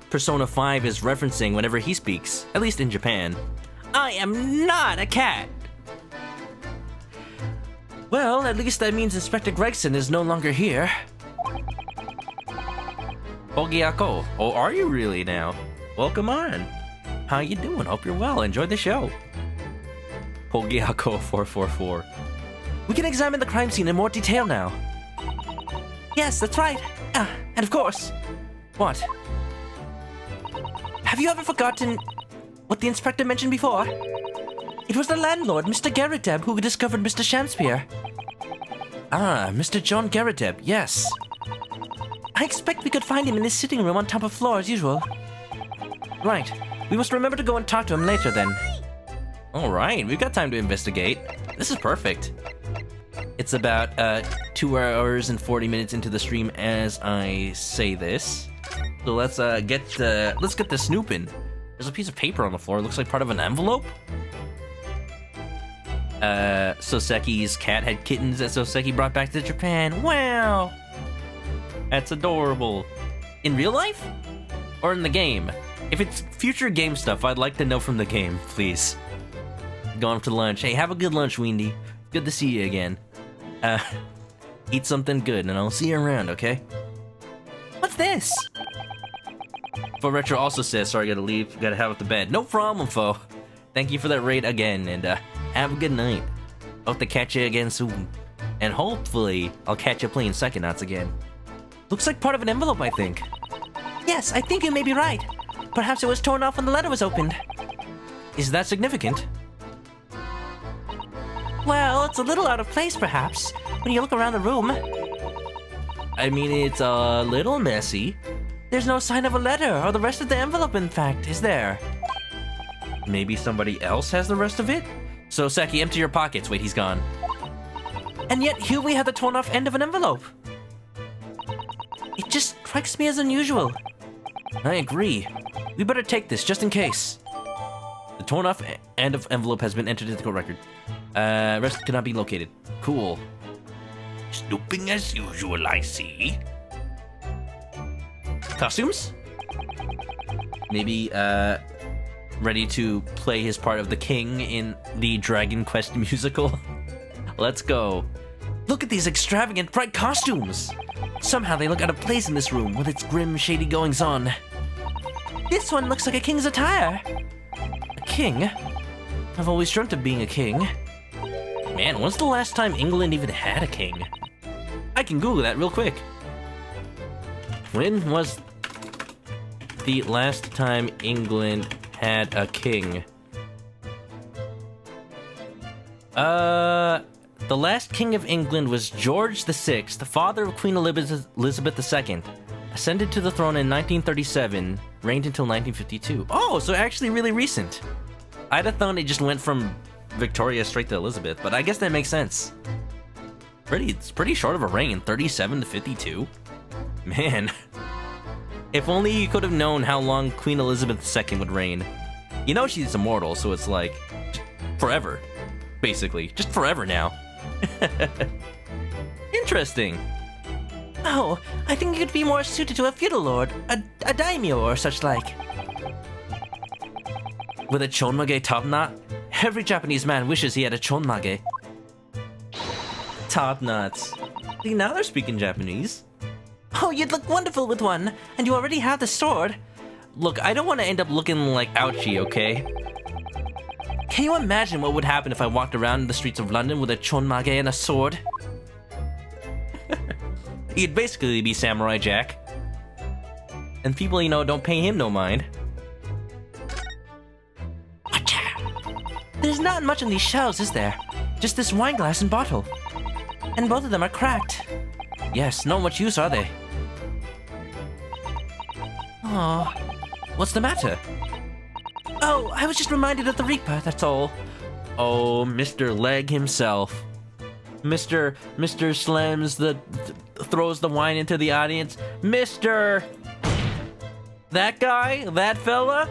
Persona 5 is referencing whenever he speaks, at least in Japan. I am not a cat! Well, at least that means Inspector Gregson is no longer here. Ogiako. Oh, are you really now? Welcome on. How you doing? Hope you're well. Enjoy the show. Pogiako 444. We can examine the crime scene in more detail now. Yes, that's right. And of course. What? Have you ever forgotten what the inspector mentioned before? It was the landlord, Mr. Garreteb, who discovered Mr. Shamspeare. Ah, Mr. John Garreteb, yes. I expect we could find him in his sitting room on top of floor as usual. Right. We must remember to go and talk to him later then. Alright, we've got time to investigate. This is perfect. It's about 2 hours and 40 minutes into the stream as I say this. So let's get the snooping. There's a piece of paper on the floor. It looks like part of an envelope. Soseki's cat had kittens that Soseki brought back to Japan. Wow! That's adorable. In real life? Or in the game? If it's future game stuff, I'd like to know from the game, please. Going for lunch. Hey, have a good lunch, Wendy. Good to see you again. Eat something good, and I'll see you around, okay? What's this? Fo Retro also says, sorry, gotta leave. Gotta head out to bed. No problem, Fo. Thank you for that raid again, and have a good night. Hope to catch you again soon. And hopefully, I'll catch you playing Psychonauts again. Looks like part of an envelope, I think. Yes, I think you may be right. Perhaps it was torn off when the letter was opened. Is that significant? Well, it's a little out of place, perhaps, when you look around the room. I mean, it's a little messy. There's no sign of a letter or the rest of the envelope, in fact, is there? Maybe somebody else has the rest of it? So, Seki, empty your pockets. Wait, he's gone. And yet, here we have the torn off end of an envelope. It just strikes me as unusual. I agree. We better take this, just in case. The torn off end of envelope has been entered into the record. Rest cannot be located. Cool. Snooping as usual, I see. Costumes? Maybe, ready to play his part of the king in the Dragon Quest musical? Let's go. Look at these extravagant, bright costumes! Somehow they look out of place in this room with its grim, shady goings-on. This one looks like a king's attire. A king? I've always dreamt of being a king. Man, when's the last time England even had a king? I can Google that real quick. When was the last time England had a king? The last king of England was George VI, the father of Queen Elizabeth II. Ascended to the throne in 1937, reigned until 1952. Oh, so actually really recent. I'd have thought it just went from Victoria straight to Elizabeth, but I guess that makes sense. It's pretty short of a reign, 37 to 52. Man, if only you could have known how long Queen Elizabeth II would reign. You know she's immortal, so it's like, forever, basically. Just forever now. Interesting. Oh, I think you could be more suited to a feudal lord, a daimyo or such like. With a chonmage top knot? Every Japanese man wishes he had a chonmage. Top knots. See, now they're speaking Japanese. Oh, you'd look wonderful with one, and you already have the sword. Look, I don't want to end up looking like Ouchie, okay? Can you imagine what would happen if I walked around the streets of London with a chonmage and a sword? He'd basically be Samurai Jack. And people, you know, don't pay him no mind. There's not much on these shelves, is there? Just this wine glass and bottle. And both of them are cracked. Yes, not much use, are they? Oh, What's the matter? oh, I was just reminded of the Reaper, that's all. Oh, Mr. Leg himself. Mr. Slams throws the wine into the audience. Mr. That guy? That fella?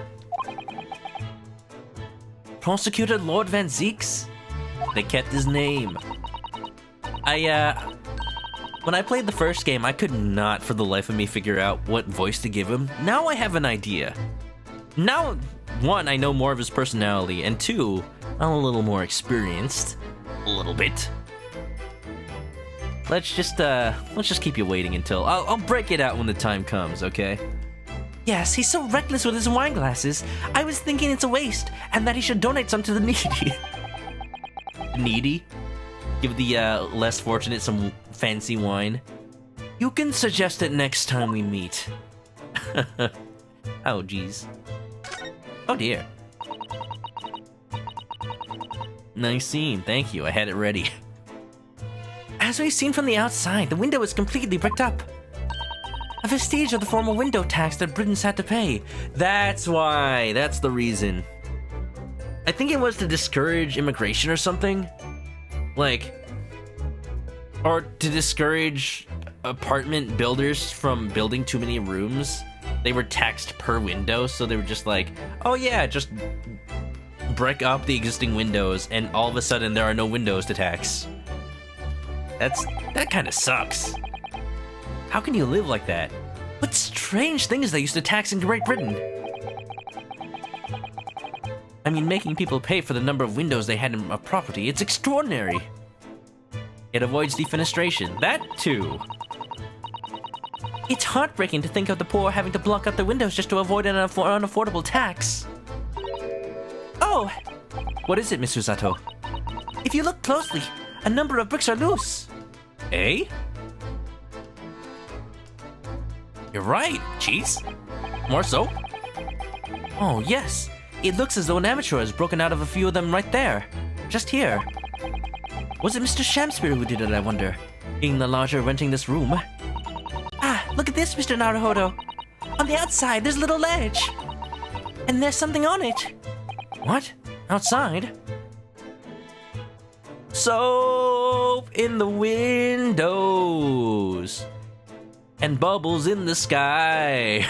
Prosecutor Lord Van Zeeks? They kept his name. When I played the first game, I could not for the life of me figure out what voice to give him. Now I have an idea. Now, one, I know more of his personality, and two, I'm a little more experienced. A little bit. Let's just keep you waiting until I'll break it out when the time comes, okay? Yes, he's so reckless with his wine glasses. I was thinking it's a waste, and that he should donate some to the needy. Needy? Give the less fortunate some fancy wine. You can suggest it next time we meet. Oh, geez. Oh, dear. Nice scene, thank you, I had it ready. As we've seen from the outside, the window is completely bricked up. A vestige of the former window tax that Britons had to pay. That's why, that's the reason. I think it was to discourage immigration or something. Like, or to discourage apartment builders from building too many rooms. They were taxed per window, so they were just like, oh yeah, just break up the existing windows, and all of a sudden there are no windows to tax. That kind of sucks. How can you live like that? What strange things they used to tax in Great Britain. I mean, making people pay for the number of windows they had in a property, it's extraordinary. It avoids defenestration, that too. It's heartbreaking to think of the poor having to block out their windows just to avoid an unaffordable tax. Oh! What is it, Mr. Zato? If you look closely, a number of bricks are loose. Eh? You're right, cheese. More so? Oh, yes. It looks as though an amateur has broken out of a few of them right there. Just here. Was it Mr. Shamspear who did it, I wonder? Being the lodger renting this room. Ah, look at this, Mr. Naruhodo. On the outside, there's a little ledge. And there's something on it. What? Outside? Soap in the windows. And bubbles in the sky.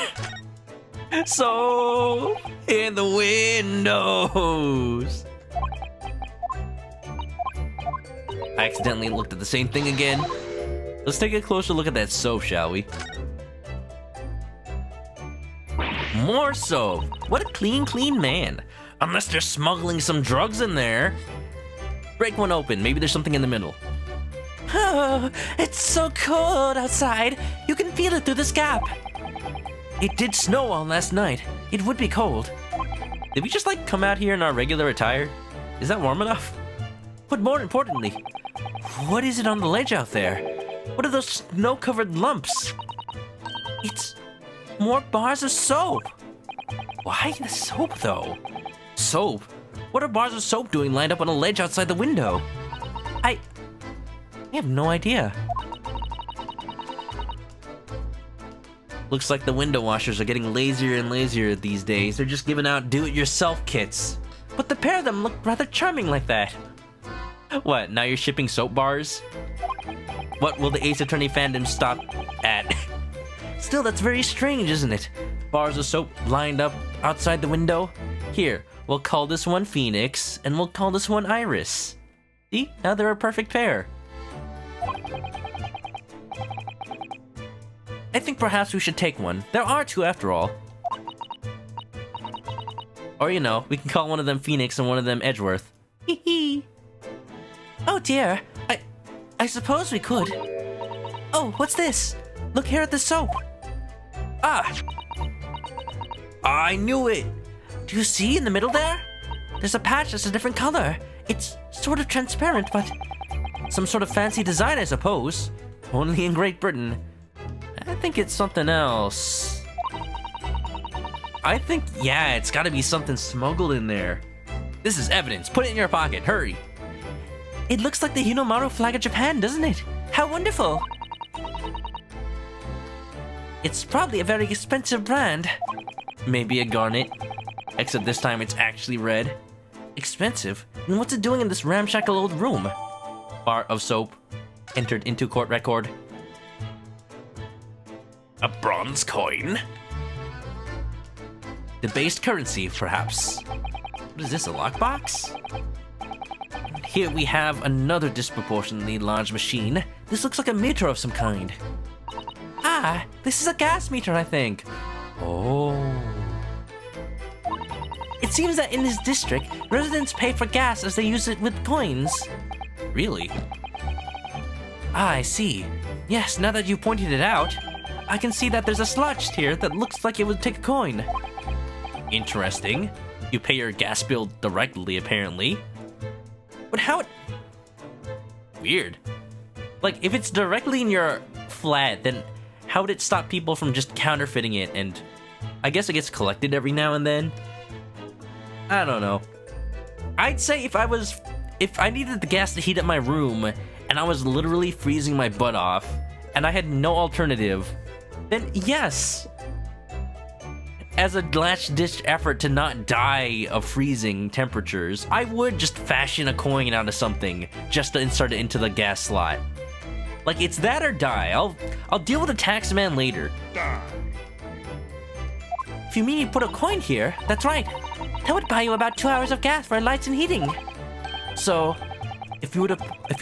Soap in the windows. I accidentally looked at the same thing again. Let's take a closer look at that soap, shall we? More soap. What a clean man. Unless they're smuggling some drugs in there. Break one open. Maybe there's something in the middle. Oh, it's so cold outside. You can feel it through this gap. It did snow all last night. It would be cold. Did we just like come out here in our regular attire? Is that warm enough? But more importantly, what is it on the ledge out there? What are those snow-covered lumps? It's more bars of soap. Why the soap though? Soap? What are bars of soap doing lined up on a ledge outside the window? I have no idea. Looks like the window washers are getting lazier and lazier these days. They're just giving out do-it-yourself kits. But the pair of them look rather charming like that. What, now you're shipping soap bars? What will the Ace Attorney fandom stop at? Still, that's very strange, isn't it? Bars of soap lined up outside the window? Here, we'll call this one Phoenix, and we'll call this one Iris. See? Now they're a perfect pair. I think perhaps we should take one. There are two after all. Or, you know, we can call one of them Phoenix and one of them Edgeworth. Hee hee. Oh dear, I suppose we could. Oh, what's this? Look here at the soap. Ah! I knew it! Do you see in the middle there? There's a patch that's a different color. It's sort of transparent, but Some sort of fancy design, I suppose. Only in Great Britain. I think it's something else. I think, yeah, it's gotta be something smuggled in there. This is evidence. Put it in your pocket. Hurry. it looks like the Hinomaru flag of Japan, doesn't it? How wonderful! It's probably a very expensive brand. Maybe a garnet. Except this time it's actually red. Expensive? And what's it doing in this ramshackle old room? Bar of soap. Entered into court record. A bronze coin? Debased currency, perhaps. What is this, a lockbox? Here we have another disproportionately large machine. This looks like a meter of some kind. Ah, this is a gas meter, I think. Oh. It seems that in this district, residents pay for gas as they use it with coins. Really? Ah, I see. Yes, now that you pointed it out. I can see that there's a sludge here that looks like it would take a coin. Interesting. You pay your gas bill directly, apparently. But how it... Weird. Like, if it's directly in your flat, then how would it stop people from just counterfeiting it? And I guess it gets collected every now and then. I don't know. I'd say if I needed the gas to heat up my room and I was literally freezing my butt off and I had no alternative, then yes. As a last-ditch effort to not die of freezing temperatures, I would just fashion a coin out of something just to insert it into the gas slot. Like, it's that or die. I'll deal with the tax man later. If you mean you put a coin here, that's right. That would buy you about 2 hours of gas for lights and heating. So, if you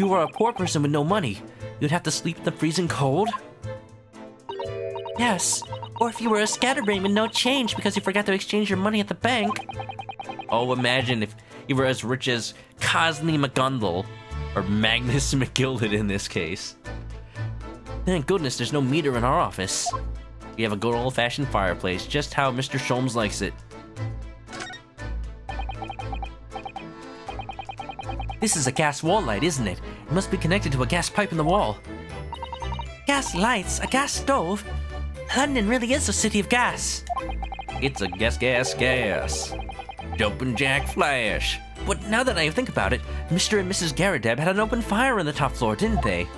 were a poor person with no money, you'd have to sleep in the freezing cold? Yes, or if you were a scatterbrain with no change because you forgot to exchange your money at the bank. Oh, imagine if you were as rich as Cosney McGundle, or Magnus McGilded in this case. Thank goodness there's no meter in our office. We have a good old-fashioned fireplace, just how Mr. Sholmes likes it. This is a gas wall light, isn't it? It must be connected to a gas pipe in the wall. Gas lights, a gas stove. London really is a city of gas. It's a gas. Jumpin' Jack Flash. But now that I think about it, Mr. and Mrs. Garadeb had an open fire on the top floor, didn't they?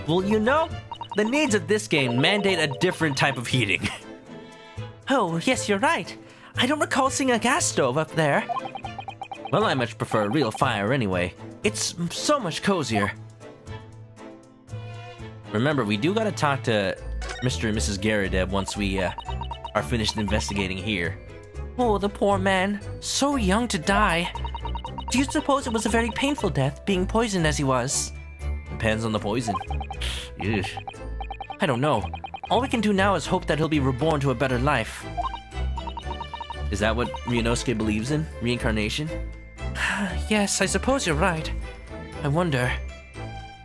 Well, you know, the needs of this game mandate a different type of heating. Oh, yes, you're right. I don't recall seeing a gas stove up there. Well, I much prefer a real fire anyway. It's so much cozier. Remember, we do gotta talk to Mr. and Mrs. Garadeb once we are finished investigating here. Oh, the poor man. So young to die. Do you suppose it was a very painful death, being poisoned as he was? Depends on the poison. Ugh. I don't know. All we can do now is hope that he'll be reborn to a better life. Is that what Ryunosuke believes in? Reincarnation? Yes, I suppose you're right. I wonder.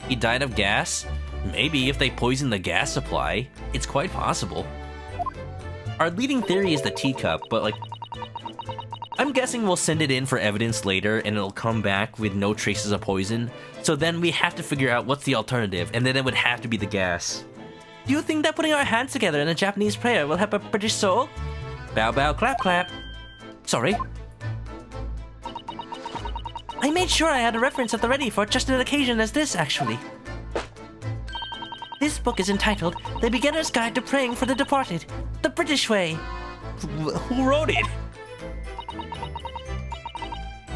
He died of gas? Maybe if they poisoned the gas supply. It's quite possible. Our leading theory is the teacup, but like... I'm guessing we'll send it in for evidence later and it'll come back with no traces of poison. So then we have to figure out what's the alternative, and then it would have to be the gas. Do you think that putting our hands together in a Japanese prayer will help a British soul? Bow bow clap clap. Sorry. I made sure I had a reference at the ready for just an occasion as this, actually. This book is entitled The Beginner's Guide to Praying for the Departed, the British Way. Who wrote it?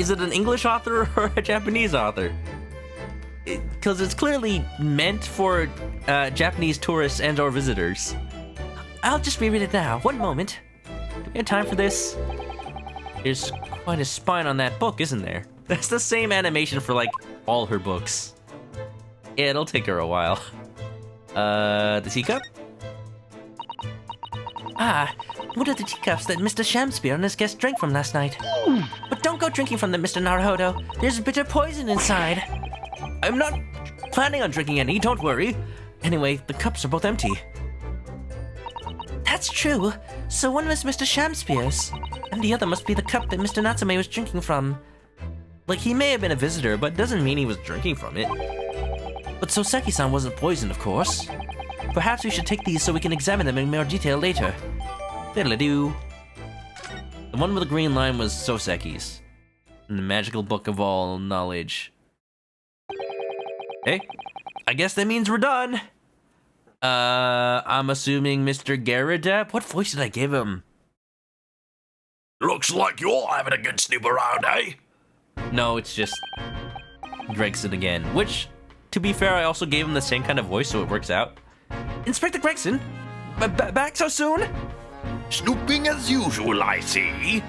Is it an English author or a Japanese author? Because it's clearly meant for Japanese tourists and or visitors. I'll just reread it now. One moment. Do we have time for this? There's quite a spine on that book, isn't there? That's the same animation for like all her books. Yeah, it'll take her a while. The teacup? Ah, what are the teacups that Mr. Shamspeare and his guest drank from last night? But don't go drinking from them, Mr. Naruhodo. There's bitter poison inside. I'm not planning on drinking any, don't worry. Anyway, the cups are both empty. That's true. So one was Mr. Shamspeare's, and the other must be the cup that Mr. Natsume was drinking from. Like, he may have been a visitor, but doesn't mean he was drinking from it. But Soseki-san wasn't poisoned, of course. Perhaps we should take these so we can examine them in more detail later. Diddle-a-doo. The one with the green line was Soseki's. In the magical book of all knowledge. Hey, I guess that means we're done. I'm assuming Mr. Garadep? What voice did I give him? Looks like you're having a good snoop around, eh? No, it's just Gregson again. Which, to be fair, I also gave him the same kind of voice, so it works out. Inspector Gregson? Back so soon? Snooping as usual, I see.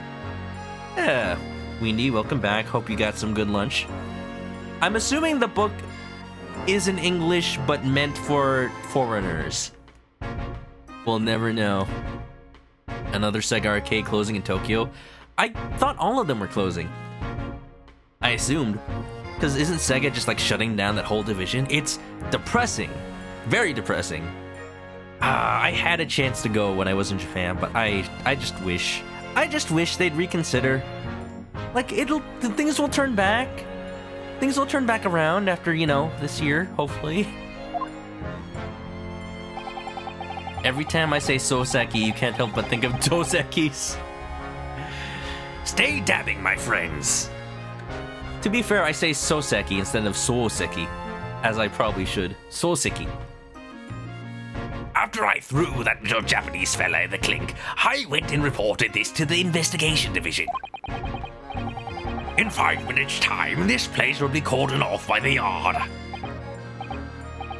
Yeah. Weenie, welcome back. Hope you got some good lunch. I'm assuming the book is in English, but meant for foreigners. We'll never know. Another Sega arcade closing in Tokyo. I thought all of them were closing. I assumed. Because isn't Sega just like shutting down that whole division? It's depressing. Very depressing. I had a chance to go when I was in Japan, but I just wish they'd reconsider. Like, things will turn back. Things will turn back around after, this year, hopefully. Every time I say Soseki, you can't help but think of Dos Equis. Stay dabbing, my friends. To be fair, I say Soseki instead of Sooseki, as I probably should. Soseki. After I threw that little Japanese fella in the clink, I went and reported this to the investigation division. In 5 minutes' time, this place will be cordoned off by the yard.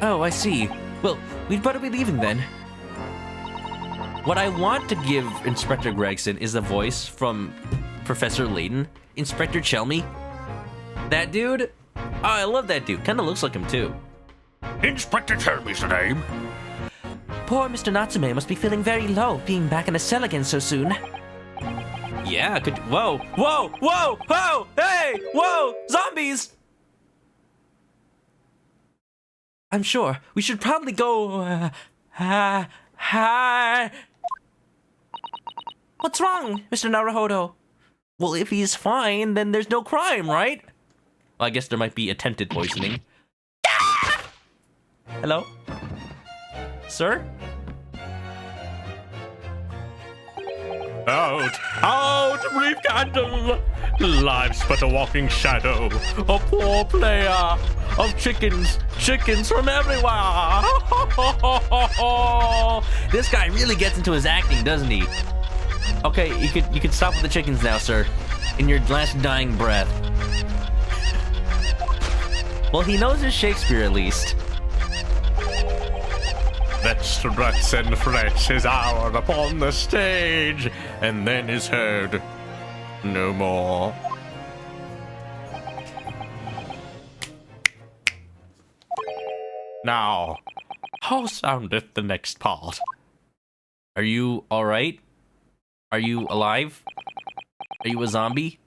Oh, I see. Well, we'd better be leaving then. What I want to give Inspector Gregson is a voice from Professor Layton, Inspector Chelmy. That dude? Oh, I love that dude. Kinda looks like him too. Inspector Chelmy's the name. Poor Mr. Natsume must be feeling very low, being back in a cell again so soon. Yeah, whoa, hey, whoa, zombies! I'm sure we should probably go, What's wrong, Mr. Naruhodo? Well, if he's fine, then there's no crime, right? Well, I guess there might be attempted poisoning. Hello? Sir? Out, brief candle! Life's but a walking shadow, a poor player of chickens from everywhere! This guy really gets into his acting, doesn't he? Okay, you could stop with the chickens now, sir. In your last dying breath. Well, he knows his Shakespeare at least. That struts and frets his hour upon the stage, and then is heard no more. Now, how soundeth the next part? Are you alright? Are you alive? Are you a zombie?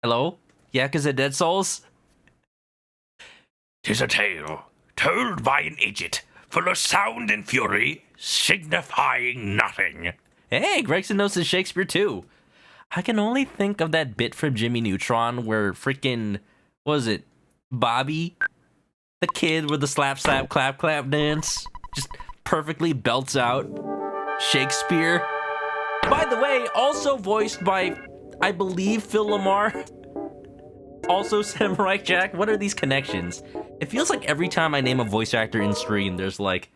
Hello? Yakuza Dead Souls? 'Tis a tale told by an idiot, full of sound and fury, signifying nothing. Hey, Gregson knows his Shakespeare too. I can only think of that bit from Jimmy Neutron where freaking, what was it, Bobby, the kid with the slap, slap, clap, clap dance, just perfectly belts out Shakespeare. By the way, also voiced by, I believe, Phil Lamar. Also Samurai Jack. What are these connections? It feels like every time I name a voice actor in stream, there's like,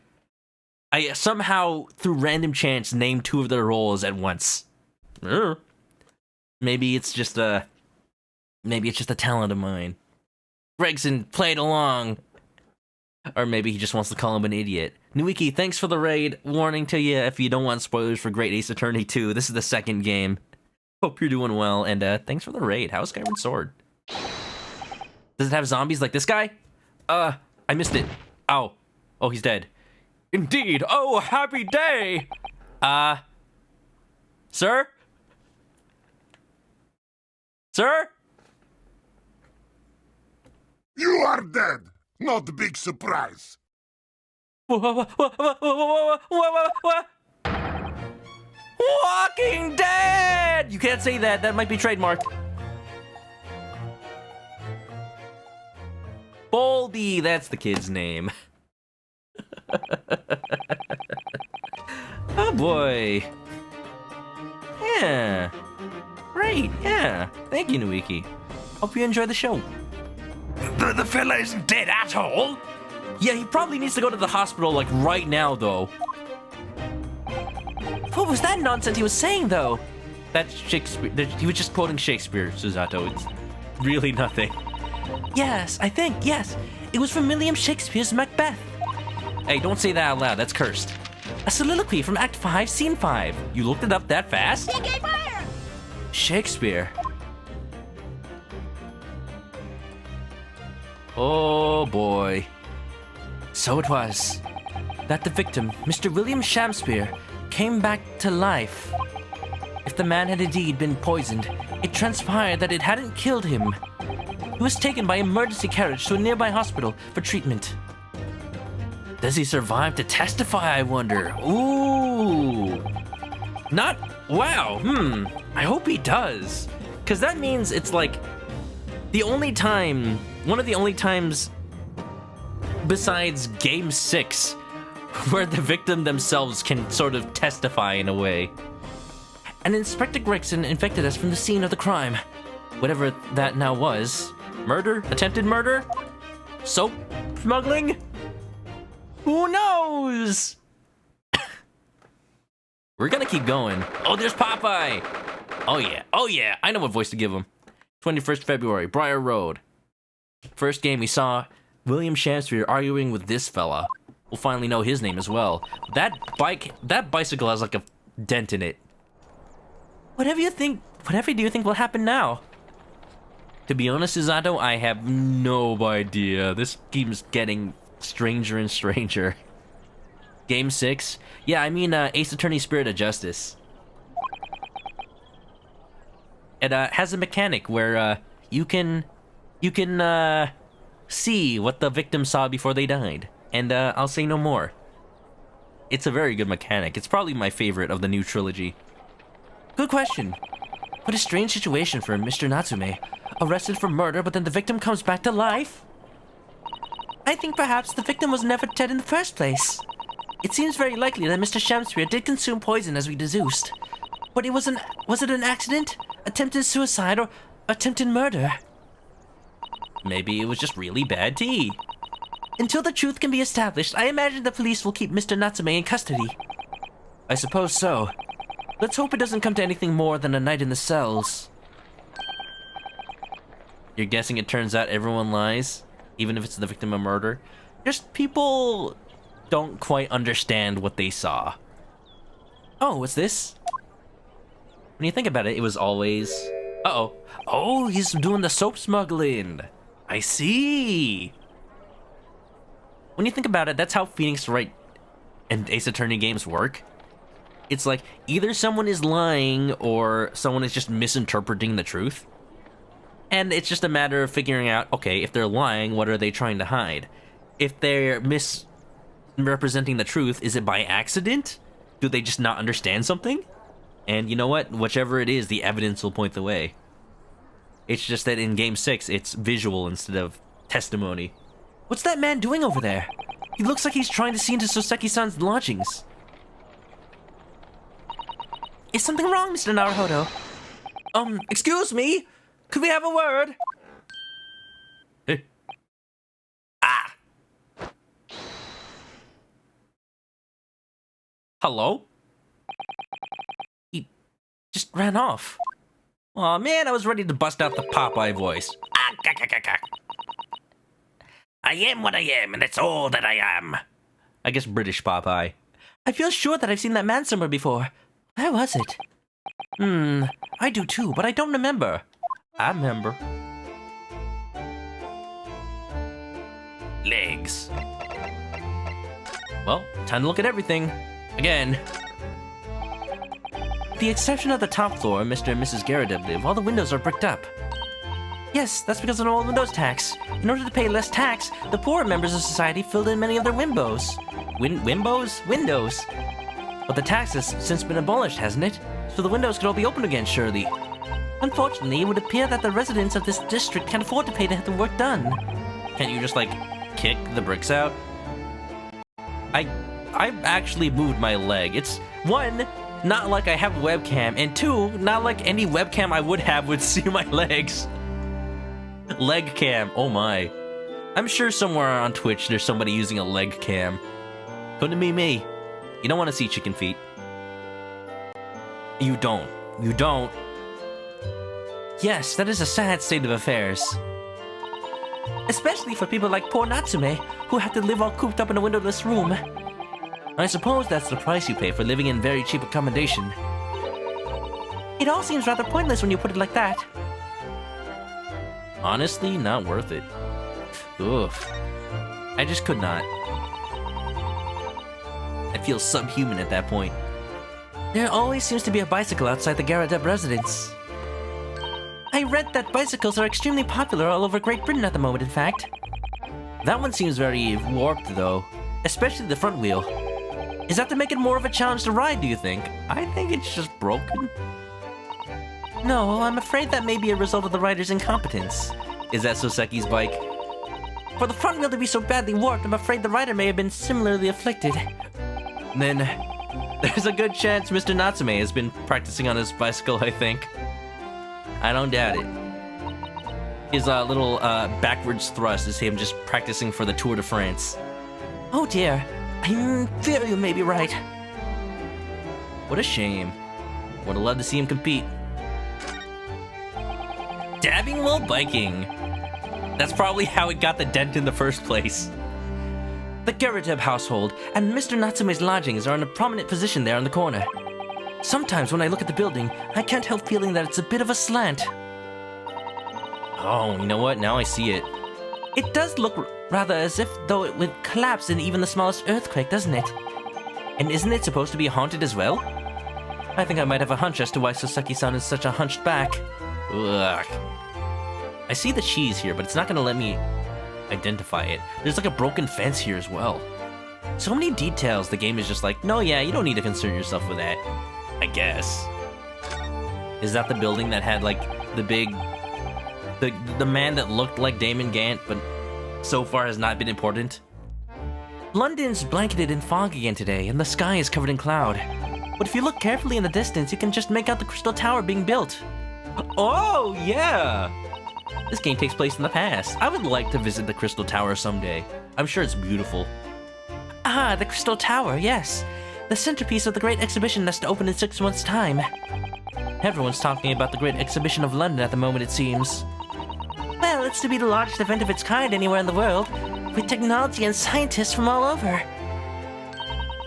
I somehow, through random chance, name 2 of their roles at once. Maybe it's just a talent of mine. Gregson, played along. Or maybe he just wants to call him an idiot. Nuiki, thanks for the raid. Warning to you if you don't want spoilers for Great Ace Attorney 2. This is the second game. Hope you're doing well, and thanks for the raid. How's Skyward Sword? Does it have zombies like this guy? I missed it. Ow. Oh, he's dead. Indeed. Oh, happy day. Sir? Sir? You are dead. Not a big surprise. Walking Dead! You can't say that. That might be trademarked. Boldy, that's the kid's name. Oh boy. Yeah. Great, yeah. Thank you, Nuiki. Hope you enjoy the show. The fella isn't dead at all. Yeah, he probably needs to go to the hospital, like, right now, though. What was that nonsense he was saying, though? That's Shakespeare. He was just quoting Shakespeare, Susato. It's really nothing. Yes, I think, yes. It was from William Shakespeare's Macbeth. Hey, don't say that out loud. That's cursed. A soliloquy from Act 5, Scene 5. You looked it up that fast? Shakespeare. Oh, boy. So it was that the victim, Mr. William Shamspeare, came back to life. If the man had indeed been poisoned, it transpired that it hadn't killed him. He was taken by emergency carriage to a nearby hospital for treatment. Does he survive to testify, I wonder? Ooh. Not, wow, I hope he does. Because that means it's like the only time, one of the only times besides Game 6 where the victim themselves can sort of testify in a way. And Inspector Gregson infected us from the scene of the crime. Whatever that now was. Murder? Attempted murder? Soap smuggling? Who knows? We're gonna keep going. Oh, there's Popeye! Oh yeah, I know what voice to give him. 21st February, Briar Road. First game we saw William Shakespeare arguing with this fella. We'll finally know his name as well. That bicycle has like a dent in it. Whatever do you think will happen now? To be honest, Susato, I have no idea. This game's getting stranger and stranger. Game 6? Yeah, I mean Ace Attorney Spirit of Justice. It has a mechanic where you can see what the victim saw before they died. And I'll say no more. It's a very good mechanic. It's probably my favorite of the new trilogy. Good question. What a strange situation for Mr. Natsume. Arrested for murder, but then the victim comes back to life? I think perhaps the victim was never dead in the first place. It seems very likely that Mr. Shamspeare did consume poison as we deduced. But was it an accident? Attempted suicide or attempted murder? Maybe it was just really bad tea. Until the truth can be established, I imagine the police will keep Mr. Natsume in custody. I suppose so. Let's hope it doesn't come to anything more than a night in the cells. You're guessing it turns out everyone lies? Even if it's the victim of murder? Just people don't quite understand what they saw. Oh, what's this? When you think about it, it was always... Uh-oh. Oh, he's doing the soap smuggling. I see. When you think about it, that's how Phoenix Wright and Ace Attorney games work. It's like, either someone is lying or someone is just misinterpreting the truth. And it's just a matter of figuring out, okay, if they're lying, what are they trying to hide? If they're misrepresenting the truth, is it by accident? Do they just not understand something? And you know what? Whichever it is, the evidence will point the way. It's just that in Game 6, it's visual instead of testimony. What's that man doing over there? He looks like he's trying to see into Soseki-san's lodgings. Is something wrong, Mr. Naruhodo? Excuse me? Could we have a word? Hey. Ah! Hello? He just ran off. Aw, man, I was ready to bust out the Popeye voice. I am what I am, and that's all that I am. I guess British Popeye. I feel sure that I've seen that man somewhere before. Where was it? I do too, but I don't remember. I remember. Legs. Well, time to look at everything. Again. With the exception of the top floor, Mr. and Mrs. Garrett live, all the windows are bricked up. Yes, that's because of the old windows tax. In order to pay less tax, the poorer members of society filled in many of their windows. Windows? But the tax has since been abolished, hasn't it? So the windows could all be opened again, surely. Unfortunately, it would appear that the residents of this district can't afford to pay to have the work done. Can't you just, like, kick the bricks out? I actually moved my leg. It's, one, not like I have a webcam, and two, not like any webcam I would have would see my legs. Leg cam, oh my. I'm sure somewhere on Twitch there's somebody using a leg cam. Couldn't be me. You don't want to see chicken feet. You don't. You don't. Yes, that is a sad state of affairs. Especially for people like poor Natsume, who have to live all cooped up in a windowless room. I suppose that's the price you pay for living in very cheap accommodation. It all seems rather pointless when you put it like that. Honestly, not worth it. Oof. I just could not. I feel subhuman at that point. There always seems to be a bicycle outside the Garrett residence. I read that bicycles are extremely popular all over Great Britain at the moment, in fact. That one seems very warped, though. Especially the front wheel. Is that to make it more of a challenge to ride, do you think? I think it's just broken. No, I'm afraid that may be a result of the rider's incompetence. Is that Soseki's bike? For the front wheel to be so badly warped, I'm afraid the rider may have been similarly afflicted. Then, there's a good chance Mr. Natsume has been practicing on his bicycle, I think. I don't doubt it. His little backwards thrust is him just practicing for the Tour de France. Oh dear, I fear you may be right. What a shame. Would have loved to see him compete. Dabbing while biking. That's probably how it got the dent in the first place. The Garrett household and Mr. Natsume's lodgings are in a prominent position there in the corner. Sometimes when I look at the building, I can't help feeling that it's a bit of a slant. Oh, you know what? Now I see it. It does look rather as if though it would collapse in even the smallest earthquake, doesn't it? And isn't it supposed to be haunted as well? I think I might have a hunch as to why Soseki-san is such a hunched back. Ugh. I see the cheese here, but it's not gonna let me identify it. There's like a broken fence here as well. So many details, the game is just like, no, yeah, you don't need to concern yourself with that. I guess. Is that the building that had like the big... The man that looked like Damon Gant, but so far has not been important? London's blanketed in fog again today, and the sky is covered in cloud. But if you look carefully in the distance, you can just make out the Crystal Tower being built. Oh, yeah! This game takes place in the past. I would like to visit the Crystal Tower someday. I'm sure it's beautiful. Ah, the Crystal Tower, yes. The centerpiece of the Great Exhibition that's to open in 6 months' time. Everyone's talking about the Great Exhibition of London at the moment, it seems. Well, it's to be the largest event of its kind anywhere in the world, with technology and scientists from all over.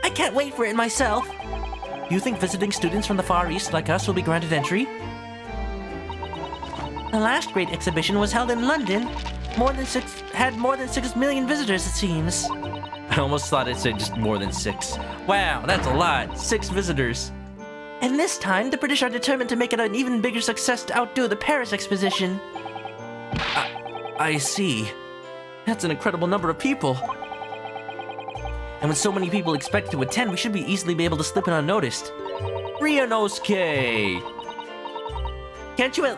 I can't wait for it myself. You think visiting students from the Far East like us will be granted entry? The last great exhibition was held in London. Had more than 6 million visitors, it seems. I almost thought it said just more than 6. Wow, that's a lot. 6 visitors. And this time, the British are determined to make it an even bigger success to outdo the Paris Exposition. I see. That's an incredible number of people. And with so many people expected to attend, we should easily be able to slip in unnoticed. Ryunosuke!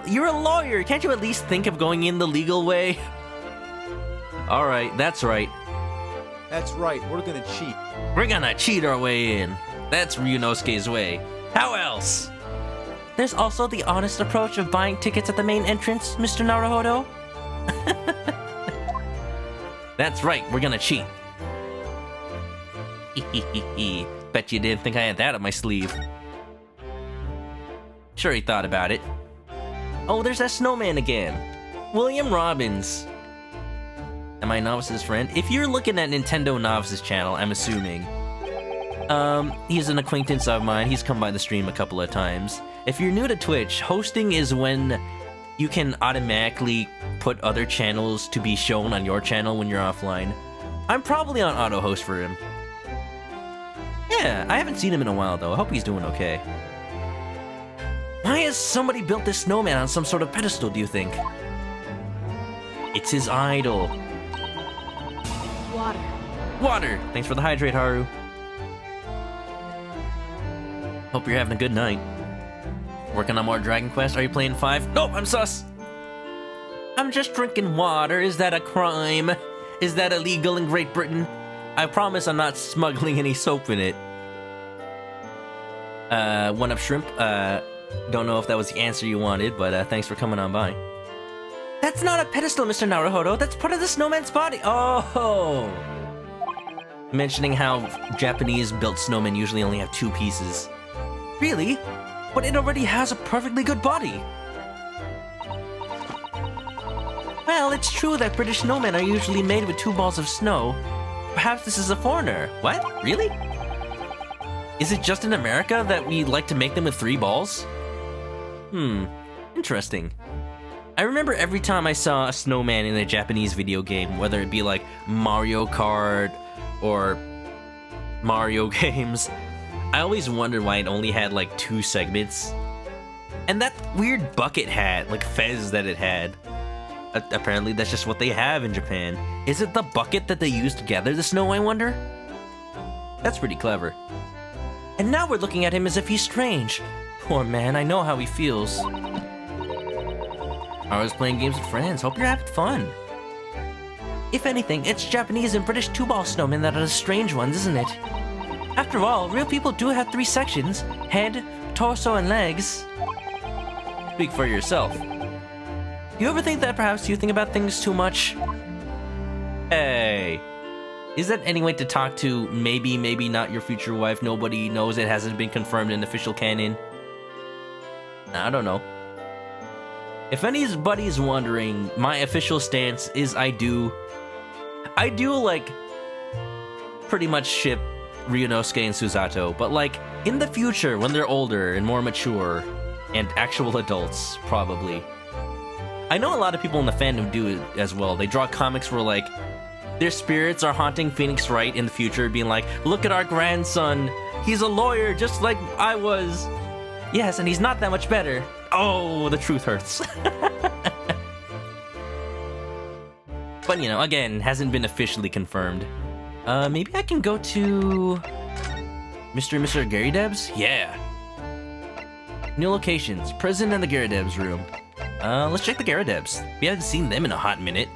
You're a lawyer, can't you at least think of going in the legal way? Alright, that's right. That's right, we're gonna cheat. We're gonna cheat our way in. That's Ryunosuke's way. How else? There's also the honest approach of buying tickets at the main entrance, Mr. Naruhodo. That's right, we're gonna cheat. Bet you didn't think I had that up my sleeve. Sure he thought about it. Oh, there's that snowman again. William Robbins. Am I Novice's friend? If you're looking at Nintendo Novice's channel, I'm assuming. He's an acquaintance of mine. He's come by the stream a couple of times. If you're new to Twitch, hosting is when you can automatically put other channels to be shown on your channel when you're offline. I'm probably on auto host for him. Yeah, I haven't seen him in a while though. I hope he's doing okay. Why has somebody built this snowman on some sort of pedestal, do you think? It's his idol. Water. Water! Thanks for the hydrate, Haru. Hope you're having a good night. Working on more Dragon Quest? Are you playing 5? Nope, I'm sus! I'm just drinking water. Is that a crime? Is that illegal in Great Britain? I promise I'm not smuggling any soap in it. One up shrimp. Don't know if that was the answer you wanted, but thanks for coming on by. That's not a pedestal, Mr. Naruhodo. That's part of the snowman's body. Oh! Mentioning how Japanese-built snowmen usually only have 2 pieces. Really? But it already has a perfectly good body. Well, it's true that British snowmen are usually made with 2 balls of snow. Perhaps this is a foreigner. What? Really? Is it just in America that we like to make them with 3 balls? Interesting. I remember every time I saw a snowman in a Japanese video game, whether it be like Mario Kart or Mario games, I always wondered why it only had like 2 segments. And that weird bucket hat, like fez that it had. Apparently that's just what they have in Japan. Is it the bucket that they use to gather the snow, I wonder? That's pretty clever. And now we're looking at him as if he's strange. Poor man, I know how he feels. I was playing games with friends. Hope you're having fun. If anything, it's Japanese and British 2-ball snowmen that are the strange ones, isn't it? After all, real people do have 3 sections. Head, torso, and legs. Speak for yourself. You ever think that perhaps you think about things too much? Hey. Is that any way to talk to maybe not your future wife? Nobody knows. It hasn't been confirmed in official canon. I don't know. If anybody's wondering, my official stance is I do like pretty much ship Ryunosuke and Susato, but like in the future when they're older and more mature and actual adults, probably. I know a lot of people in the fandom do it as well. They draw comics where like their spirits are haunting Phoenix Wright in the future, being like, look at our grandson. He's a lawyer just like I was. Yes, and he's not that much better. Oh, the truth hurts. But, you know, again, hasn't been officially confirmed. Maybe I can go to Mr. and Mr. Garydebs? Yeah. New locations, prison and the Garydebs room. Let's check the Garydebs. We haven't seen them in a hot minute.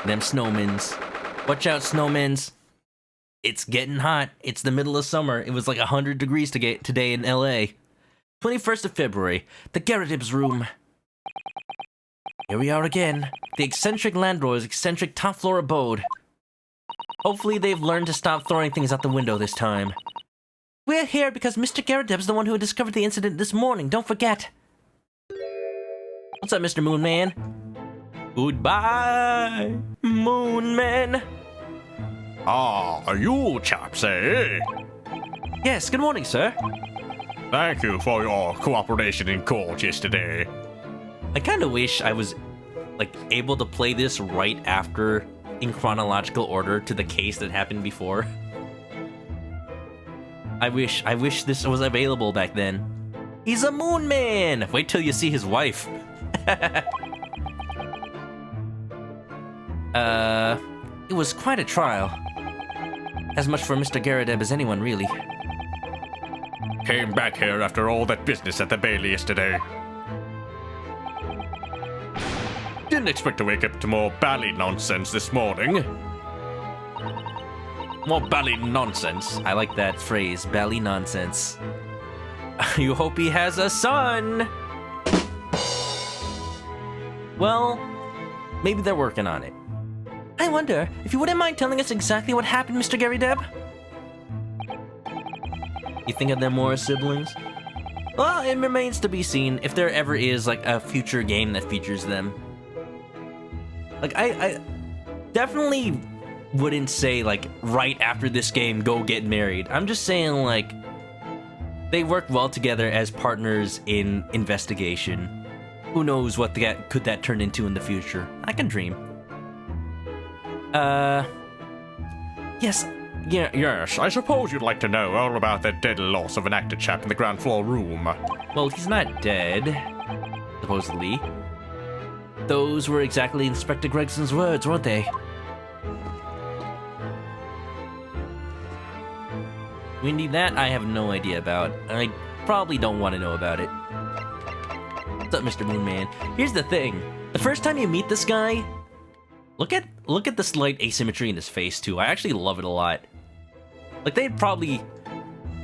Them snowmans. Watch out, snowmans. It's getting hot. It's the middle of summer. It was like 100 degrees today in LA. 21st of February, the Garydebs room. Here we are again. The eccentric landlord's eccentric top floor abode. Hopefully they've learned to stop throwing things out the window this time. We're here because Mr. Garydeb's the one who discovered the incident this morning, don't forget. What's up, Mr. Moonman? Goodbye, Moonman. Ah, you chaps, eh? Yes, good morning, sir. Thank you for your cooperation in court yesterday. I kind of wish I was, like, able to play this right after, in chronological order, to the case that happened before. I wish this was available back then. He's a moon man! Wait till you see his wife. It was quite a trial. As much for Mr. Garydeb as anyone, really. Came back here after all that business at the Bailey yesterday. Didn't expect to wake up to more bally nonsense this morning. More bally nonsense. I like that phrase, bally nonsense. You hope he has a son! Well, maybe they're working on it. I wonder if you wouldn't mind telling us exactly what happened, Mr. Garydeb? You think of them more as siblings? Well, it remains to be seen if there ever is, like, a future game that features them. Like, I definitely wouldn't say, like, right after this game, go get married. I'm just saying, like, they work well together as partners in investigation. Who knows what could that turn into in the future? I can dream. Yes. Yes, I suppose you'd like to know all about that dead loss of an actor chap in the ground floor room. Well, he's not dead, supposedly. Those were exactly Inspector Gregson's words, weren't they? Windy, that I have no idea about. I probably don't want to know about it. What's up, Mr. Moonman? Here's the thing. The first time you meet this guy, look at the slight asymmetry in his face, too. I actually love it a lot. Like, they'd probably...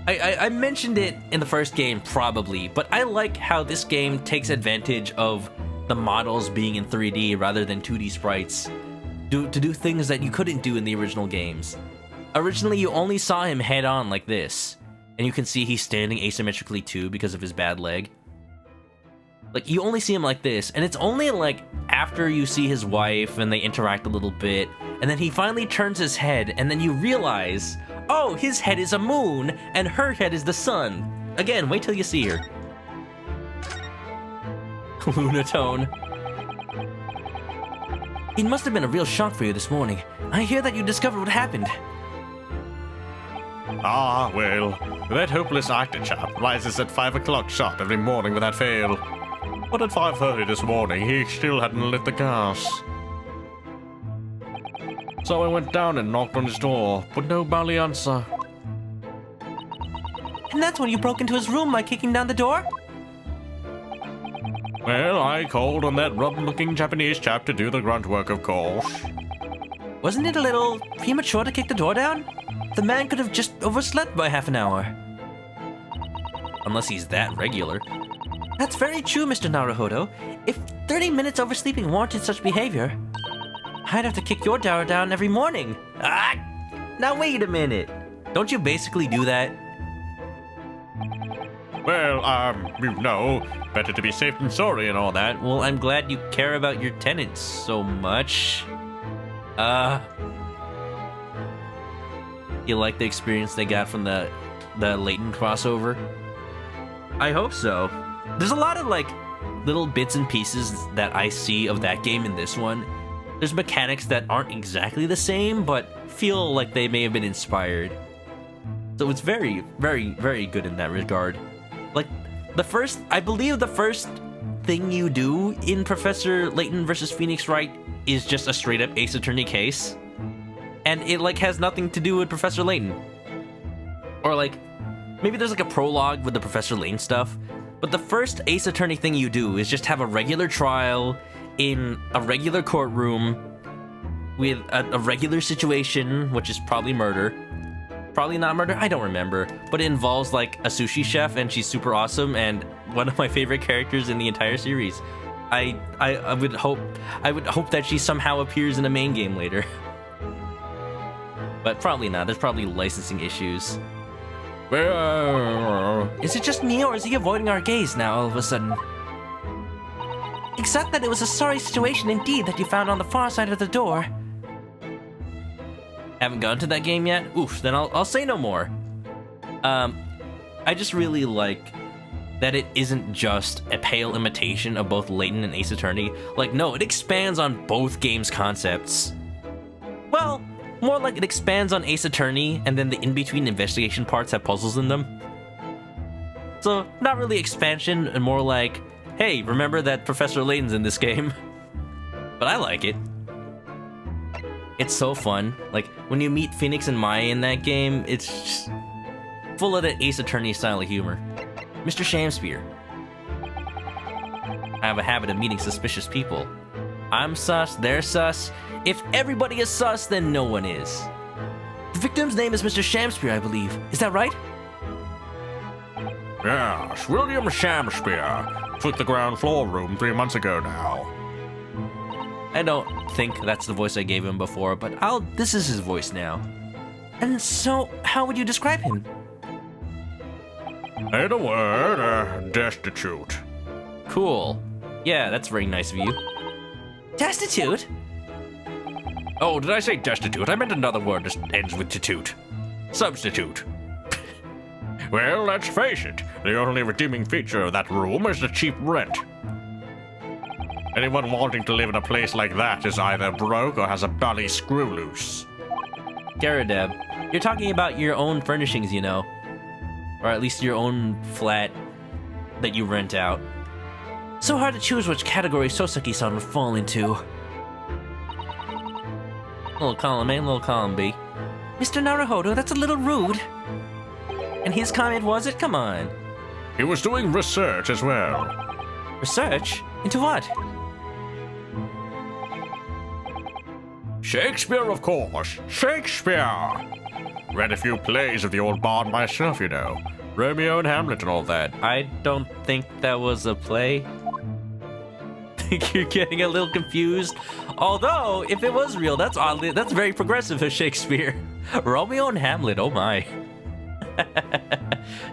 I mentioned it in the first game, probably, but I like how this game takes advantage of the models being in 3D rather than 2D sprites to do things that you couldn't do in the original games. Originally, you only saw him head-on like this, and you can see he's standing asymmetrically too because of his bad leg. Like, you only see him like this, and it's only, like, after you see his wife and they interact a little bit, and then he finally turns his head, and then you realize, oh, his head is a moon, and her head is the sun. Again, wait till you see her. Lunatone. It must have been a real shock for you this morning. I hear that you discovered what happened. Ah, well, that hopeless actor chap rises at 5 o'clock sharp every morning without fail. But at 5:30 this morning, he still hadn't lit the gas. So I went down and knocked on his door, but no bally answer. And that's when you broke into his room by kicking down the door? Well, I called on that rough-looking Japanese chap to do the grunt work, of course. Wasn't it a little premature to kick the door down? The man could have just overslept by half an hour. Unless he's that regular. That's very true, Mr. Naruhodo. If 30 minutes oversleeping warranted such behavior, I'd have to kick your door down every morning. Ah! Now wait a minute. Don't you basically do that? Well, you know, better to be safe than sorry and all that. Well, I'm glad you care about your tenants so much. You like the experience they got from the Layton crossover? I hope so. There's a lot of, like, little bits and pieces that I see of that game in this one. There's mechanics that aren't exactly the same, but feel like they may have been inspired. So it's very, very, very good in that regard. Like, I believe the first thing you do in Professor Layton versus Phoenix Wright is just a straight up Ace Attorney case. And it, like, has nothing to do with Professor Layton. Or, like, maybe there's, like, a prologue with the Professor Layton stuff. But the first Ace Attorney thing you do is just have a regular trial in a regular courtroom with a regular situation, which is probably murder. Probably not murder, I don't remember. But it involves, like, a sushi chef, and she's super awesome, and one of my favorite characters in the entire series. I would hope that she somehow appears in a main game later. But probably not. There's probably licensing issues. Is it just me, or is he avoiding our gaze now all of a sudden? Except that it was a sorry situation indeed that you found on the far side of the door. Haven't gone to that game yet? Oof, then I'll say no more. I just really like that it isn't just a pale imitation of both Layton and Ace Attorney. Like, no, it expands on both games' concepts. Well, more like it expands on Ace Attorney, and then the in-between investigation parts have puzzles in them. So, not really expansion, and more like, hey, remember that Professor Layton's in this game? But I like it. It's so fun. Like, when you meet Phoenix and Maya in that game, it's just full of that Ace Attorney style of humor. Mr. Shamspeare. I have a habit of meeting suspicious people. I'm sus, they're sus. If everybody is sus, then no one is. The victim's name is Mr. Shamspeare, I believe. Is that right? Yes, William Shamspeare. Took the ground floor room 3 months ago now. I don't think that's the voice I gave him before, but this is his voice now. And so, how would you describe him? In a word, destitute. Cool. Yeah, that's very nice of you. Destitute? Oh, did I say destitute? I meant another word that ends with titoot. Substitute. Well, let's face it, the only redeeming feature of that room is the cheap rent. Anyone wanting to live in a place like that is either broke or has a bally screw loose. Garadeb, you're talking about your own furnishings, you know. Or at least your own flat that you rent out. So hard to choose which category Soseki-san would fall into. Little column A, little column B. Mr. Naruhodo, that's a little rude. And his comment was it? Come on. He was doing research as well. Research? Into what? Shakespeare, of course. Shakespeare! Read a few plays of the old bard myself, you know. Romeo and Hamlet and all that. I don't think that was a play. Think you're getting a little confused. Although, if it was real, that's very progressive of Shakespeare. Romeo and Hamlet, oh my.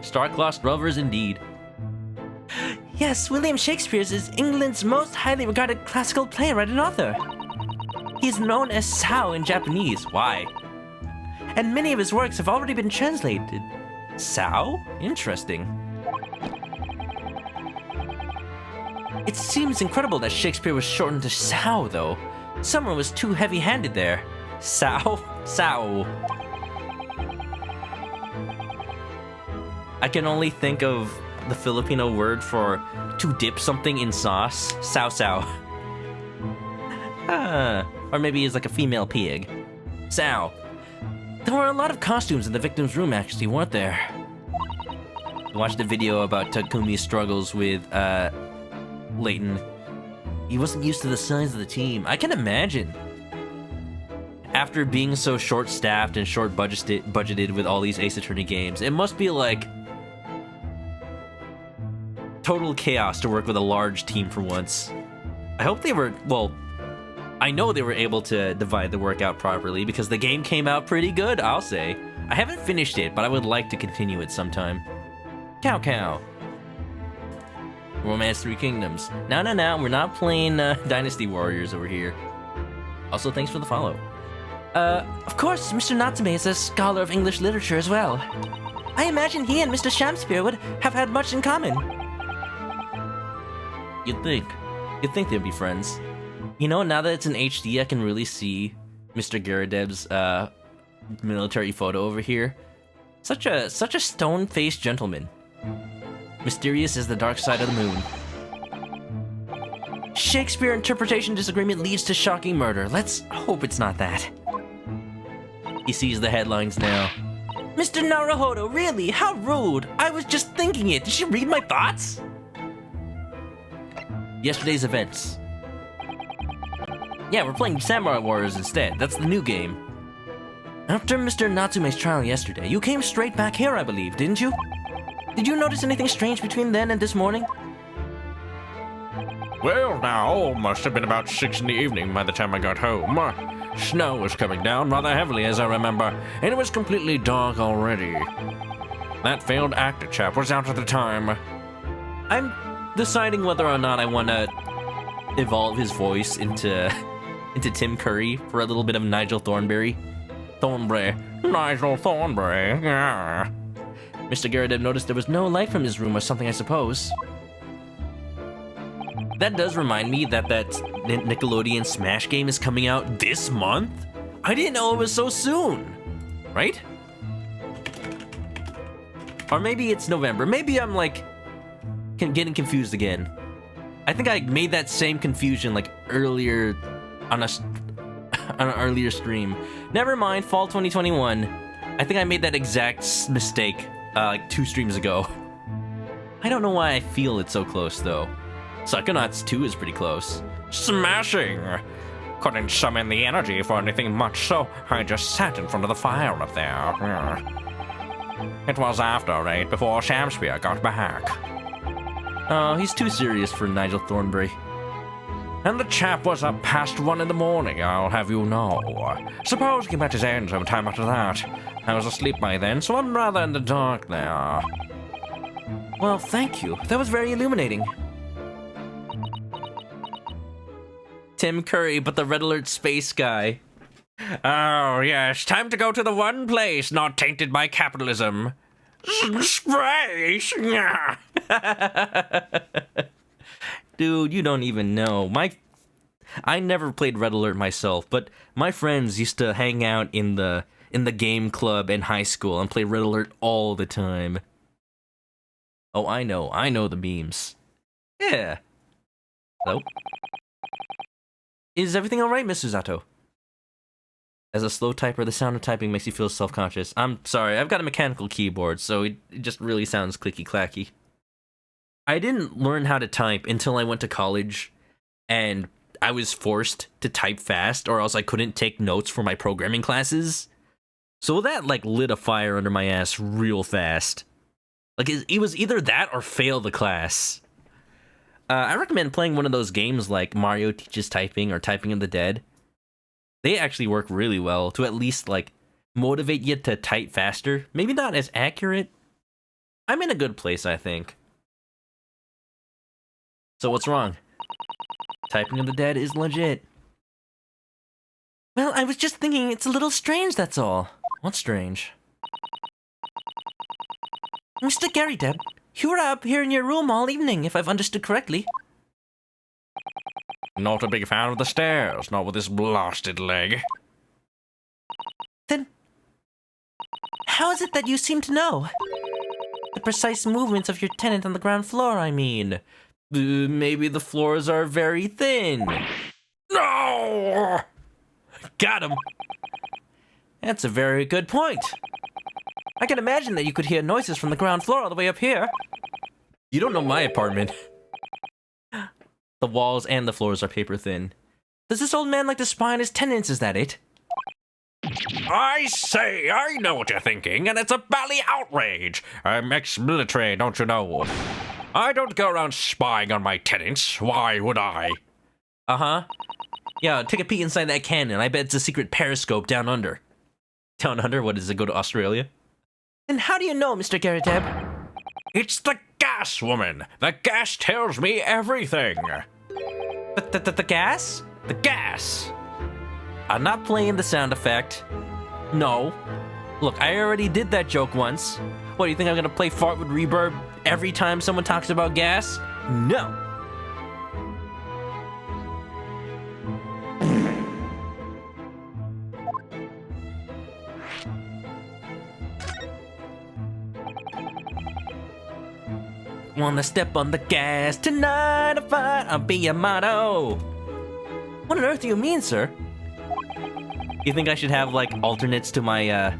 Star-crossed lovers indeed. Yes, William Shakespeare is England's most highly regarded classical playwright and author. He's known as Sao in Japanese. Why? And many of his works have already been translated. Sao? Interesting. It seems incredible that Shakespeare was shortened to Sao, though. Someone was too heavy-handed there. Sao? Sao. I can only think of the Filipino word for to dip something in sauce. Sao sao. Or maybe it's like a female pig. Sao. There were a lot of costumes in the victim's room, actually, weren't there? I watched a video about Takumi's struggles with, Leighton. He wasn't used to the size of the team. I can imagine. After being so short-staffed and short-budgeted with all these Ace Attorney games, it must be like total chaos to work with a large team for once. I hope they were, well, I know they were able to divide the work out properly because the game came out pretty good, I'll say. I haven't finished it, but I would like to continue it sometime. Cow cow. Romance Three Kingdoms. No, we're not playing Dynasty Warriors over here. Also, thanks for the follow. Of course, Mr. Natsume is a scholar of English literature as well. I imagine he and Mr. Shamspeare would have had much in common. You'd think they'd be friends. You know, now that it's in HD, I can really see Mr. Garadeb's military photo over here. Such a stone-faced gentleman. Mysterious as the dark side of the moon. Shakespeare interpretation disagreement leads to shocking murder. Let's hope it's not that. He sees the headlines now. Mr. Naruhodo, really? How rude! I was just thinking it. Did you read my thoughts? Yesterday's events. Yeah, we're playing Samurai Warriors instead. That's the new game. After Mr. Natsume's trial yesterday, you came straight back here, I believe, didn't you? Did you notice anything strange between then and this morning? Well, now, it must have been about 6 in the evening by the time I got home. Snow was coming down rather heavily, as I remember, and it was completely dark already. That failed actor chap was out at the time. I'm deciding whether or not I want to evolve his voice into Tim Curry for a little bit of Nigel Thornberry. Nigel Thornberry. Yeah. Mr. Garadeb noticed there was no light from his room or something, I suppose. That does remind me that Nickelodeon Smash game is coming out this month? I didn't know it was so soon. Right? Or maybe it's November. Maybe I'm like getting confused again. I think I made that same confusion like earlier on an earlier stream. Never mind, fall 2021. I think I made that exact mistake like 2 streams ago. I don't know why I feel it's so close though. Psychonauts 2 is pretty close. Smashing! Couldn't summon the energy for anything much, so I just sat in front of the fire up there. It was after 8 before Shamspeare got back. Oh, he's too serious for Nigel Thornberry. And the chap was up past 1 in the morning, I'll have you know. Suppose he met his end sometime after that. I was asleep by then, so I'm rather in the dark now. Well, thank you. That was very illuminating. Tim Curry, but the Red Alert space guy. Oh, yes, time to go to the one place not tainted by capitalism. Space! Dude, you don't even know. I never played Red Alert myself, but my friends used to hang out in the game club in high school and play Red Alert all the time. Oh, I know the memes. Yeah. Hello? Is everything alright, Miss Susato? As a slow typer, the sound of typing makes you feel self-conscious. I'm sorry, I've got a mechanical keyboard, so it just really sounds clicky-clacky. I didn't learn how to type until I went to college, and I was forced to type fast, or else I couldn't take notes for my programming classes. So that, like, lit a fire under my ass real fast. Like, it was either that or fail the class. I recommend playing one of those games like Mario Teaches Typing or Typing of the Dead. They actually work really well to at least, like, motivate you to type faster. Maybe not as accurate. I'm in a good place, I think. So what's wrong? Typing of the Dead is legit. Well, I was just thinking it's a little strange, that's all. What's strange? Mr. Garydeb, you were up here in your room all evening, if I've understood correctly. Not a big fan of the stairs, not with this blasted leg. Then, how is it that you seem to know? The precise movements of your tenant on the ground floor, I mean. Maybe the floors are very thin. No! Got him. That's a very good point. I can imagine that you could hear noises from the ground floor all the way up here. You don't know my apartment. The walls and the floors are paper thin. Does this old man like to spy on his tenants, is that it? I say, I know what you're thinking, and it's a bally outrage. I'm ex-military, don't you know? I don't go around spying on my tenants. Why would I? Uh-huh. Yeah, take a peek inside that cannon. I bet it's a secret periscope down under. Down under? What, does it go to Australia? Then how do you know, Mr. Garydeb? It's the gas, woman. The gas tells me everything. The gas? The gas. I'm not playing the sound effect. No. Look, I already did that joke once. What, do you think I'm gonna play fart with reverb every time someone talks about gas? No. Wanna step on the gas tonight, I'll be your motto. What on earth do you mean, sir? You think I should have, like, alternates to my,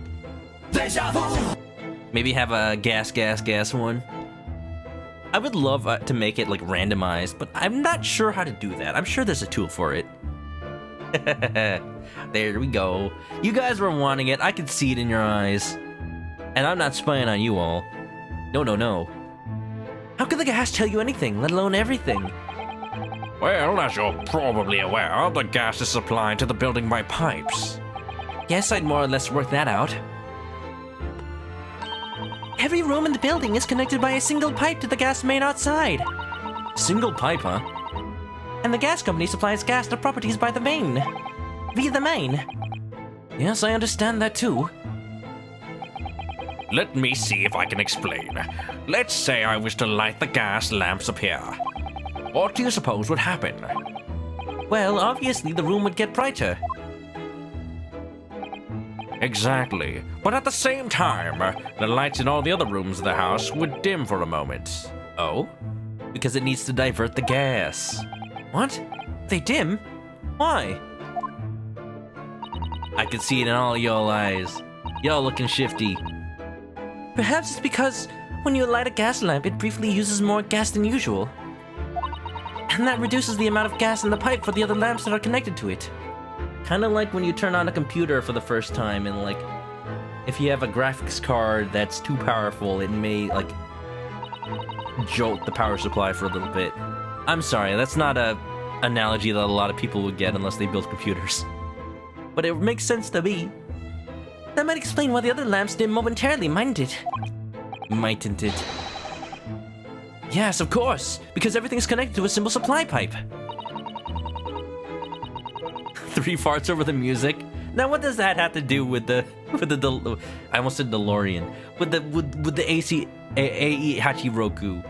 maybe have a gas one? I would love to make it, like, randomized, but I'm not sure how to do that. I'm sure there's a tool for it. There we go. You guys were wanting it. I could see it in your eyes. And I'm not spying on you all. No. How could the gas tell you anything, let alone everything? Well, as you're probably aware, the gas is supplied to the building by pipes. Yes, I'd more or less work that out. Every room in the building is connected by a single pipe to the gas main outside. Single pipe, huh? And the gas company supplies gas to properties by the main. Via the main. Yes, I understand that too. Let me see if I can explain. Let's say I was to light the gas lamps up here. What do you suppose would happen? Well, obviously the room would get brighter. Exactly. But at the same time, the lights in all the other rooms of the house would dim for a moment. Oh? Because it needs to divert the gas. What? They dim? Why? I can see it in all y'all eyes. Y'all looking shifty. Perhaps it's because when you light a gas lamp, it briefly uses more gas than usual. And that reduces the amount of gas in the pipe for the other lamps that are connected to it. Kind of like when you turn on a computer for the first time and, like, if you have a graphics card that's too powerful, it may, like, jolt the power supply for a little bit. I'm sorry, that's not a analogy that a lot of people would get unless they build computers. But it makes sense to me. That might explain why the other lamps dim momentarily, mightn't it? Mightn't it? Yes, of course, because everything's connected to a simple supply pipe. 3 farts over the music? Now what does that have to do with the... with the I almost said DeLorean. With the AE Hachiroku.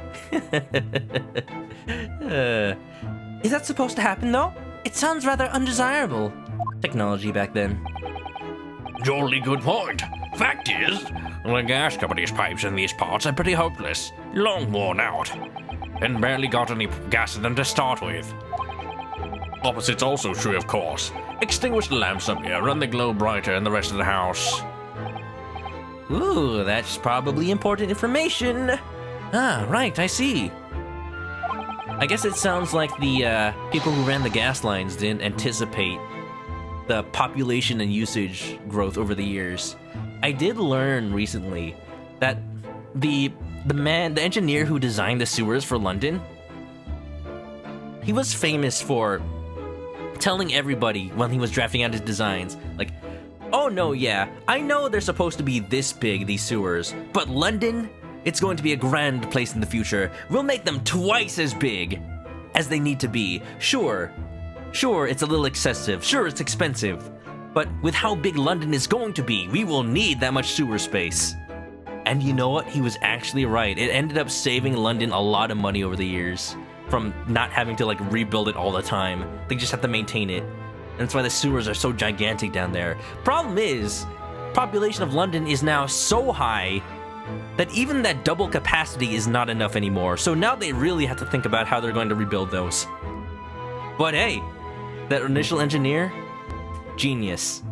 Is that supposed to happen, though? It sounds rather undesirable. Technology back then. Jolly good point. Fact is, the gas company's pipes in these parts are pretty hopeless, long worn out, and barely got any gas in them to start with. Opposite's also true, of course. Extinguish the lamps up here, run the glow brighter in the rest of the house. Ooh, that's probably important information. Ah, right, I see. I guess it sounds like the people who ran the gas lines didn't anticipate the population and usage growth over the years. I did learn recently that the engineer who designed the sewers for London, he was famous for telling everybody when he was drafting out his designs, like, oh no, yeah, I know they're supposed to be this big, these sewers, but London, it's going to be a grand place in the future. We'll make them twice as big as they need to be. Sure, it's a little excessive. Sure, it's expensive. But with how big London is going to be, we will need that much sewer space. And you know what? He was actually right. It ended up saving London a lot of money over the years from not having to, like, rebuild it all the time. They just have to maintain it. And that's why the sewers are so gigantic down there. Problem is, population of London is now so high that even that double capacity is not enough anymore. So now they really have to think about how they're going to rebuild those. But hey, that initial engineer, genius.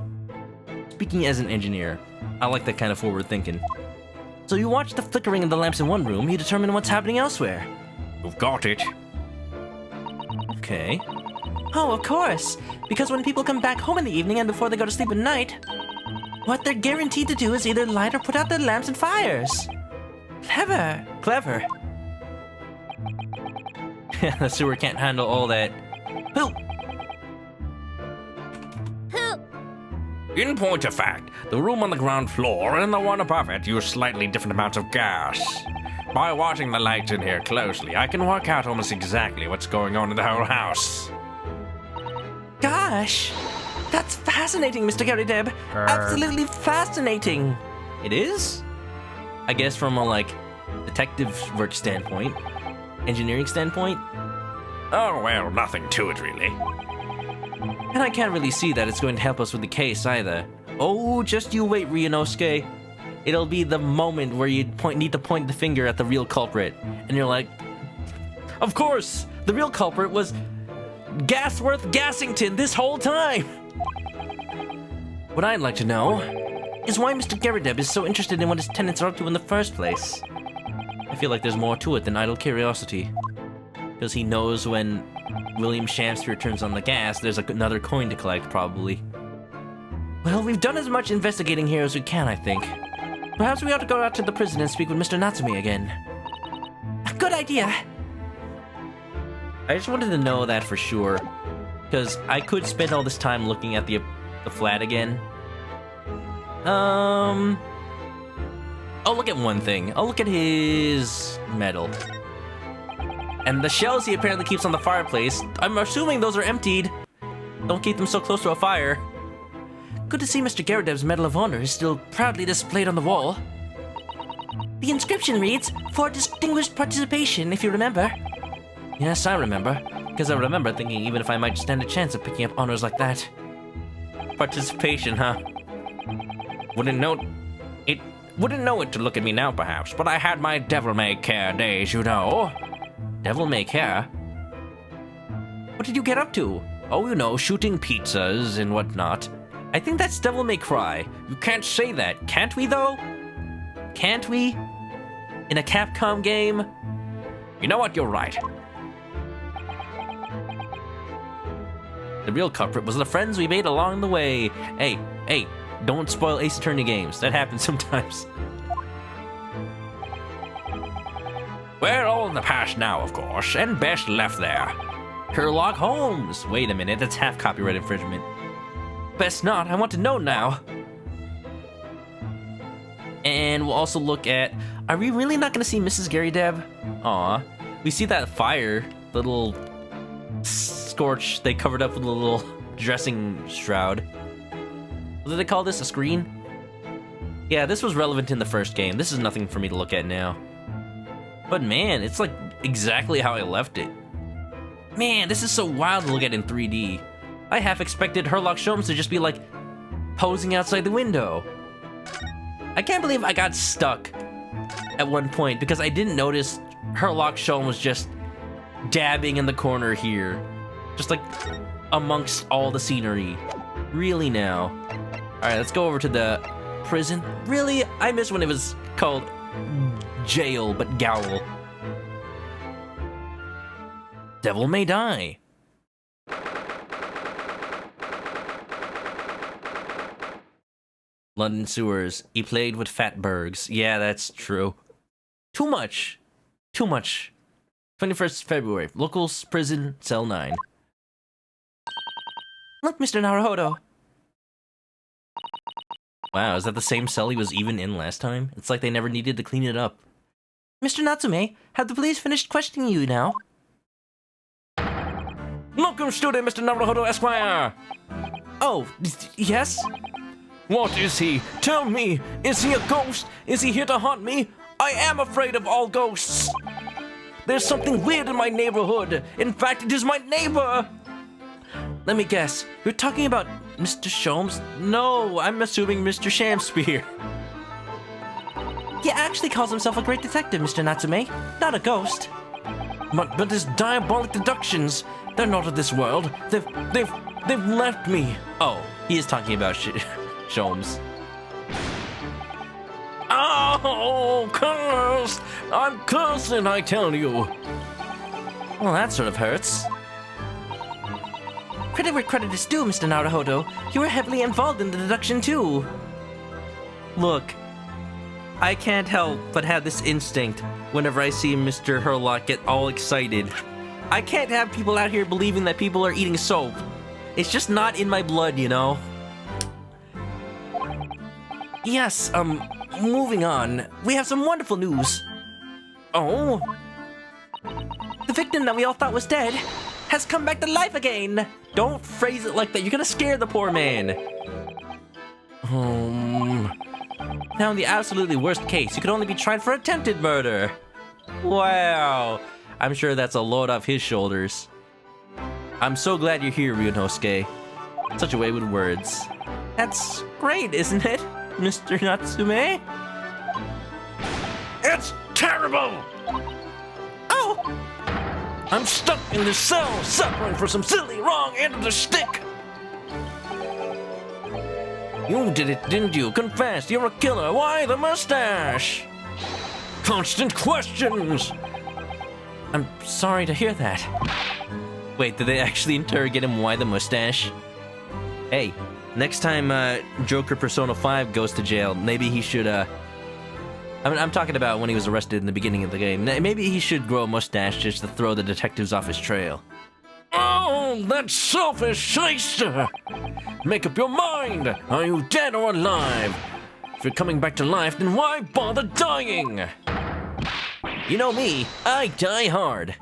Speaking as an engineer, I like that kind of forward thinking. So you watch the flickering of the lamps in one room, you determine what's happening elsewhere. You've got it. Okay. Oh, of course. Because when people come back home in the evening and before they go to sleep at night, what they're guaranteed to do is either light or put out their lamps and fires. Clever. The sewer can't handle all that. Poop. In point of fact, the room on the ground floor and the one above it use slightly different amounts of gas. By watching the lights in here closely, I can work out almost exactly what's going on in the whole house. Gosh, that's fascinating, Mr. Garydeb. Absolutely fascinating. It is? I guess from a, like, detective work standpoint, engineering standpoint. Oh, well, nothing to it, really. And I can't really see that it's going to help us with the case either. Oh, just you wait, Ryunosuke. It'll be the moment where you need to point the finger at the real culprit. And you're like, of course, the real culprit was Gasworth Gassington this whole time. What I'd like to know is why Mr. Garydeb is so interested in what his tenants are up to in the first place. I feel like there's more to it than idle curiosity. Because he knows when William Shamster turns on the gas, there's another coin to collect, probably. Well, we've done as much investigating here as we can, I think. Perhaps we ought to go out to the prison and speak with Mr. Natsumi again. Good idea. I just wanted to know that for sure, because I could spend all this time looking at the flat again. I'll look at one thing. I'll look at his medal. And the shells he apparently keeps on the fireplace, I'm assuming those are emptied. Don't keep them so close to a fire. Good to see Mr. Garydeb's Medal of Honor is still proudly displayed on the wall. The inscription reads, "For distinguished participation," if you remember. Yes, I remember. Because I remember thinking even if I might stand a chance of picking up honors like that. Participation, huh? Wouldn't know it to look at me now, perhaps, but I had my devil-may-care days, you know. Devil-may-care? What did you get up to? Oh, you know, shooting pizzas and whatnot. I think that's Devil May Cry. You can't say that, can't we, though? Can't we? In a Capcom game? You know what, you're right. The real culprit was the friends we made along the way. Hey, don't spoil Ace Attorney games. That happens sometimes. We're all in the past now, of course, and best left there. Herlock Holmes. Wait a minute, that's half copyright infringement. Best not, I want to know now. And we'll also look at, are we really not going to see Mrs. Garydeb? Aw, we see that fire, the little scorch they covered up with a little dressing shroud. What do they call this, a screen? Yeah, this was relevant in the first game. This is nothing for me to look at now. But man, it's like exactly how I left it. Man, this is so wild to look at in 3D. I half expected Herlock Sholmes to just be like posing outside the window. I can't believe I got stuck at one point because I didn't notice Herlock Sholmes was just dabbing in the corner here. Just like amongst all the scenery. Really now. Alright, let's go over to the prison. Really? I miss when it was called jail, but Gowl. Devil may die. London sewers. He played with fatbergs. Yeah, that's true. Too much. Too much. 21st February. Locals prison, cell 9. Look, Mr. Naruhodo. Wow, is that the same cell he was even in last time? It's like they never needed to clean it up. Mr. Natsume, have the police finished questioning you now? Welcome, student, Mr. Naruhodo Esquire. Oh, yes? What is he? Tell me, is he a ghost? Is he here to haunt me? I am afraid of all ghosts. There's something weird in my neighborhood. In fact, it is my neighbor. Let me guess. You're talking about Mr. Sholmes? No, I'm assuming Mr. Shamspear. He actually calls himself a great detective, Mr. Natsume. Not a ghost. But his diabolic deductions, they're not of this world. They've left me. Oh, he is talking about Sholmes. Oh, cursed! I'm cursing, I tell you. Well, that sort of hurts. Credit where credit is due, Mr. Naruhodo. You were heavily involved in the deduction, too. Look, I can't help but have this instinct whenever I see Mr. Herlock get all excited. I can't have people out here believing that people are eating soap. It's just not in my blood, you know? Yes, moving on. We have some wonderful news. Oh? The victim that we all thought was dead has come back to life again. Don't phrase it like that. You're gonna scare the poor man. Now, in the absolutely worst case, you could only be tried for attempted murder. Wow. I'm sure that's a load off his shoulders. I'm so glad you're here, Ryunosuke. Such a way with words. That's great, isn't it, Mr. Natsume? It's terrible! Oh! I'm stuck in this cell, suffering for some silly wrong end of the stick. You did it, didn't you? Confess, you're a killer. Why the mustache? Constant questions. I'm sorry to hear that. Wait, did they actually interrogate him why the mustache? Hey, next time Joker Persona 5 goes to jail, maybe he should, I'm talking about when he was arrested in the beginning of the game. Maybe he should grow a mustache just to throw the detectives off his trail. Oh, that selfish shyster! Make up your mind. Are you dead or alive? If you're coming back to life, then why bother dying? You know me, I die hard.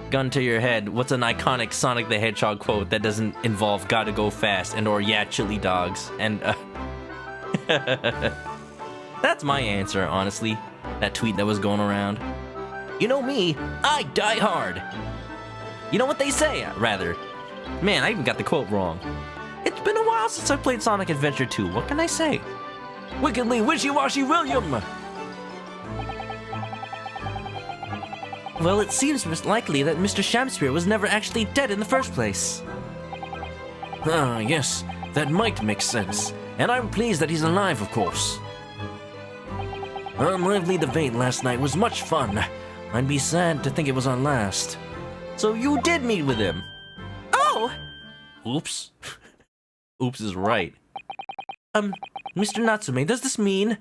Gun to your head, what's an iconic Sonic the Hedgehog quote that doesn't involve gotta go fast and or yeah, chili dogs? And, that's my answer, honestly. That tweet that was going around. You know me, I die hard. You know what they say, rather. Man, I even got the quote wrong. It's been a while since I played Sonic Adventure 2. What can I say? Wickedly wishy-washy William! Well, it seems most likely that Mr. Shamspear was never actually dead in the first place. Ah, yes, that might make sense. And I'm pleased that he's alive, of course. Unraveling the Vein last night was much fun. I'd be sad to think it was our last. So you did meet with him. Oh! Oops. Oops is right. Mr. Natsume, does this mean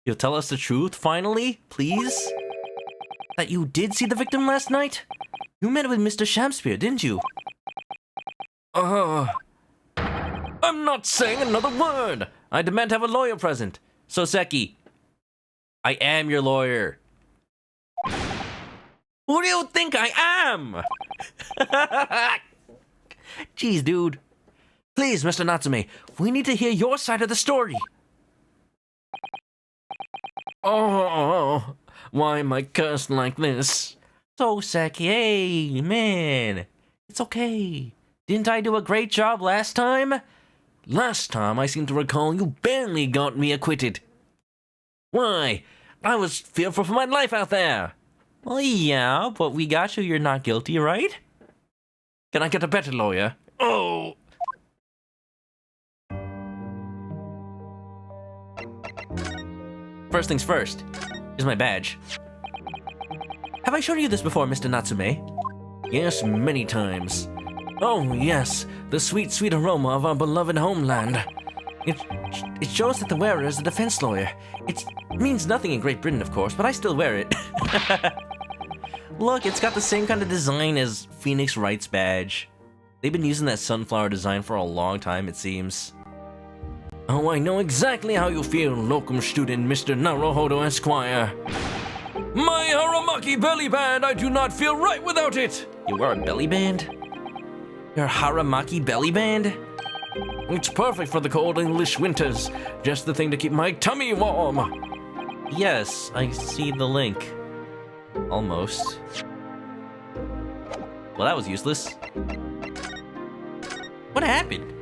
You'll tell us the truth, finally? Please? that you did see the victim last night? You met with Mr. Shamspear, didn't you? I'm not saying another word. I demand to have a lawyer present. Soseki, I am your lawyer. Who do you think I am? Jeez, dude. Please, Mr. Natsume, we need to hear your side of the story. Oh, why am I cursed like this? So, Seki, hey, man. It's okay. Didn't I do a great job last time? Last time I seem to recall you barely got me acquitted. Why? I was fearful for my life out there. Well, yeah, but we got you. You're not guilty, right? Can I get a better lawyer? Oh! First things first. Here's my badge. Have I shown you this before, Mr. Natsume? Yes, many times. Oh, yes, the sweet, sweet aroma of our beloved homeland. It shows that the wearer is a defense lawyer. It means nothing in Great Britain, of course, but I still wear it. Look, it's got the same kind of design as Phoenix Wright's badge. They've been using that sunflower design for a long time, it seems. Oh, I know exactly how you feel, locum student Mr. Naruhodo Esquire. My Haramaki belly band, I do not feel right without it! You wear a belly band? Your Haramaki belly band? It's perfect for the cold English winters. Just the thing to keep my tummy warm. Yes, I see the link. Almost. Well, that was useless. What happened?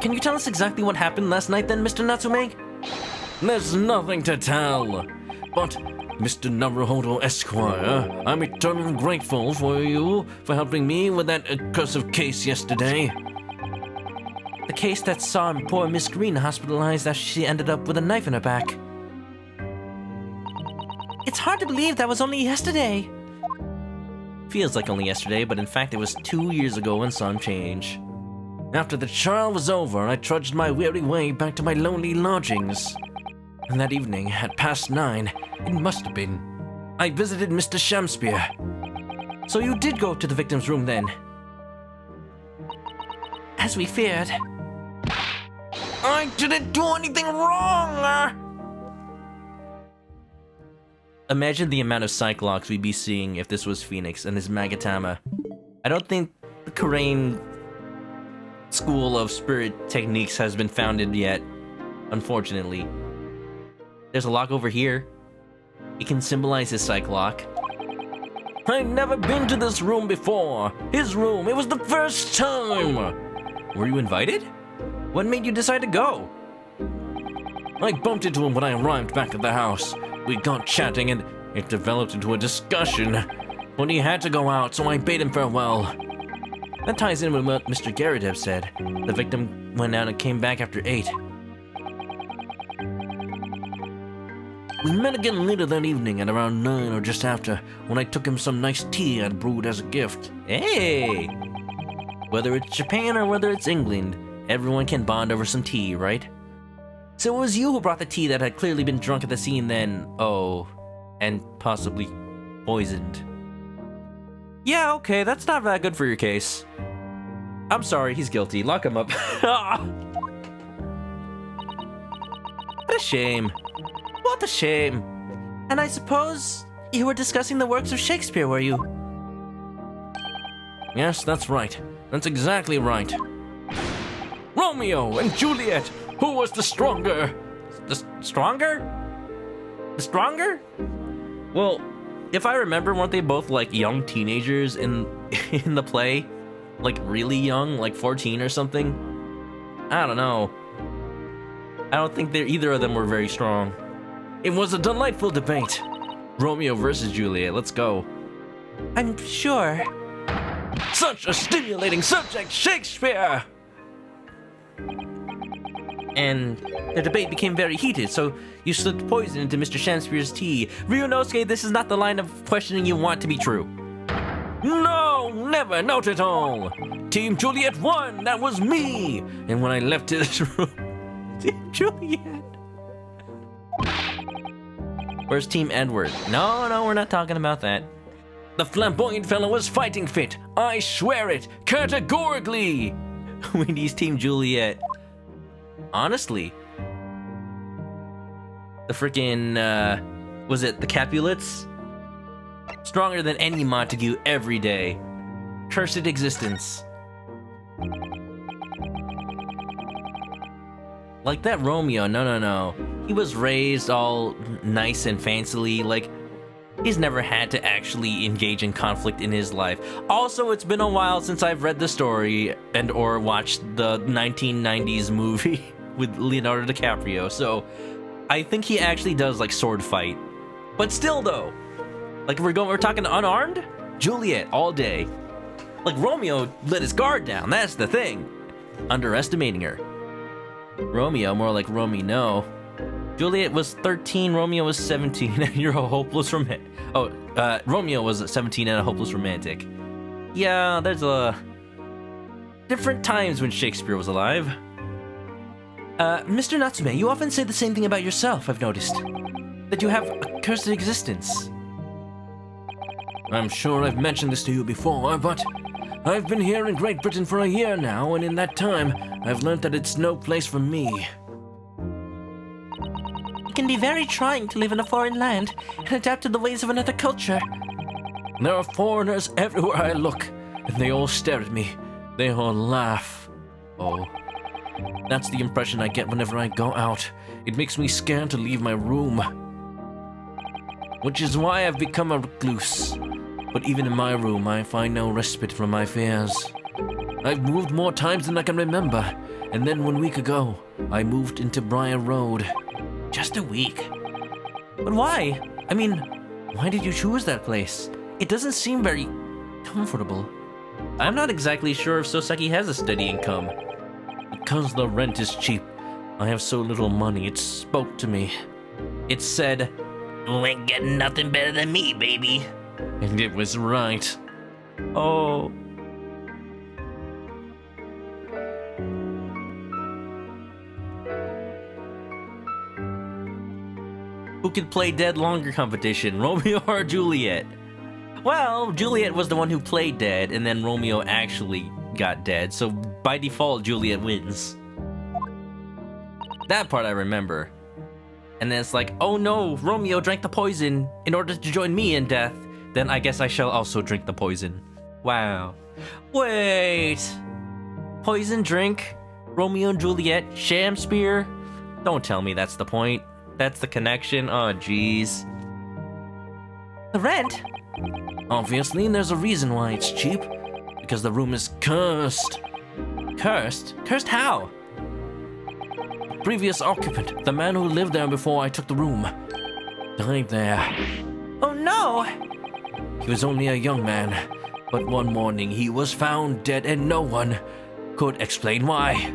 Can you tell us exactly what happened last night then, Mr. Natsume? There's nothing to tell. But, Mr. Naruhodo Esquire, I'm eternally grateful for you for helping me with that accursed case yesterday. The case that saw poor Miss Green hospitalized as she ended up with a knife in her back. It's hard to believe that was only yesterday. Feels like only yesterday, but in fact it was 2 years ago and some change. After the trial was over, I trudged my weary way back to my lonely lodgings. And that evening, at past 9, it must have been, I visited Mr. Shamspeare. So you did go to the victim's room then? As we feared. I didn't do anything wrong! Imagine the amount of Cyclops we'd be seeing if this was Phoenix and his Magatama. I don't think the Kurain School of Spirit Techniques has been founded yet, unfortunately. There's a lock over here. It can symbolize his Cyclops. I'd never been to this room before. His room, it was the first time! Were you invited? What made you decide to go? I bumped into him when I arrived back at the house. We got chatting and it developed into a discussion. But he had to go out, so I bade him farewell. That ties in with what Mr. Garadev said. The victim went out and came back after 8. We met again later that evening at around 9 or just after, when I took him some nice tea I'd brewed as a gift. Hey! Whether it's Japan or whether it's England, everyone can bond over some tea, right? So it was you who brought the tea that had clearly been drunk at the scene then, oh, and possibly poisoned. Yeah, okay, that's not that good for your case. I'm sorry, he's guilty. Lock him up. What a shame. What a shame. And I suppose you were discussing the works of Shakespeare, were you? Yes, that's right. That's exactly right. Romeo and Juliet! Who was the stronger? The stronger? The stronger? Well, if I remember, weren't they both like young teenagers in the play? Like really young, like 14 or something? I don't know. I don't think either of them were very strong. It was a delightful debate. Romeo versus Juliet, let's go. I'm sure. Such a stimulating subject, Shakespeare! And the debate became very heated, so you slipped poison into Mr. Shamspeare's tea. Ryunosuke, this is not the line of questioning you want to be true. No, never, not at all. Team Juliet won, that was me. And when I left his room... Team Juliet? Where's Team Edward? No, we're not talking about that. The flamboyant fellow was fighting fit. I swear it, categorically. Wendy's Team Juliet. Honestly. The freaking, was it the Capulets? Stronger than any Montague every day. Cursed existence. Like that Romeo, no. he was raised all nice and fancily, like, he's never had to actually engage in conflict in his life. Also, it's been a while since I've read the story and or watched the 1990s movie with Leonardo DiCaprio, so I think he actually does, like, sword fight. But still, though, like, we're talking unarmed? Juliet, all day. Like, Romeo let his guard down, that's the thing. Underestimating her. Romeo, more like Romy, no. Juliet was 13, Romeo was 17, and you're a hopeless romantic. Romeo was 17 and a hopeless romantic. Yeah, there's different times when Shakespeare was alive. Mr. Natsume, you often say the same thing about yourself, I've noticed. That you have a cursed existence. I'm sure I've mentioned this to you before, but I've been here in Great Britain for a year now, and in that time, I've learned that it's no place for me. It can be very trying to live in a foreign land and adapt to the ways of another culture. There are foreigners everywhere I look, and they all stare at me. They all laugh. Oh, that's the impression I get whenever I go out. It makes me scared to leave my room. Which is why I've become a recluse. But even in my room, I find no respite from my fears. I've moved more times than I can remember, and then 1 week ago, I moved into Briar Road. Just a week. But why? I mean, why did you choose that place? It doesn't seem very comfortable. I'm not exactly sure if Soseki has a steady income. Because the rent is cheap. I have so little money, it spoke to me. It said, "You ain't getting nothing better than me, baby." And it was right. oh. Who could play dead longer competition, Romeo or Juliet? Well, Juliet was the one who played dead, and then Romeo actually got dead, so by default, Juliet wins. That part I remember. And then it's like, oh no, Romeo drank the poison in order to join me in death. Then I guess I shall also drink the poison. Wow. Wait. Poison drink? Romeo and Juliet? Sham spear? Don't tell me that's the point. That's the connection? Oh, jeez. The rent? Obviously, there's a reason why it's cheap. Because the room is cursed. Cursed? Cursed how? Previous occupant, the man who lived there before I took the room, died there. Oh no! He was only a young man, but one morning he was found dead and no one could explain why.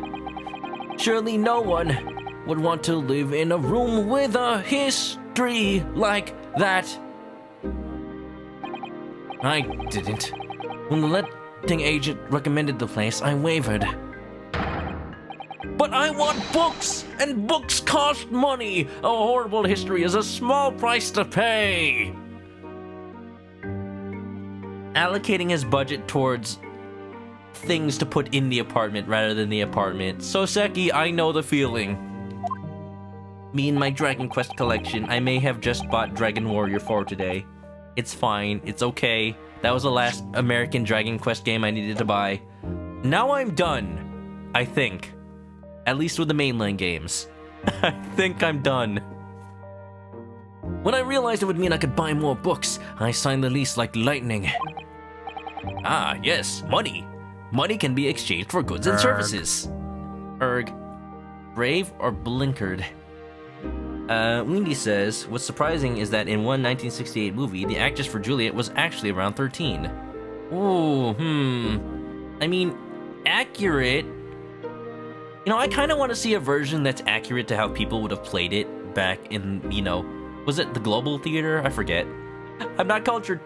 Surely no one would want to live in a room with a history like that. I didn't. When the letting agent recommended the place, I wavered. But I want books, and books cost money. A horrible history is a small price to pay. Allocating his budget towards things to put in the apartment rather than the apartment. Soseki, I know the feeling. Me and my Dragon Quest collection, I may have just bought Dragon Warrior 4 today. It's fine, it's okay. That was the last American Dragon Quest game I needed to buy. Now I'm done, I think. At least with the mainline games. I think I'm done. When I realized it would mean I could buy more books, I signed the lease like lightning. Ah, yes, money. Money can be exchanged for goods and services. Erg. Brave or blinkered? Windy says, what's surprising is that in one 1968 movie, the actress for Juliet was actually around 13. Ooh, I mean, accurate. You know, I kind of want to see a version that's accurate to how people would have played it back in, you know, was it the Global Theater? I forget. I'm not cultured.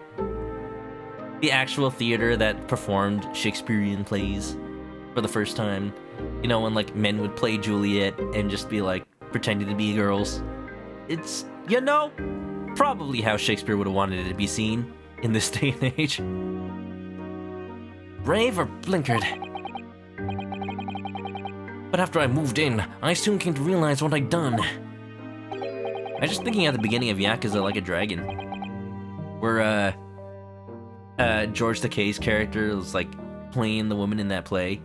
The actual theater that performed Shakespearean plays for the first time. You know, when, like, men would play Juliet and just be, like, pretending to be girls. It's, you know, probably how Shakespeare would have wanted it to be seen in this day and age. Brave or blinkered? But after I moved in, I soon came to realize what I'd done. I was just thinking at the beginning of Yakuza Like a Dragon, where George Takei's character was like playing the woman in that play,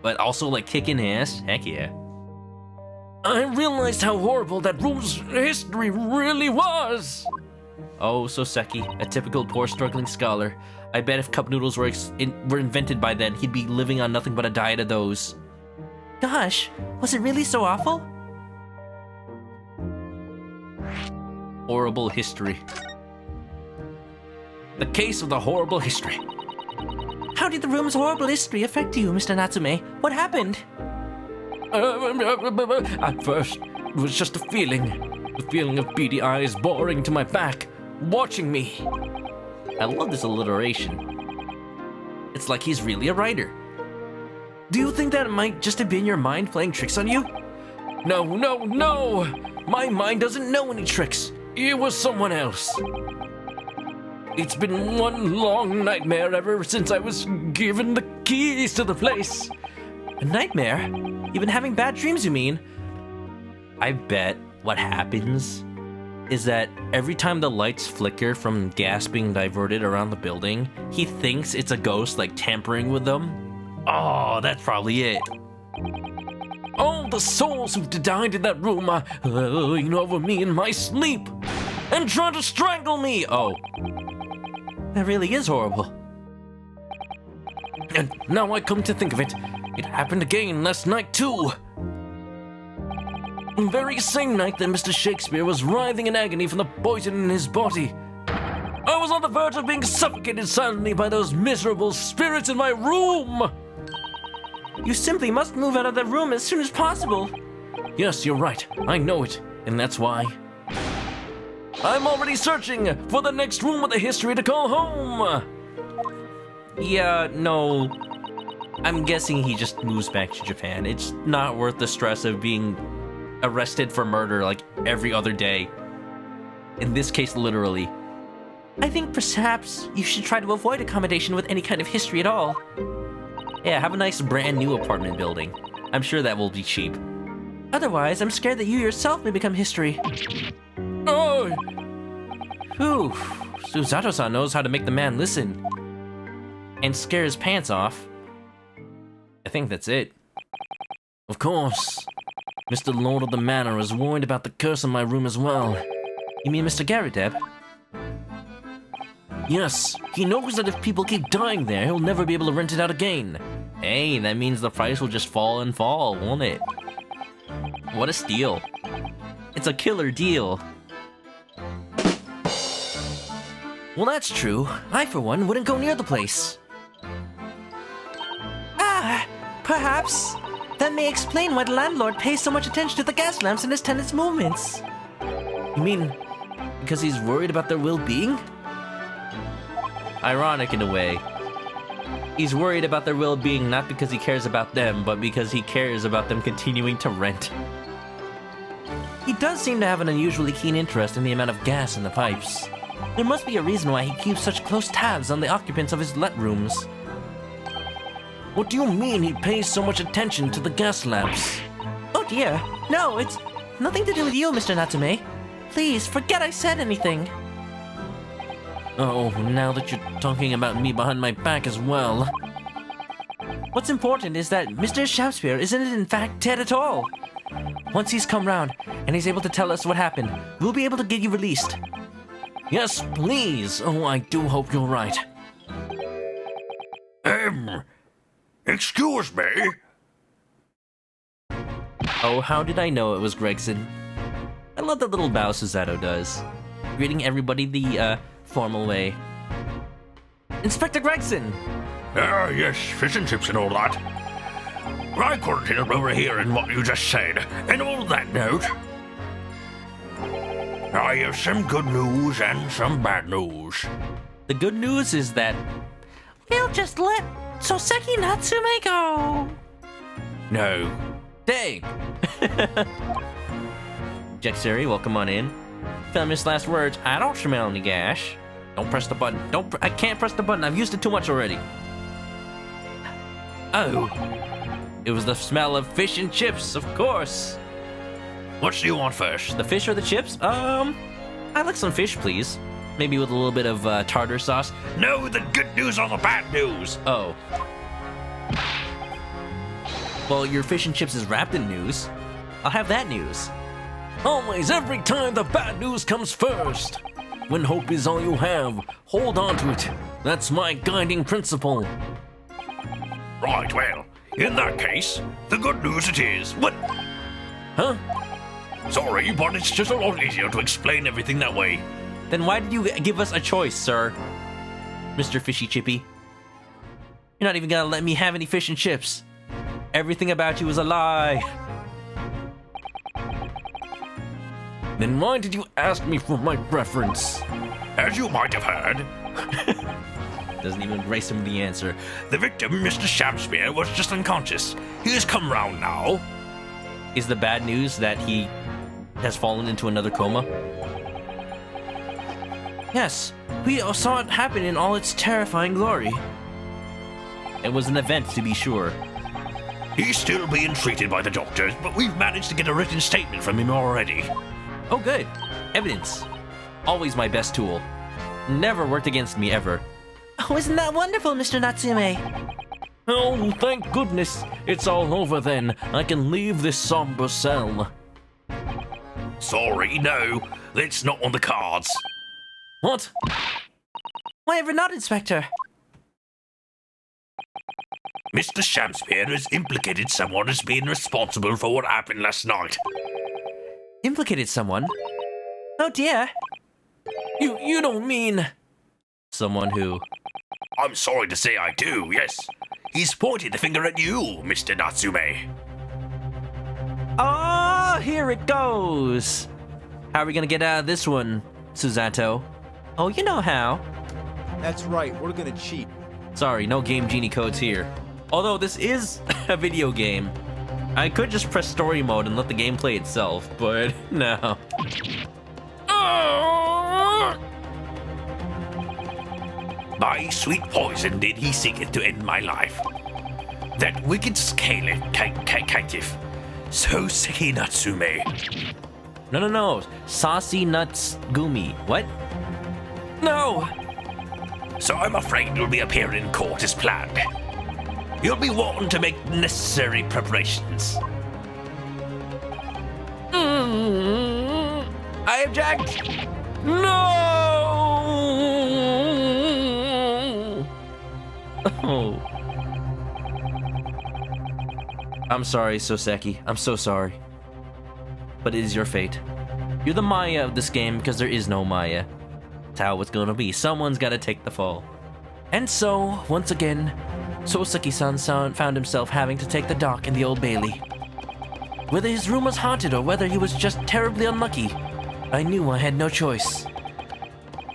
but also like kicking ass. Heck yeah. I realized how horrible that room's history really was. Oh, so Seki, a typical poor struggling scholar. I bet if cup noodles were invented by then, he'd be living on nothing but a diet of those. Gosh, was it really so awful? Horrible history. The case of the horrible history. How did the room's horrible history affect you, Mr. Natsume? What happened? At first, it was just a feeling. The feeling of beady eyes boring to my back, watching me. I love this alliteration. It's like he's really a writer. Do you think that it might just have been your mind playing tricks on you? No, no, no! My mind doesn't know any tricks. It was someone else. It's been one long nightmare ever since I was given the keys to the place. A nightmare? You've been having bad dreams, you mean? I bet what happens is that every time the lights flicker from gas being diverted around the building, he thinks it's a ghost, like, tampering with them. Oh, that's probably it. All the souls who've died in that room are hanging over me in my sleep and trying to strangle me. Oh. That really is horrible. And now I come to think of it, it happened again last night too. The very same night that Mr. Shakespeare was writhing in agony from the poison in his body. I was on the verge of being suffocated silently by those miserable spirits in my room. You simply must move out of that room as soon as possible. Yes, you're right. I know it. And that's why I'm already searching for the next room with a history to call home. Yeah, no. I'm guessing he just moves back to Japan. It's not worth the stress of being arrested for murder like every other day. In this case, literally. I think perhaps you should try to avoid accommodation with any kind of history at all. Yeah, have a nice brand new apartment building. I'm sure that will be cheap. Otherwise, I'm scared that you yourself may become history. Oh! Whew. Susato-san knows how to make the man listen. And scare his pants off. I think that's it. Of course. Mr. Lord of the Manor is worried about the curse in my room as well. You mean Mr. Garudeb? Yes, he knows that if people keep dying there, he'll never be able to rent it out again. Hey, that means the price will just fall and fall, won't it? What a steal. It's a killer deal. Well, that's true. I, for one, wouldn't go near the place. Perhaps. That may explain why the landlord pays so much attention to the gas lamps and his tenants' movements. You mean because he's worried about their well-being? Ironic in a way. He's worried about their well-being not because he cares about them, but because he cares about them continuing to rent. He does seem to have an unusually keen interest in the amount of gas in the pipes. There must be a reason why he keeps such close tabs on the occupants of his let rooms. What do you mean he pays so much attention to the gas lamps? Oh dear. No, it's nothing to do with you, Mr. Natsume. Please, forget I said anything. Oh, now that you're talking about me behind my back as well. What's important is that Mr. Shakespeare isn't in fact dead at all. Once he's come round and he's able to tell us what happened, we'll be able to get you released. Yes, please. Oh, I do hope you're right. Excuse me? Oh, how did I know it was Gregson? I love the little bow Susato does. Greeting everybody the, formal way. Inspector Gregson! Yes, fish and chips and all that. I couldn't help overhearing what you just said, and on that note, I have some good news and some bad news. The good news is that We'll just let Soseki Natsume go. No. dang! Jackseri, welcome on in. Famous last words. I don't smell any gas. Don't press the button. I can't press the button. I've used it too much already. Oh. It was the smell of fish and chips, of course. What do you want first? The fish or the chips? I'd like some fish, please. Maybe with a little bit of tartar sauce. No, the good news or the bad news? Oh. Well, your fish and chips is wrapped in news. I'll have that news. Always, every time, the bad news comes first. When hope is all you have, hold on to it. That's my guiding principle. Right, well, in that case, the good news it is. What? Huh? Sorry, but it's just a lot easier to explain everything that way. Then why did you give us a choice, sir? Mr. Fishy Chippy. You're not even gonna let me have any fish and chips. Everything about you is a lie. Then why did you ask me for my preference? As you might have heard, Doesn't even grace him with the answer. the victim, Mr. Shamspeare, was just unconscious. He has come round now. Is the bad news that he has fallen into another coma? Yes, we saw it happen in all its terrifying glory. It was an event, to be sure. He's still being treated by the doctors, but we've managed to get a written statement from him already. Oh, good. Evidence. Always my best tool. Never worked against me, ever. Oh, isn't that wonderful, Mr. Natsume? Oh, thank goodness. It's all over then. I can leave this somber cell. Sorry, no, that's not on the cards. What? Why ever not, Inspector? Mr. Shamspeare has implicated someone as being responsible for what happened last night. Implicated someone? Oh dear. You don't mean... Someone who... I'm sorry to say I do, yes. He's pointed the finger at you, Mr. Natsume. Oh, here it goes. How are we gonna get out of this one, Susato? Oh, you know how. That's right, we're gonna cheat. Sorry, no Game Genie codes here. Although this is a video game. I could just press story mode and let the game play itself, but no. By sweet poison did he seeketh to end my life. That wicked scaly caitiff, so Seki Natsume. No. Saucy Nuts Gumi. What? No! So I'm afraid you'll be appearing in court as planned. You'll be wanting to make necessary preparations. I object! No! Oh. I'm sorry, Soseki. I'm so sorry. But it is your fate. You're the Maya of this game because there is no Maya. That's how it's gonna be. Someone's gotta take the fall. And so, once again, Soseki-san found himself having to take the dock in the Old Bailey. Whether his room was haunted or whether he was just terribly unlucky, I knew I had no choice.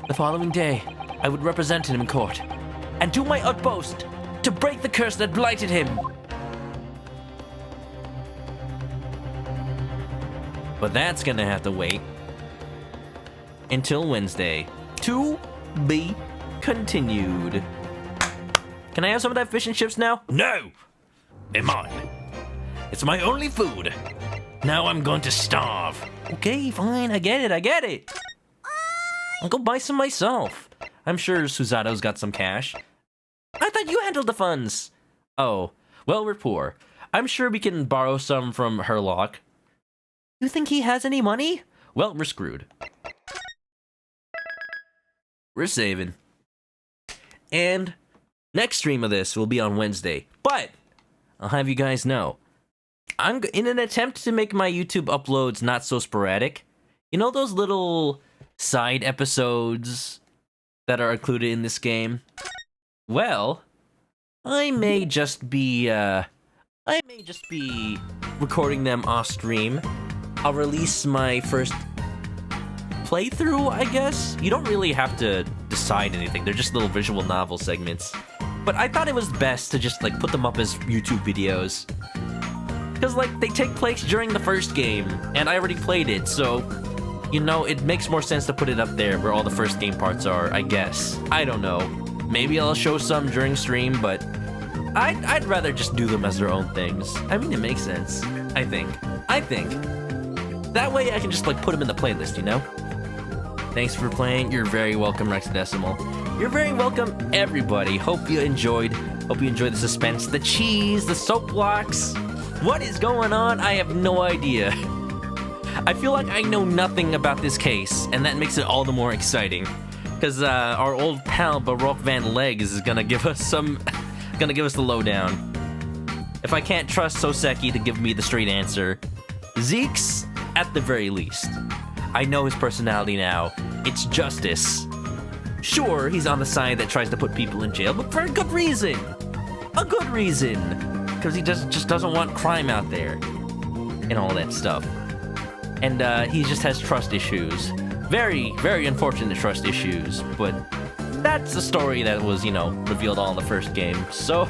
The following day, I would represent him in court and do my utmost to break the curse that blighted him. But that's gonna have to wait until Wednesday. To be continued. Can I have some of that fish and chips now? No! They're mine. It's my only food. Now I'm going to starve. Okay, fine, I get it. I'll go buy some myself. I'm sure Susato's got some cash. I thought you handled the funds. Oh, well, we're poor. I'm sure we can borrow some from Herlock. You think he has any money? Well, we're screwed. We're saving. And next stream of this will be on Wednesday. But I'll have you guys know, I'm in an attempt to make my YouTube uploads not so sporadic. You know those little side episodes that are included in this game? Well, I may just be recording them off stream. I'll release my first playthrough, I guess. You don't really have to decide anything. They're just little visual novel segments. But I thought it was best to just like put them up as YouTube videos. Because like they take place during the first game, and I already played it, so you know, it makes more sense to put it up there where all the first game parts are, I guess. I don't know. Maybe I'll show some during stream, but I'd rather just do them as their own things. I mean, it makes sense. I think. That way I can just like put them in the playlist, you know? Thanks for playing. You're very welcome, Rexadecimal. You're very welcome, everybody. Hope you enjoyed the suspense, the cheese, the soap blocks. What is going on? I have no idea. I feel like I know nothing about this case, and that makes it all the more exciting. Because our old pal Baroque Van Legs is gonna give us the lowdown. If I can't trust Soseki to give me the straight answer, Zeke's at the very least. I know his personality now. It's justice. Sure, he's on the side that tries to put people in jail, but for a good reason. A good reason. Because he just doesn't want crime out there. And all that stuff. And he just has trust issues. Very, very unfortunate trust issues. But that's a story that was, revealed all in the first game. So,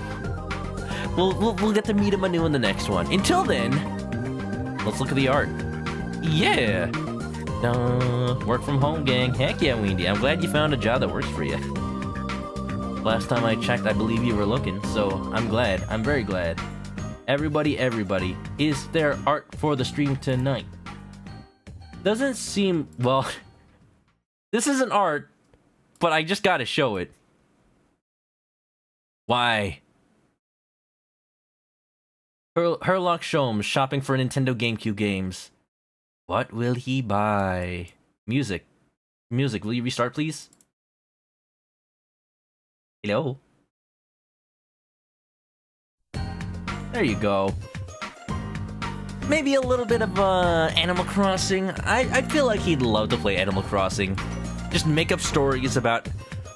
we'll get to meet him anew in the next one. Until then, let's look at the art. Yeah. Work from home, gang. Heck yeah, Wendy. I'm glad you found a job that works for you. Last time I checked, I believe you were looking, so I'm glad. I'm very glad. Everybody, is there art for the stream tonight? Doesn't seem... Well, this isn't art, but I just gotta show it. Why? Herlock Sholmes shopping for Nintendo GameCube games. What will he buy? Music, will you restart, please? Hello? There you go. Maybe a little bit of Animal Crossing. I feel like he'd love to play Animal Crossing. Just make up stories about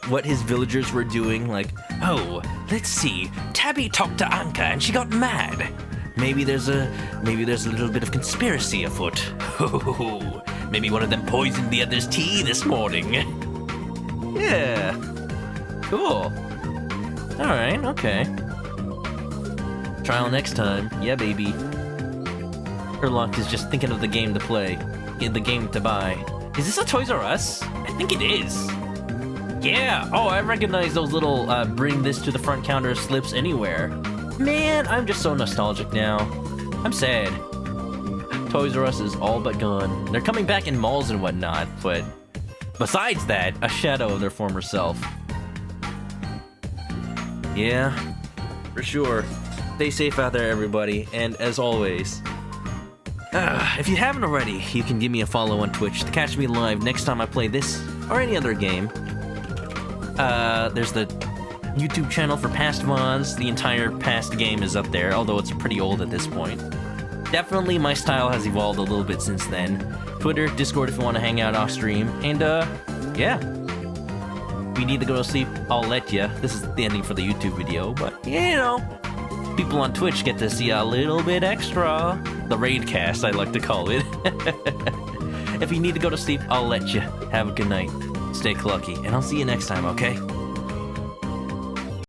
what his villagers were doing, like, oh, let's see, Tabby talked to Anka and she got mad. Maybe there's a little bit of conspiracy afoot. Maybe one of them poisoned the other's tea this morning. Yeah. Cool. Alright, okay. Trial next time. Yeah, baby. Herlock is just thinking of the game to play. The game to buy. Is this a Toys R Us? I think it is. Yeah. Oh, I recognize those little bring this to the front counter slips anywhere. Man, I'm just so nostalgic now. I'm sad. Toys R Us is all but gone. They're coming back in malls and whatnot, but besides that, a shadow of their former self. Yeah, for sure. Stay safe out there, everybody, and as always, if you haven't already, you can give me a follow on Twitch to catch me live next time I play this or any other game. There's the YouTube channel for past VODs. The entire past game is up there, although it's pretty old at this point. Definitely my style has evolved a little bit since then. Twitter, Discord if you want to hang out off stream, and yeah. If you need to go to sleep, I'll let ya. This is the ending for the YouTube video, but people on Twitch get to see a little bit extra. The raid cast, I like to call it. If you need to go to sleep, I'll let you. Have a good night. Stay clucky, and I'll see you next time, okay?